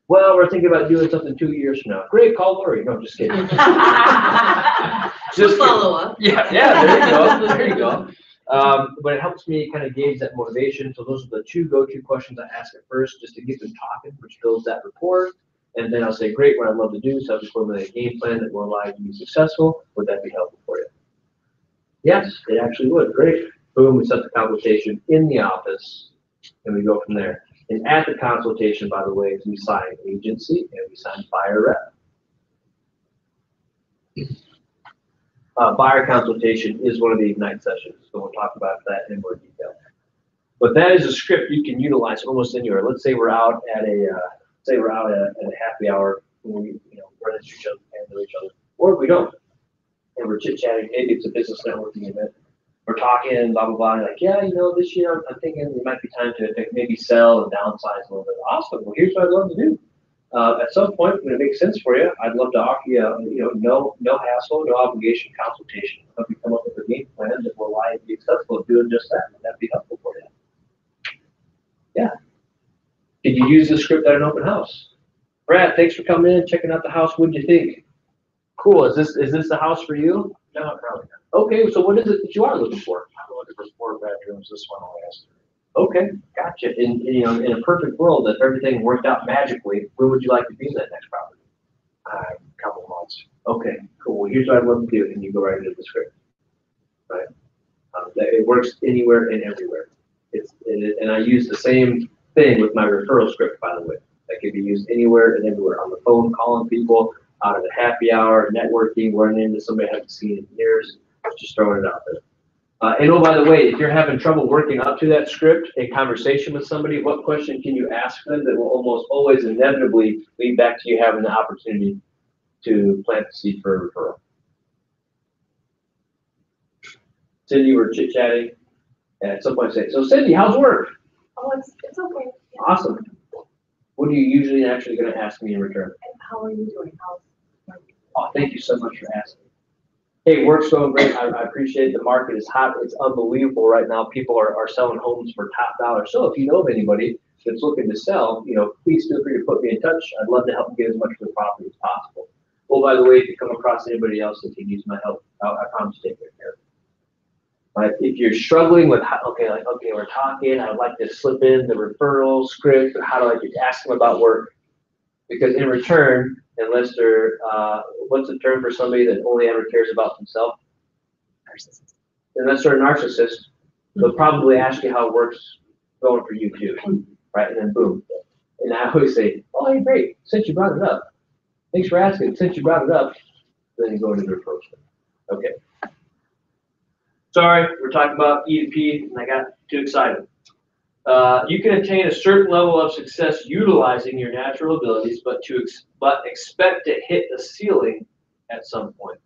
Well, we're thinking about doing something 2 years from now. Great, call Lori. No, just kidding. Just follow up. Yeah, there you go. There you go. But it helps me kind of gauge that motivation. So those are the 2 go-to questions I ask at first, just to get them talking, which builds that rapport. And then I'll say, great, what I'd love to do, so I'll just formulate a game plan that will allow you to be successful. Would that be helpful for you? Yes, it actually would. Great. Boom, we set the consultation in the office, and we go from there. And at the consultation, by the way, we sign agency and we sign buyer rep. Buyer consultation is one of the Ignite sessions, so we'll talk about that in more detail. But that is a script you can utilize almost anywhere. Let's say we're out at a happy hour, when we run into each other, and know each other, or if we don't, and we're chit chatting. Maybe it's a business networking event. We're talking, blah blah blah. And like, yeah, this year I'm thinking it might be time to maybe sell and downsize a little bit. Awesome. Well, here's what I'd love to do. At some point, when it makes sense for you, I'd love to offer you, no hassle, no obligation consultation. Help you come up with a game plan that will allow you to be successful at doing just that. Would that be helpful for you? Yeah. Did you use this script at an open house? Brad, thanks for coming in, checking out the house. What did you think? Cool. Is this the house for you? No, probably not. Okay. So what is it that you are looking for? I'm looking for 4 bedrooms. This one only has 3. Okay, gotcha. In a perfect world, if everything worked out magically, where would you like to be in that next property? A couple months. Okay, cool. Well, here's what I'd love to do, and you go right into the script. Right? It works anywhere and everywhere. And I use the same thing with my referral script, by the way. That can be used anywhere and everywhere. On the phone, calling people, out of the happy hour, networking, running into somebody I haven't seen in years, just throwing it out there. And oh, by the way, if you're having trouble working up to that script, a conversation with somebody, what question can you ask them that will almost always inevitably lead back to you having the opportunity to plant the seed for a referral? Cindy, we're chit-chatting, and at some point say, so Cindy, how's work? Oh, it's okay. Yeah. Awesome. What are you usually actually going to ask me in return? How are you doing? Oh, thank you so much for asking. Hey, work's going great. I appreciate it. The market is hot. It's unbelievable right now. People are selling homes for top dollar. So if you know of anybody that's looking to sell, please feel free to put me in touch. I'd love to help get as much of the property as possible. Oh, by the way, if you come across anybody else that can use my help, I promise to take care of it. Right? If you're struggling with, we're talking, I'd like to slip in the referral script, or how do I ask them about work? Because in return, unless they're, what's the term for somebody that only ever cares about themselves? Narcissist. Unless they're a narcissist, they'll probably ask you how it works going for you too, right? And then boom. And I always say, oh, hey, great, since you brought it up. Thanks for asking, since you brought it up, then you go into the referral script. Okay. Sorry, we're talking about E2P, and I got too excited. You can attain a certain level of success utilizing your natural abilities, but expect to hit a ceiling at some point.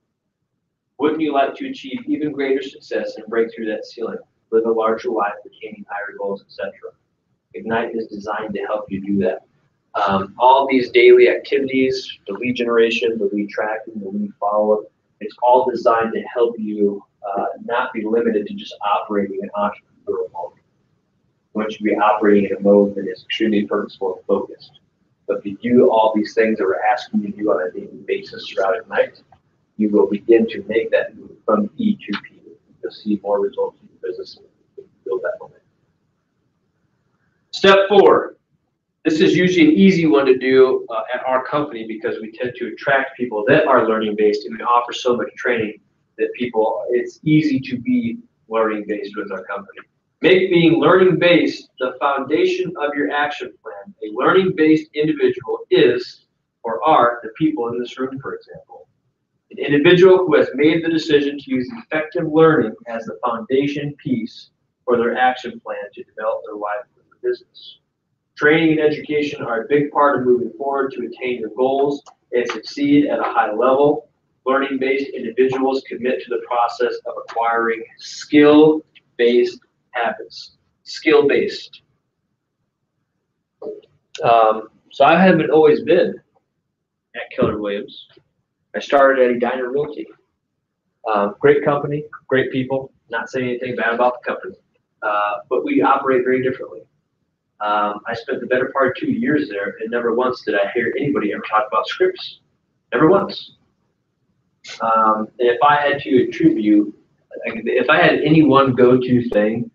Wouldn't you like to achieve even greater success and break through that ceiling, live a larger life, attaining higher goals, etc.? Ignite is designed to help you do that. All these daily activities, the lead generation, the lead tracking, the lead follow-up, it's all designed to help you not be limited to just operating an entrepreneurial mode. I want you to be operating in a mode that is extremely purposeful and focused. But if you do all these things that we're asking you to do on a daily basis throughout Ignite, you will begin to make that move from E to P. You'll see more results in your business and build that momentum. Step 4. This is usually an easy one to do at our company because we tend to attract people that are learning-based, and we offer so much training that it's easy to be learning-based with our company. Make being learning-based the foundation of your action plan. A learning-based individual is, or are, the people in this room, for example. An individual who has made the decision to use effective learning as the foundation piece for their action plan to develop their life with their business. Training and education are a big part of moving forward to attain your goals and succeed at a high level. Learning-based individuals commit to the process of acquiring skill-based habits. Skill-based. So I haven't always been at Keller Williams. I started at Edina Realty. Great company, great people. Not saying anything bad about the company, but we operate very differently. I spent the better part of 2 years there, and never once did I hear anybody ever talk about scripts. Never once. And if I had to attribute, if I had any one go-to thing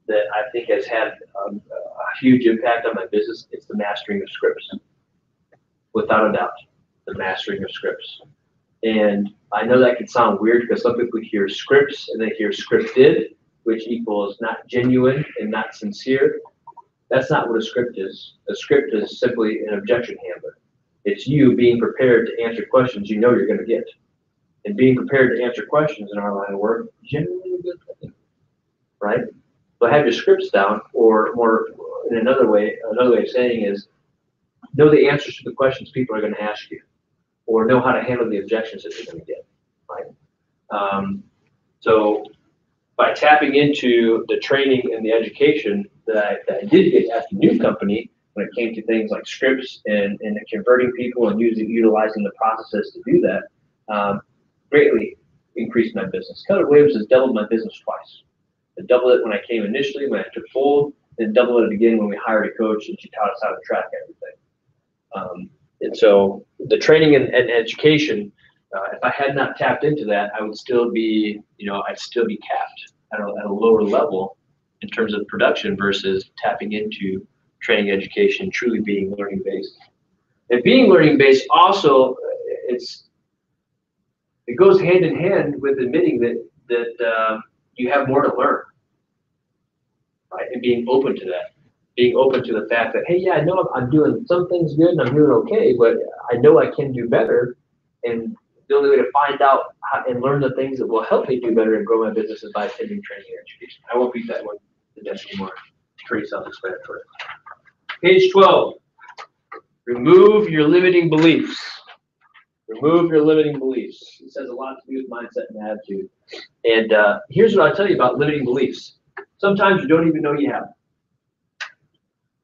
that I think has had a huge impact on my business, it's the mastering of scripts. Without a doubt, the mastering of scripts. And I know that can sound weird because some people hear scripts and they hear scripted, which equals not genuine and not sincere. That's not what a script is. A script is simply an objection handler. It's you being prepared to answer questions you know you're going to get. And being prepared to answer questions in our line of work, generally a good thing, right? But have your scripts down, or more in another way of saying is, know the answers to the questions people are going to ask you, or know how to handle the objections that you're going to get, right? So by tapping into the training and the education that I did get at the new company, when it came to things like scripts and converting people and utilizing the processes to do that, greatly increased my business. Keller Williams has doubled my business twice. I doubled it when I came initially, when I took hold, then doubled it again when we hired a coach and she taught us how to track everything. And so the training and education, if I had not tapped into that, I would still be, I'd still be capped at a lower level in terms of production versus tapping into training education, truly being learning based. And being learning based also, it goes hand in hand with admitting that you have more to learn, right? And being open to that, being open to the fact that, hey, yeah, I know I'm doing some things good and I'm doing okay, but I know I can do better. And the only way to find out and learn the things that will help me do better and grow my business is by attending training and education. I won't beat that one to death anymore. It's pretty self-explanatory. Page 12, remove your limiting beliefs. Remove your limiting beliefs. It has a lot to do with mindset and attitude. And here's what I'll tell you about limiting beliefs. Sometimes you don't even know you have them.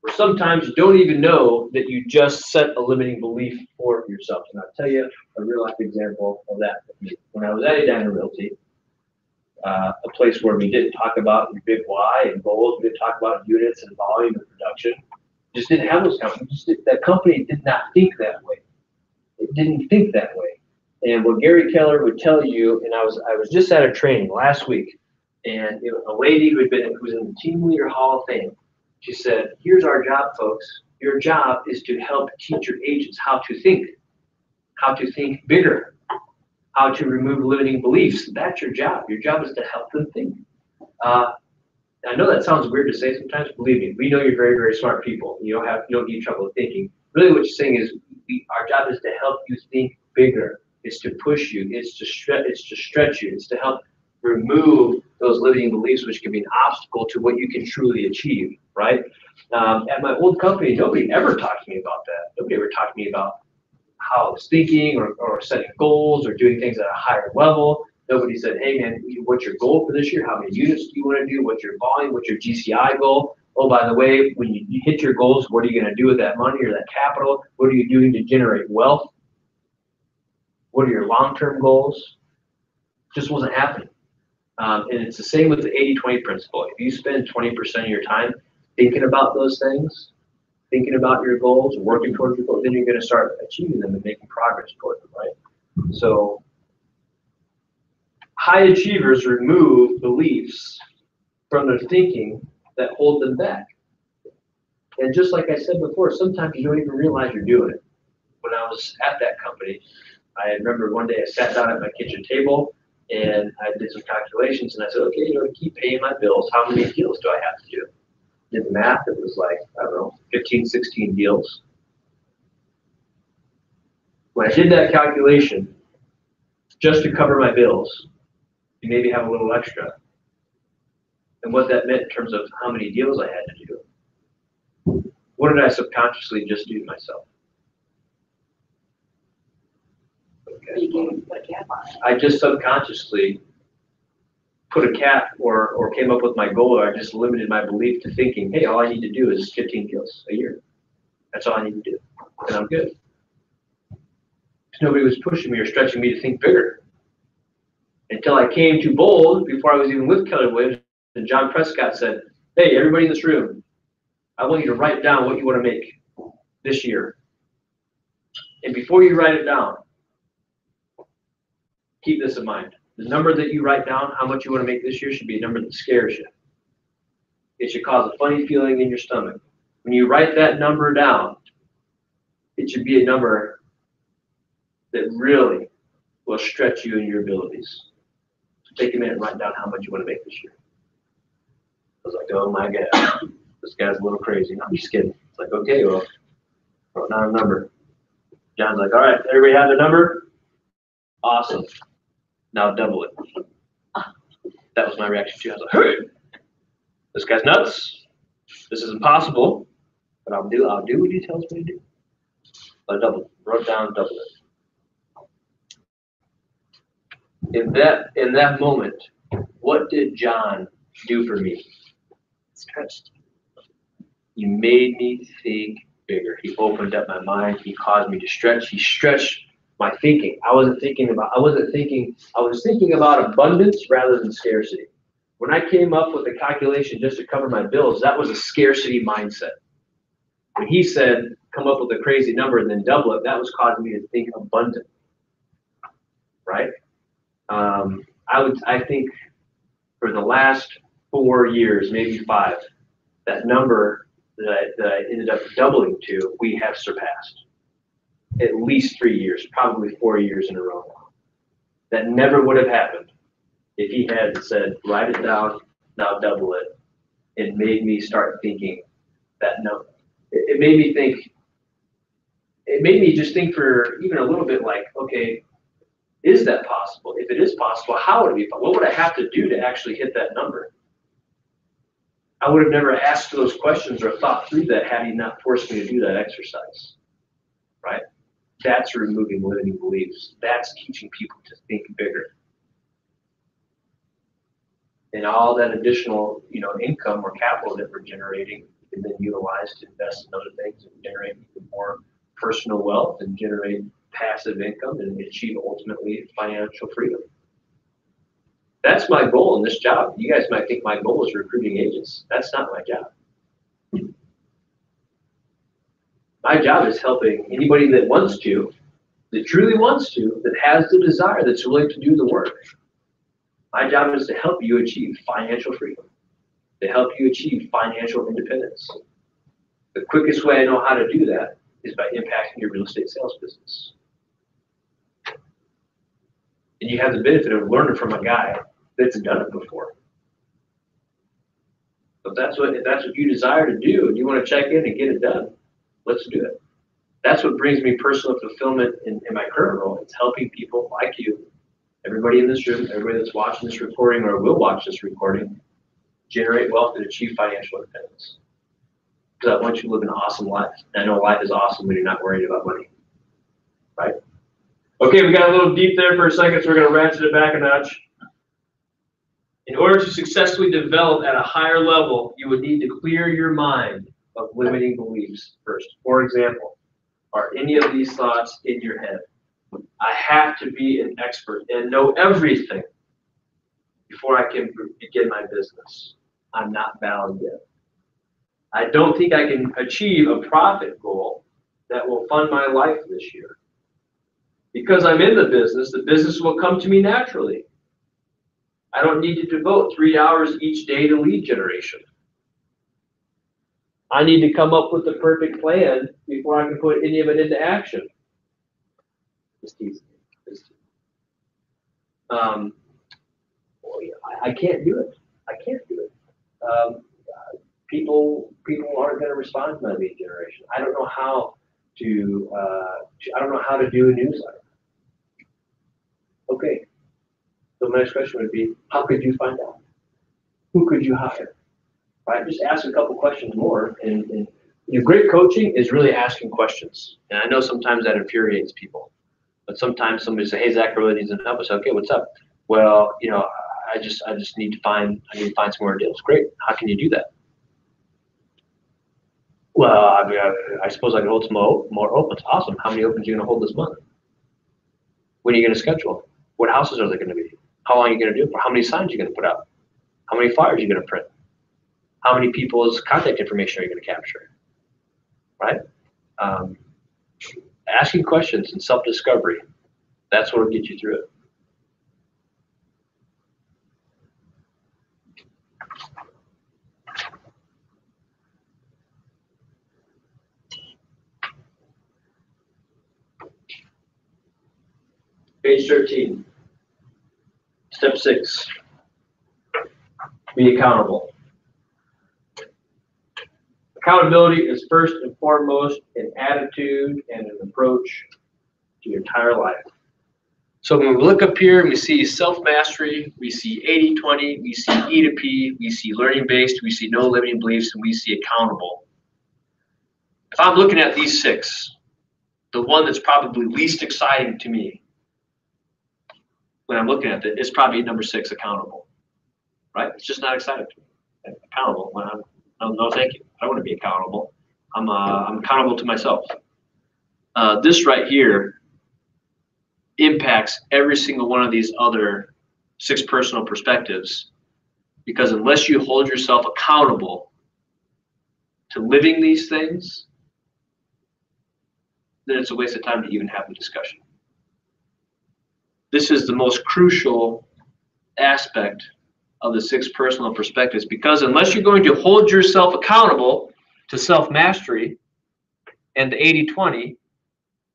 Or sometimes you don't even know that you just set a limiting belief for yourself. And I'll tell you a real life example of that. When I was at Edina Realty, a place where we didn't talk about your big why and goals, we didn't talk about units and volume and production. Just didn't have those companies. That company did not think that way. It didn't think that way. And what Gary Keller would tell you, and I was just at a training last week, and it was a lady who was in the Team Leader Hall of Fame. She said, here's our job, folks. Your job is to help teach your agents how to think bigger, how to remove limiting beliefs. That's your job. Your job is to help them think. I know that sounds weird to say sometimes. Believe me, we know you're very, very smart people. You don't need trouble thinking. Really what you're saying is our job is to help you think bigger. It's to push you. It's to stretch you. It's to help remove those limiting beliefs, which can be an obstacle to what you can truly achieve, right? At my old company, nobody ever talked to me about that. Nobody ever talked to me about how I was thinking or setting goals or doing things at a higher level. Nobody said, hey man, what's your goal for this year? How many units do you want to do? What's your volume? What's your GCI goal? Oh, by the way, when you hit your goals, what are you going to do with that money or that capital? What are you doing to generate wealth? What are your long-term goals? Just wasn't happening. And it's the same with the 80-20 principle. If you spend 20% of your time thinking about those things, thinking about your goals, working towards your goals, then you're going to start achieving them and making progress toward them, right? So high achievers remove beliefs from their thinking that hold them back. And just like I said before, sometimes you don't even realize you're doing it. When I was at that company, I remember one day I sat down at my kitchen table and I did some calculations and I said, okay, to keep paying my bills, how many deals do I have to do? Did the math, it was like, I don't know, 15, 16 deals. When I did that calculation, just to cover my bills, you maybe have a little extra. And what that meant in terms of how many deals I had to do. What did I subconsciously just do to myself? Okay. I just subconsciously put a cap or came up with my goal, or I just limited my belief to thinking, hey, all I need to do is 15 deals a year. That's all I need to do, and I'm good. Because nobody was pushing me or stretching me to think bigger. Until I came to Bold, before I was even with Keller Williams, and John Prescott said, hey, everybody in this room, I want you to write down what you want to make this year. And before you write it down, keep this in mind. The number that you write down, how much you want to make this year, should be a number that scares you. It should cause a funny feeling in your stomach. When you write that number down, it should be a number that really will stretch you in your abilities. So take a minute and write down how much you want to make this year. I was like, oh my God, this guy's a little crazy. No, I'm just kidding. It's like, okay, well, wrote down a number. John's like, all right, everybody have the number? Awesome. now double it. That was my reaction too. I was like, hey, this guy's nuts. This is impossible, but I'll do what he tells me to do. I doubled, wrote down, double it. In that moment, what did John do for me? Stretched. He made me think bigger. He opened up my mind. He caused me to stretch. He stretched my thinking. I was thinking about abundance rather than scarcity. When I came up with a calculation just to cover my bills, that was a scarcity mindset. When he said, come up with a crazy number and then double it, that was causing me to think abundant, right? I think for the last 4 years, maybe 5, that number that I ended up doubling to, we have surpassed. At least 3 years, probably 4 years in a row now. That never would have happened if he had said, write it down, now double it. It made me start thinking that number. It made me just think for even a little bit like, okay, is that possible? If it is possible, how would it be possible? What would I have to do to actually hit that number? I would have never asked those questions or thought through that had he not forced me to do that exercise, right? That's removing limiting beliefs. That's teaching people to think bigger. And all that additional, income or capital that we're generating can then utilize to invest in other things and generate even more personal wealth and generate passive income and achieve ultimately financial freedom. That's my goal in this job. You guys might think my goal is recruiting agents. That's not my job. My job is helping anybody that wants to, that truly wants to, that has the desire, that's willing to do the work. My job is to help you achieve financial freedom, to help you achieve financial independence. The quickest way I know how to do that is by impacting your real estate sales business. And you have the benefit of learning from a guy that's done it before. If that's what you desire to do and you want to check in and get it done, let's do it. That's what brings me personal fulfillment in my current role. It's helping people like you, everybody in this room, everybody that's watching this recording or will watch this recording, generate wealth and achieve financial independence. Because I want you to live an awesome life. And I know life is awesome when you're not worried about money, right? Okay, we got a little deep there for a second, so we're going to ratchet it back a notch. In order to successfully develop at a higher level, you would need to clear your mind of limiting beliefs first. For example, are any of these thoughts in your head? I have to be an expert and know everything before I can begin my business. I'm not valid yet. I don't think I can achieve a profit goal that will fund my life this year. Because I'm in the business will come to me naturally. I don't need to devote 3 hours each day to lead generation. I need to come up with the perfect plan before I can put any of it into action. Just teasing. I can't do it. I can't do it. People aren't going to respond to my lead generation. I don't know how to. I don't know how to do a newsletter. Okay. So my next question would be, how could you find out? Who could you hire? Right? Just ask a couple questions more. And great coaching is really asking questions. And I know sometimes that infuriates people. But sometimes somebody says, hey, Zach really needs some help. I say, okay, what's up? Well, I just need to find some more deals. Great. How can you do that? Well, I suppose I can hold some more opens. Awesome. How many opens are you going to hold this month? When are you going to schedule? What houses are they going to be? How long are you going to do it for? How many signs are you going to put out? How many flyers are you going to print? How many people's contact information are you going to capture? Right? Asking questions and self-discovery. That's what will get you through it. Page 13. Step 6. Be accountable. Accountability is first and foremost an attitude and an approach to your entire life. So when we look up here and we see self-mastery, we see 80-20, we see E to P, we see learning-based, we see no limiting beliefs, and we see accountable. If I'm looking at these 6, the one that's probably least exciting to me when I'm looking at it is probably number 6, accountable. Right? It's just not exciting to me. Accountable. When no, thank you. I don't want to be accountable. I'm accountable to myself. This right here impacts every single one of these other 6 personal perspectives, because unless you hold yourself accountable to living these things, then it's a waste of time to even have the discussion. This is the most crucial aspect of the 6 personal perspectives, because unless you're going to hold yourself accountable to self-mastery and the 80-20,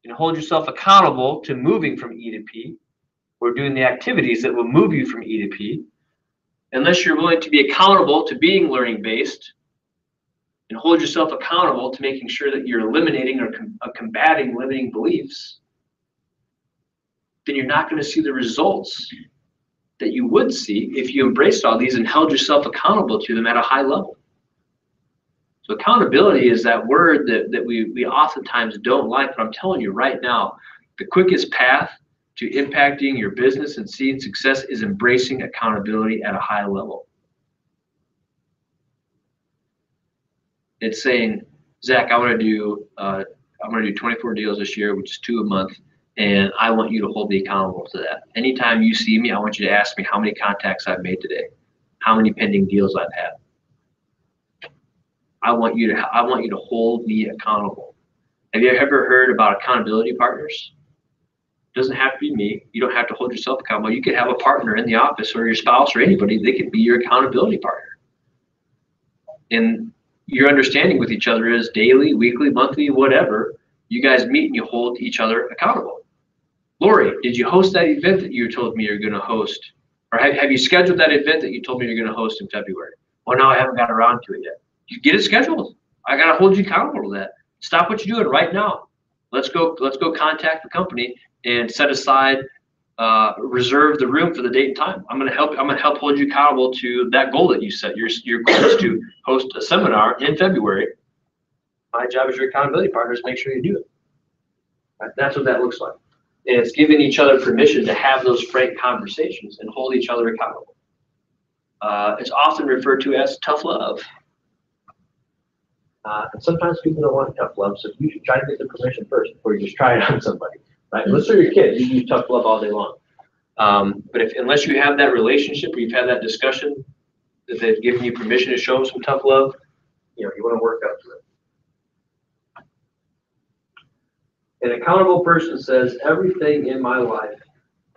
and hold yourself accountable to moving from E to P, or doing the activities that will move you from E to P, unless you're willing to be accountable to being learning-based, and hold yourself accountable to making sure that you're eliminating or combating limiting beliefs, then you're not going to see the results that you would see if you embraced all these and held yourself accountable to them at a high level. So accountability is that word that we oftentimes don't like, but I'm telling you right now, the quickest path to impacting your business and seeing success is embracing accountability at a high level. It's saying, Zach, I'm gonna do 24 deals this year, which is 2 a month, and I want you to hold me accountable to that. Anytime you see me, I want you to ask me how many contacts I've made today, how many pending deals I've had. I want you to hold me accountable. Have you ever heard about accountability partners? It doesn't have to be me. You don't have to hold yourself accountable. You could have a partner in the office, or your spouse, or anybody. They could be your accountability partner. And your understanding with each other is daily, weekly, monthly, whatever. You guys meet and you hold each other accountable. Lori, did you host that event that you told me you're going to host? Or have you scheduled that event that you told me you're going to host in February? Well, no, I haven't got around to it yet. You get it scheduled. I got to hold you accountable to that. Stop what you're doing right now. Let's go contact the company and set aside, reserve the room for the date and time. I'm going to help hold you accountable to that goal that you set. Your goal is to host a seminar in February. My job as your accountability partner is to make sure you do it. Right? That's what that looks like. And it's giving each other permission to have those frank conversations and hold each other accountable. It's often referred to as tough love. And sometimes people don't want tough love, so you should try to get the permission first before you just try it on somebody. Right? Unless they're your kid, you can use tough love all day long. But unless you have that relationship, or you've had that discussion, that they've given you permission to show them some tough love, you want to work up to it. An accountable person says, everything in my life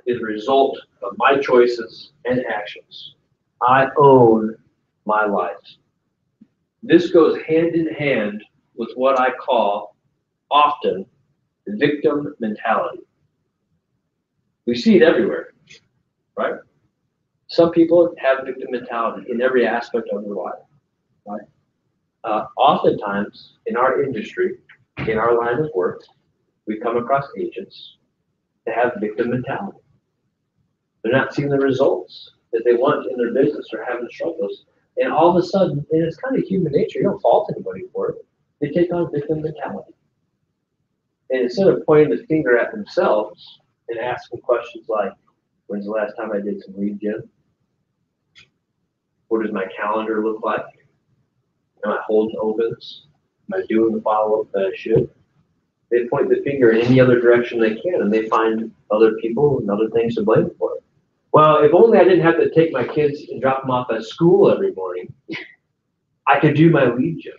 is a result of my choices and actions. I own my life. This goes hand in hand with what I call often victim mentality. We see it everywhere, right? Some people have victim mentality in every aspect of their life, right? Oftentimes in our industry, in our line of work, we come across agents that have victim mentality. They're not seeing the results that they want in their business, or having struggles. And all of a sudden, and it's kind of human nature, you don't fault anybody for it, they take on victim mentality. And instead of pointing the finger at themselves and asking questions like, when's the last time I did some lead gen? What does my calendar look like? Am I holding opens? Am I doing the follow-up that I should? They point the finger in any other direction they can, and they find other people and other things to blame for it. Well, if only I didn't have to take my kids and drop them off at school every morning, I could do my lead gen.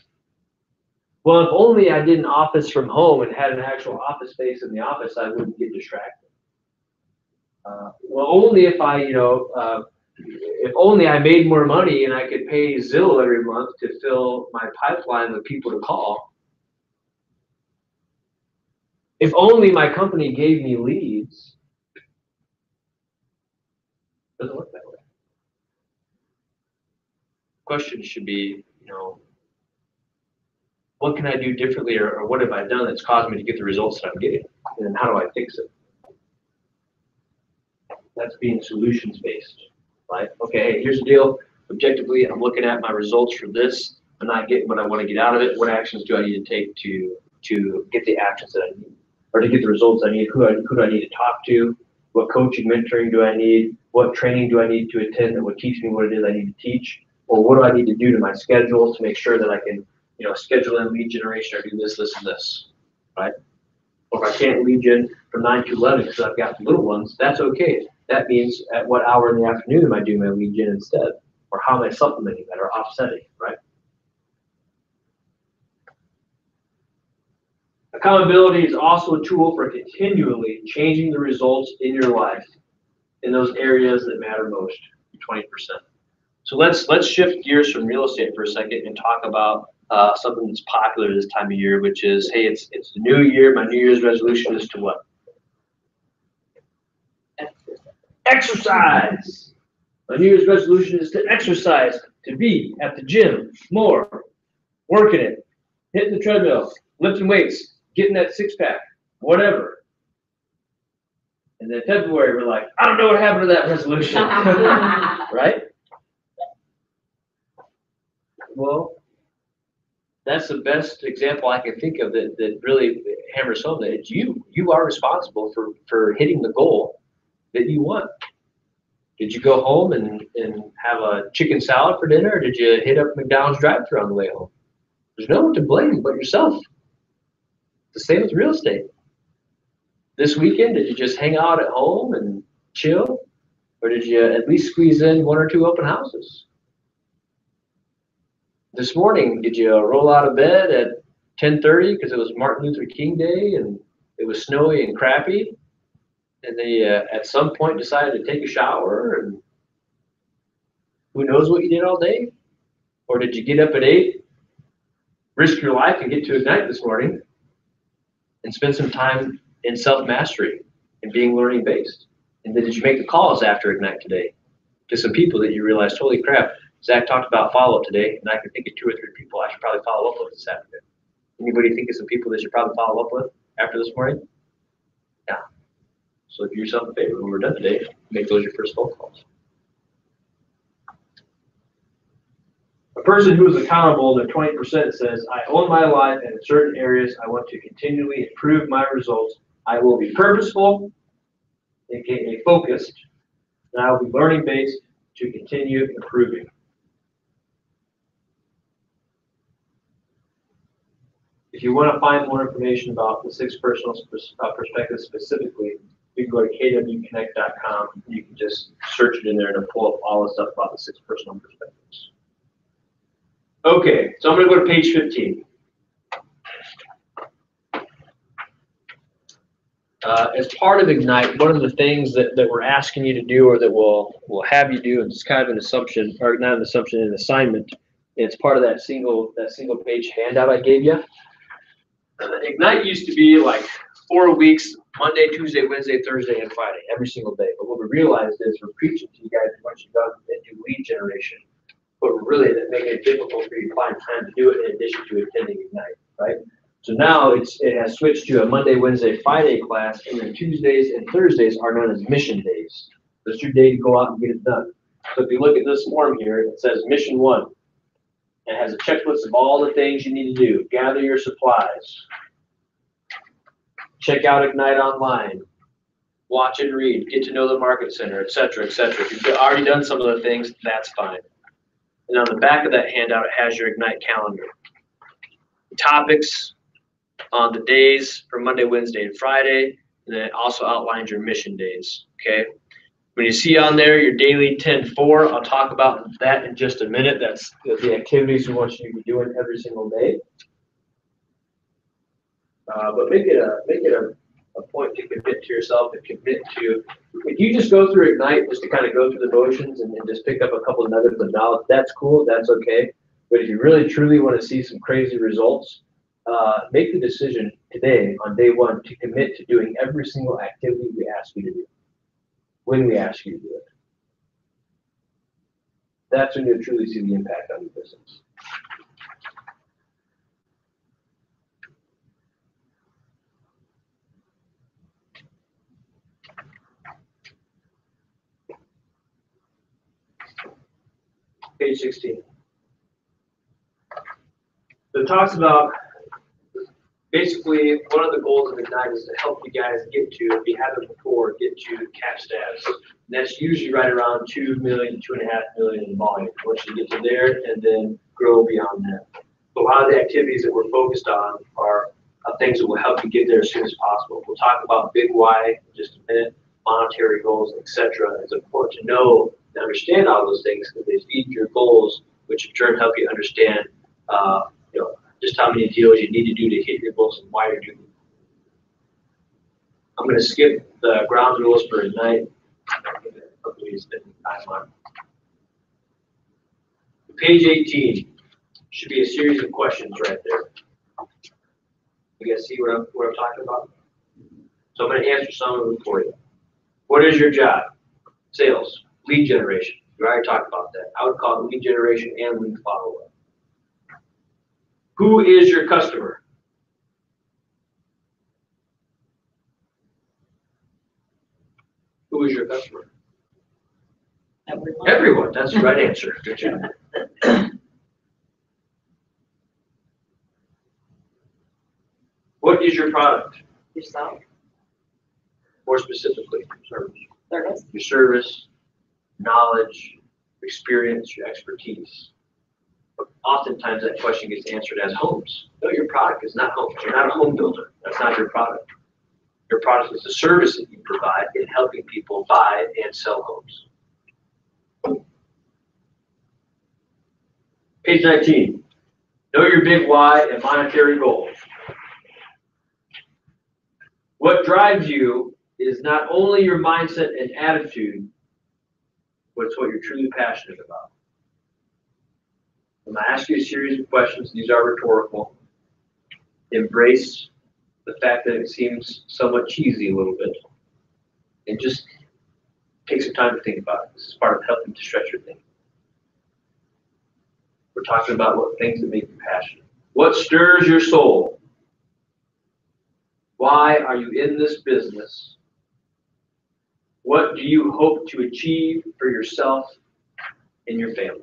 Well, if only I did an office from home and had an actual office space in the office, I wouldn't get distracted. Well, only if if only I made more money and I could pay Zillow every month to fill my pipeline with people to call. If only my company gave me leads. Doesn't work that way. Question should be, what can I do differently, or what have I done that's caused me to get the results that I'm getting? And how do I fix it? That's being solutions based, right? Okay, hey, here's the deal. Objectively, I'm looking at my results for this. I'm not getting what I want to get out of it. What actions do I need to take to get the actions that I need, or to get the results I need? Who do I need to talk to? What coaching, mentoring do I need? What training do I need to attend that will teach me what it is I need to teach? Or what do I need to do to my schedule to make sure that I can, schedule in lead generation or do this, this, and this, right? Or if I can't lead gen from 9 to 11 because I've got the little ones, that's okay. That means at what hour in the afternoon am I doing my lead gen instead? Or how am I supplementing that or offsetting, right? Accountability is also a tool for continually changing the results in your life in those areas that matter most, 20%. So let's shift gears from real estate for a second and talk about something that's popular this time of year, which is, hey, it's the new year. My New Year's resolution is to what? Exercise. My New Year's resolution is to exercise, to be at the gym more, working it, hitting the treadmill, lifting weights, getting that six-pack, whatever. And then February, we're like, I don't know what happened to that resolution, right? Well, that's the best example I can think of that really hammers home that it's you. You are responsible for hitting the goal that you want. Did you go home and have a chicken salad for dinner, or did you hit up McDonald's drive-thru on the way home? There's no one to blame but yourself. The same with real estate. This weekend, did you just hang out at home and chill, or did you at least squeeze in 1 or 2 open houses? This morning, did you roll out of bed at 10:30 because it was Martin Luther King Day and it was snowy and crappy? And then you, at some point, decided to take a shower, and who knows what you did all day? Or did you get up at 8, risk your life, and get to Ignite this morning and spend some time in self-mastery and being learning-based? And then did you make the calls after Ignite today to some people that you realized, holy crap, Zach talked about follow-up today, and I can think of 2 or 3 people I should probably follow up with this afternoon. Anybody think of some people that you should probably follow up with after this morning? Yeah. So do yourself a favor when we're done today, make those your first phone calls. A person who is accountable to 20% says, I own my life, and in certain areas I want to continually improve my results. I will be purposeful, aka focused, and I will be learning-based to continue improving. If you want to find more information about the 6 personal perspectives specifically, you can go to kwconnect.com. You can just search it in there and it'll pull up all the stuff about the 6 personal perspectives. Okay, so I'm going to go to page 15. As part of Ignite, one of the things that we're asking you to do, or that we'll have you do, and it's kind of an assumption, or not an assumption, an assignment. It's part of that single page handout I gave you. Ignite used to be like 4 weeks, Monday, Tuesday, Wednesday, Thursday, and Friday, every single day. But what we realized is we're preaching to you guys once you've done into lead generation, but we're really making it difficult for you to find time to do it in addition to attending Ignite, right? So now it has switched to a Monday, Wednesday, Friday class, and then Tuesdays and Thursdays are known as mission days. That's your day to go out and get it done. So if you look at this form here, it says mission 1. It has a checklist of all the things you need to do. Gather your supplies. Check out Ignite online. Watch and read. Get to know the market center, et cetera, et cetera. If you've already done some of the things, that's fine. And on the back of that handout, it has your Ignite calendar. The topics on the days for Monday, Wednesday, and Friday, and then it also outlines your mission days, okay? When you see on there your daily 10-4, I'll talk about that in just a minute. That's the activities we want you to be doing every single day. But make it a point to commit to yourself and commit to, if you just go through Ignite just to kind of go through the motions and just pick up a couple of nuggets of knowledge, that's cool, that's okay. But if you really truly want to see some crazy results, make the decision today on day 1 to commit to doing every single activity we ask you to do, when we ask you to do it. That's when you'll truly see the impact on your business. page 16. So it talks about, basically, one of the goals of Ignite is to help you guys get to, if you haven't before, get to cap status. And that's usually right around 2 million, 2.5 million in volume. Once you get to there and then grow beyond that. So a lot of the activities that we're focused on are things that will help you get there as soon as possible. We'll talk about big why in just a minute, monetary goals, etc. It's important to know and understand all those things because they feed your goals, which in turn help you understand, just how many deals you need to do to hit your goals and why you're doing them. I'm going to skip the ground rules for Ignite. Page 18 should be a series of questions right there. You guys see what I'm talking about? So I'm going to answer some of them for you. What is your job? Sales, lead generation. We already talked about that. I would call it lead generation and lead follow-up. Who is your customer? Who is your customer? Everyone. Everyone. That's the right answer. Good job. What is your product? Yourself. More specifically, service. Service. Your service, knowledge, experience, your expertise. But oftentimes that question gets answered as homes. No, your product is not homes. You're not a home builder. That's not your product. Your product is the service that you provide in helping people buy and sell homes. Page 19. Know your big why and monetary goals. What drives you is not only your mindset and attitude, but it's what you're truly passionate about. I'm going to ask you a series of questions. These are rhetorical. Embrace the fact that it seems somewhat cheesy a little bit. And just take some time to think about it. This is part of helping to stretch your thinking. We're talking about what things that make you passionate. What stirs your soul? Why are you in this business? What do you hope to achieve for yourself and your family?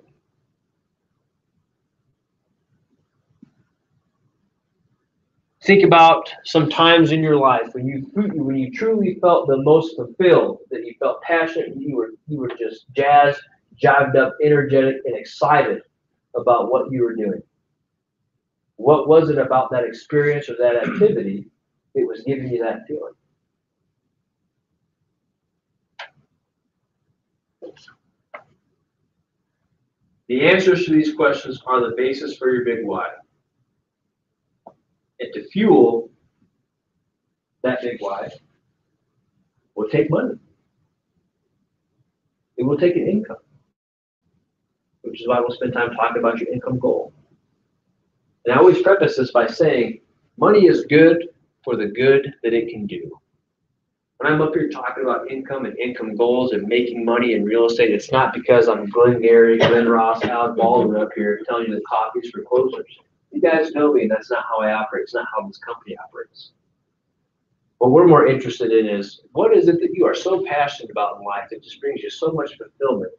Think about some times in your life when you truly felt the most fulfilled, that you felt passionate, and you were just jazzed, jived up, energetic, and excited about what you were doing. What was it about that experience or that activity that was giving you that feeling? The answers to these questions are the basis for your big why. And to fuel that big why will take money. It will take an income, which is why we'll spend time talking about your income goal. And I always preface this by saying money is good for the good that it can do. When I'm up here talking about income and income goals and making money in real estate, it's not because I'm Glenn Gary, Glenn Ross, Alec Baldwin up here telling you the coffee's for closers. You guys know me, and that's not how I operate. It's not how this company operates. What we're more interested in is, what is it that you are so passionate about in life that just brings you so much fulfillment?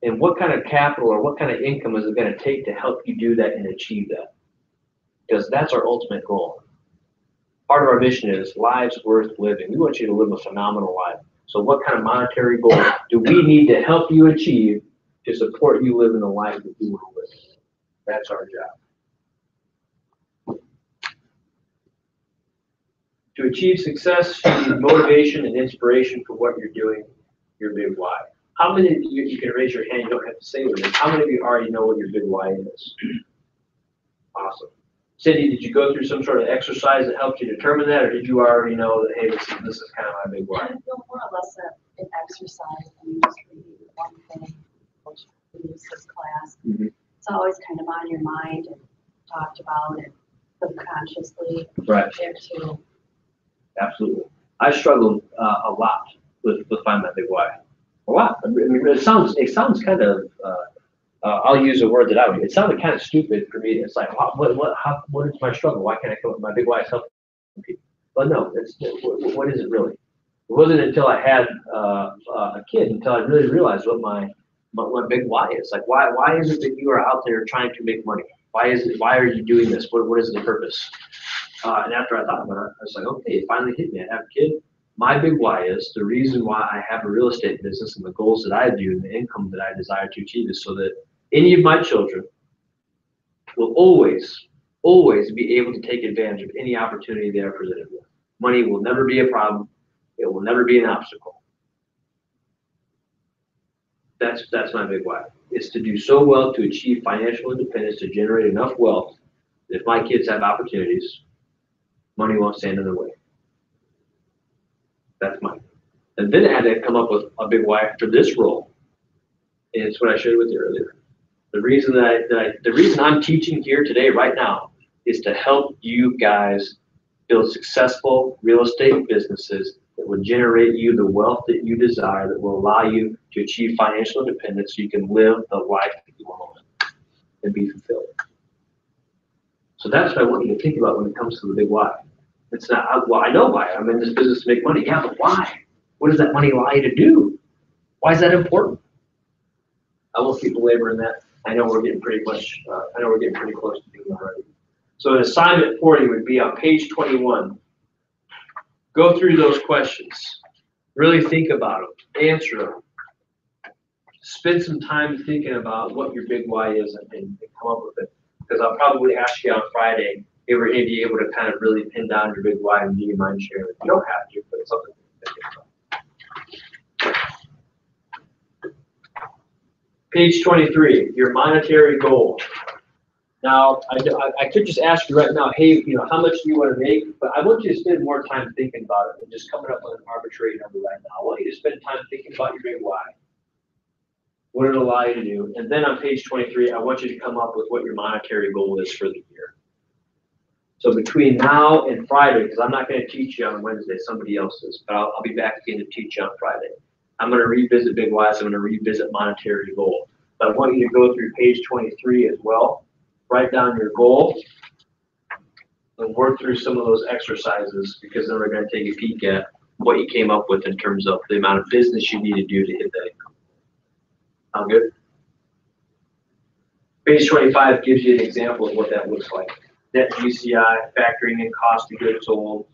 And what kind of capital or what kind of income is it going to take to help you do that and achieve that? Because that's our ultimate goal. Part of our mission is lives worth living. We want you to live a phenomenal life. So what kind of monetary goals do we need to help you achieve to support you living the life that you want to live? That's our job. To achieve success, you need motivation and inspiration for what you're doing, your big why. How many of you can raise your hand, you don't have to say what it is. How many of you already know what your big why is? Awesome. Cindy, did you go through some sort of exercise that helped you determine that, or did you already know that, hey, this is kind of my big why? I feel more or less an exercise and just reading one thing, which is this class. Mm-hmm. It's always kind of on your mind and talked about and subconsciously. Right. There too. Absolutely. I struggled a lot with finding that big why. A lot. I mean, it sounds kind of. I'll use a word that I would. It sounded kind of stupid for me. It's like, what is my struggle? Why can't I come up with my big why is helping people? But no, what is it really? It wasn't until I had a kid until I really realized what my what big why is. Like, why is it that you are out there trying to make money? Why are you doing this? What is the purpose? And after I thought about it, I was like, okay, it finally hit me. I have a kid. My big why is the reason why I have a real estate business and the goals that I do and the income that I desire to achieve is so that any of my children will always be able to take advantage of any opportunity they are presented with. Money will never be a problem. It will never be an obstacle. That's my big why. It's to do so well to achieve financial independence, to generate enough wealth that if my kids have opportunities, money won't stand in their way. That's mine. And then I had to come up with a big why for this role. And it's what I shared with you earlier. The reason the reason I'm teaching here today, right now, is to help you guys build successful real estate businesses that will generate you the wealth that you desire, that will allow you to achieve financial independence so you can live the life that you want to live and be fulfilled. So that's what I want you to think about when it comes to the big why. It's not, well, I know why. I'm in this business to make money. Yeah, but why? What does that money allow you to do? Why is that important? I won't keep belaboring that. I know we're getting pretty close to doing that already. So an assignment for you would be on page 21. Go through those questions. Really think about them. Answer them. Spend some time thinking about what your big why is and come up with it. Because I'll probably ask you on Friday if we're going to be able to kind of really pin down your big why and do you mind sharing it. You don't have to, but it's something to think about. Page 23, your monetary goal. Now, I could just ask you right now, hey, how much do you want to make? But I want you to spend more time thinking about it than just coming up with an arbitrary number right now. I want you to spend time thinking about your big why, what it'll allow you to do. And then on page 23, I want you to come up with what your monetary goal is for the year. So between now and Friday, because I'm not going to teach you on Wednesday, somebody else is, but I'll be back again to teach you on Friday. I'm going to revisit big whys. I'm going to revisit monetary goal. But I want you to go through page 23 as well. Write down your goal and work through some of those exercises, because then we're going to take a peek at what you came up with in terms of the amount of business you need to do to hit that income. Sound good? Page 25 gives you an example of what that looks like. Net GCI, factoring in cost of goods sold,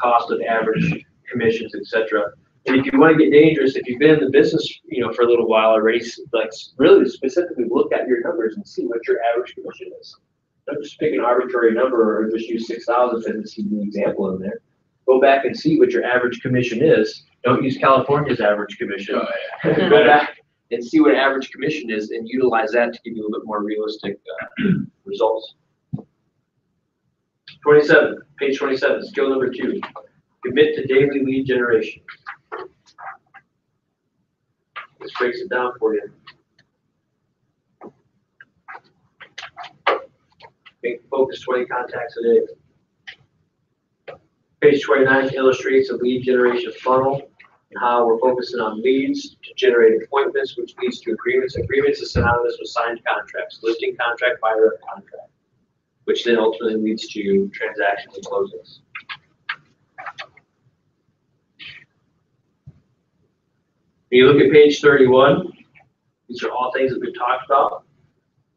cost of average commissions, etc. And if you want to get dangerous, if you've been in the business, for a little while already, like really specifically look at your numbers and see what your average commission is. Don't just pick an arbitrary number or just use 6,000 and see the example in there. Go back and see what your average commission is. Don't use California's average commission. Oh, yeah. Go back and see what average commission is and utilize that to give you a little bit more realistic results. 27, page 27, skill number 2, commit to daily lead generation. This breaks it down for you. Make focus 20 contacts a day. Page 29 illustrates a lead generation funnel and how we're focusing on leads to generate appointments, which leads to agreements. Agreements is synonymous with signed contracts, listing contract, buyer contract, which then ultimately leads to transactions and closings. When you look at page 31, these are all things that we've talked about.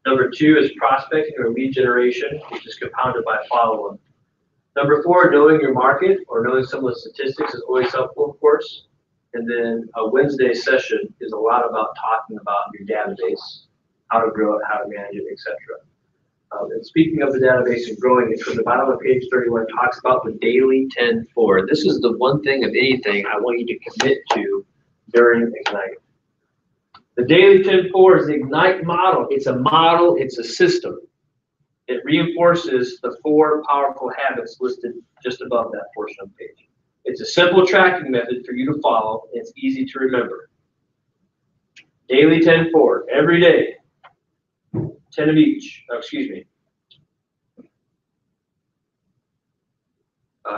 Number 2 is prospecting or lead generation, which is compounded by follow-up. Number 4, knowing your market or knowing some of the statistics is always helpful, of course. And then a Wednesday session is a lot about talking about your database, how to grow it, how to manage it, etc. And speaking of the database and growing it, from the bottom of page 31, it talks about the daily 10-4. This is the one thing of anything I want you to commit to during Ignite. The daily 10-4 is the Ignite model. It's a model, it's a system. It reinforces the 4 powerful habits listed just above that portion of the page. It's a simple tracking method for you to follow. It's easy to remember. Daily 10-4, every day. 10 of each,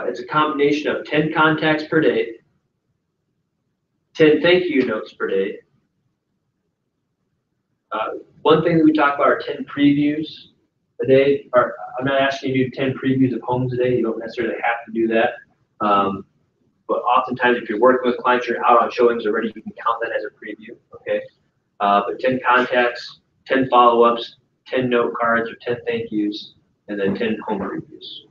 it's a combination of 10 contacts per day, 10 thank you notes per day. One thing that we talk about are 10 previews a day. I'm not asking you to do 10 previews of homes a day. You don't necessarily have to do that. But oftentimes if you're working with clients, you're out on showings already, you can count that as a preview, okay? But 10 contacts, 10 follow-ups, 10 note cards or 10 thank yous, and then 10 home reviews.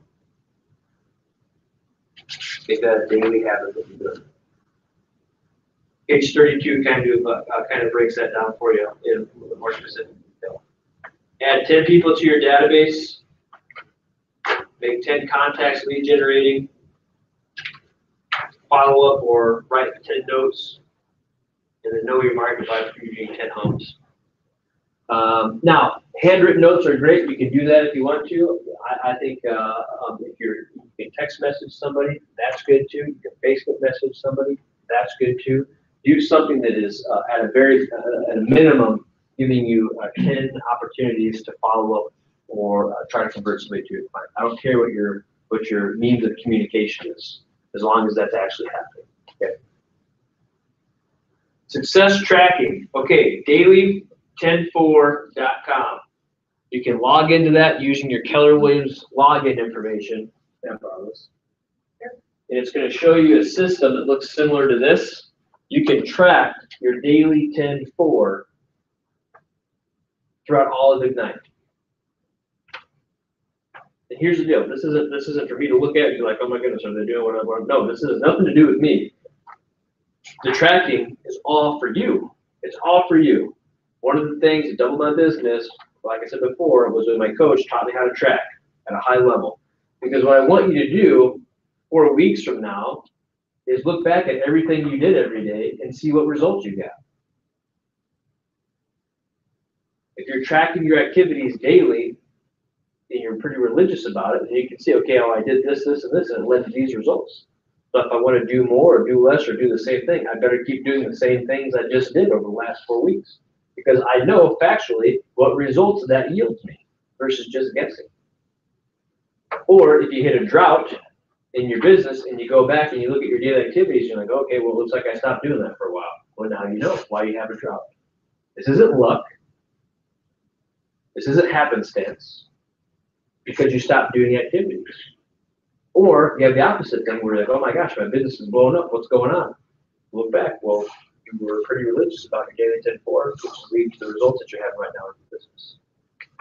Make that a daily habit that you do. Page 32 kind of breaks that down for you in a little more specific detail. Add 10 people to your database. Make 10 contacts lead generating. Follow up or write 10 notes. And then know your market by doing 10 homes. Now, handwritten notes are great. You can do that if you want to. I think if you can text message somebody, that's good too. You can Facebook message somebody, that's good too. Do something that is at a minimum giving you 10 opportunities to follow up or try to convert somebody to your client. I don't care what your means of communication is, as long as that's actually happening. Okay. Success tracking. Okay, daily104.com. You can log into that using your Keller Williams login information. And it's going to show you a system that looks similar to this. You can track your daily 10-4 throughout all of Ignite. And here's the deal. This isn't for me to look at and be like, oh my goodness, are they doing what I want? No, this has nothing to do with me. The tracking is all for you. It's all for you. One of the things that doubled my business, like I said before, was when my coach taught me how to track at a high level. Because what I want you to do 4 weeks from now is look back at everything you did every day and see what results you got. If you're tracking your activities daily and you're pretty religious about it, then you can see, okay, oh, I did this, this, and this, and it led to these results. So if I want to do more or do less or do the same thing, I better keep doing the same things I just did over the last 4 weeks. Because I know factually what results that yields me versus just guessing. Or if you hit a drought in your business and you go back and you look at your daily activities, you're like, okay, well, it looks like I stopped doing that for a while. Well, now you know why you have a drought. This isn't luck. This isn't happenstance. Because you stopped doing the activities. Or you have the opposite thing where you're like, oh my gosh, my business is blowing up. What's going on? Look back. Well, you were pretty religious about your daily 10-4, which leads to the results that you have right now in your business.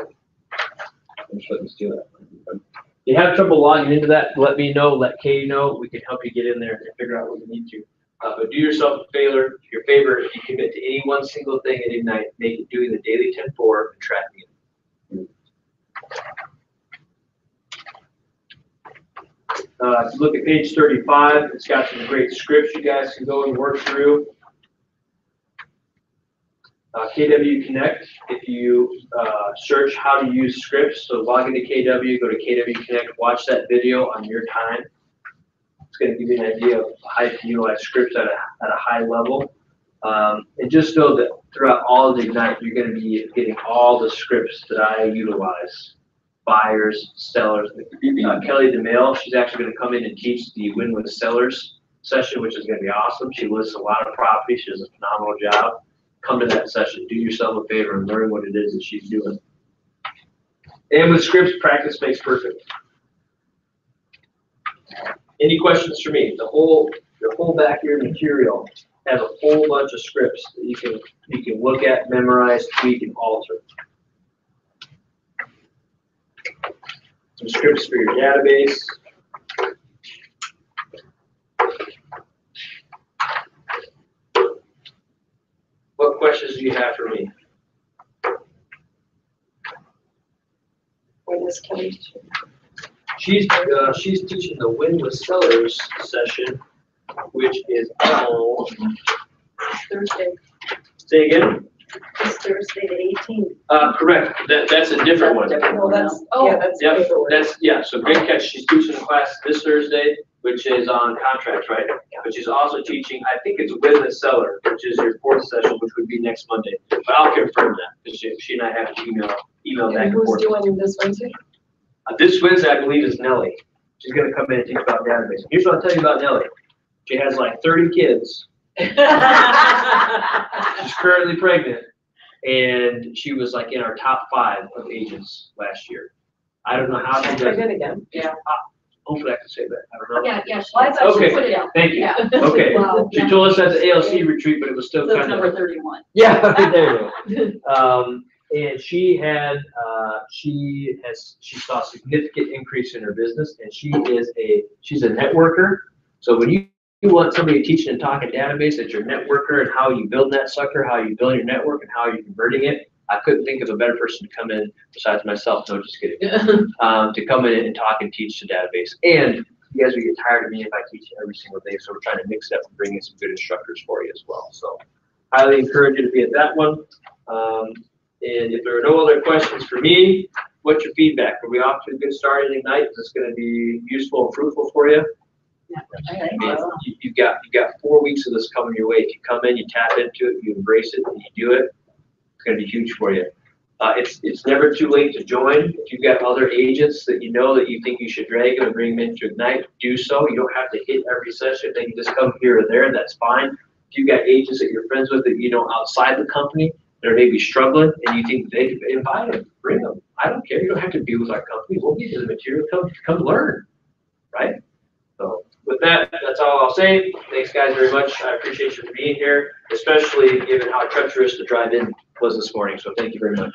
I'm just letting you steal that. If you have trouble logging into that, let me know, let Katie know. We can help you get in there and figure out what you need to. But do yourself a favor, if you commit to any one single thing at Ignite, make it doing the daily 10-4 and tracking it. If you look at page 35, it's got some great scripts you guys can go and work through. KW Connect, if you search how to use scripts, so log into KW, go to KW Connect, watch that video on your time. It's going to give you an idea of how to utilize scripts at a high level. And just know that throughout all of Ignite, you're going to be getting all the scripts that I utilize. Buyers, sellers. Kelly DeMille, she's actually going to come in and teach the Win with Sellers session, which is going to be awesome. She lists a lot of properties. She does a phenomenal job. Come to that session. Do yourself a favor and learn what it is that she's doing. And with scripts, practice makes perfect. Any questions for me? The whole back here material has a whole bunch of scripts that you can look at, memorize, tweak, and alter. Some scripts for your database. What questions do you have for me? What is Kelly? She's teaching the Win with Sellers session, which is on Thursday. Say again? It's Thursday the 18th. Correct. That's a different one. Well, that's, Oh. yeah, that's Yep, paperwork. so great catch. She's teaching a class this Thursday, which is on contracts, right? But she's also teaching, I think it's Win the Seller, which is your 4th session, which would be next Monday. But I'll confirm that, because she and I have to email back And and who's forth. doing this Wednesday? This Wednesday, I believe, is Nellie. She's going to come in and teach about database. Here's what I'll tell you about Nellie. She has like 30 kids. She's currently pregnant, and she was like in our top 5 of agents last year. I don't know how she does it. Pregnant again. Yeah. Hopefully I can say that, I don't know. Yeah, Well, I thought Okay. you put it out. Thank you. Yeah. Okay, Wow. she told us that's an ALC retreat, but it was still That's kind of. number 31. Yeah, there you go. And she had, she saw a significant increase in her business, and she's a networker. So when you want somebody teaching and talking database, that's your networker, and how you build that sucker, how you build your network, and how you're converting it. I couldn't think of a better person to come in besides myself. No, just kidding. To come in and talk and teach the database. And you guys would get tired of me if I teach every single day, so we're trying to mix it up and bring in some good instructors for you as well. So highly encourage you to be at that one. And if there are no other questions for me, what's your feedback? Are we off to a good start in Ignite? Is this going to be useful and fruitful for you? I think so. You've got 4 weeks of this coming your way. If you come in, you tap into it, you embrace it, and you do it, it's going to be huge for you. It's never too late to join. If you've got other agents that you know that you think you should drag them and bring them into Ignite, do so. You don't have to hit every session. They can just come here or there, and that's fine. If you've got agents that you're friends with that you know outside the company, they're maybe struggling, and you think they could invite them, bring them. I don't care. You don't have to be with our company. We'll give you the material. Come learn, right? So with that, that's all I'll say. Thanks, guys, very much. I appreciate you for being here, especially given how treacherous the drive-in was this morning. So thank you very much.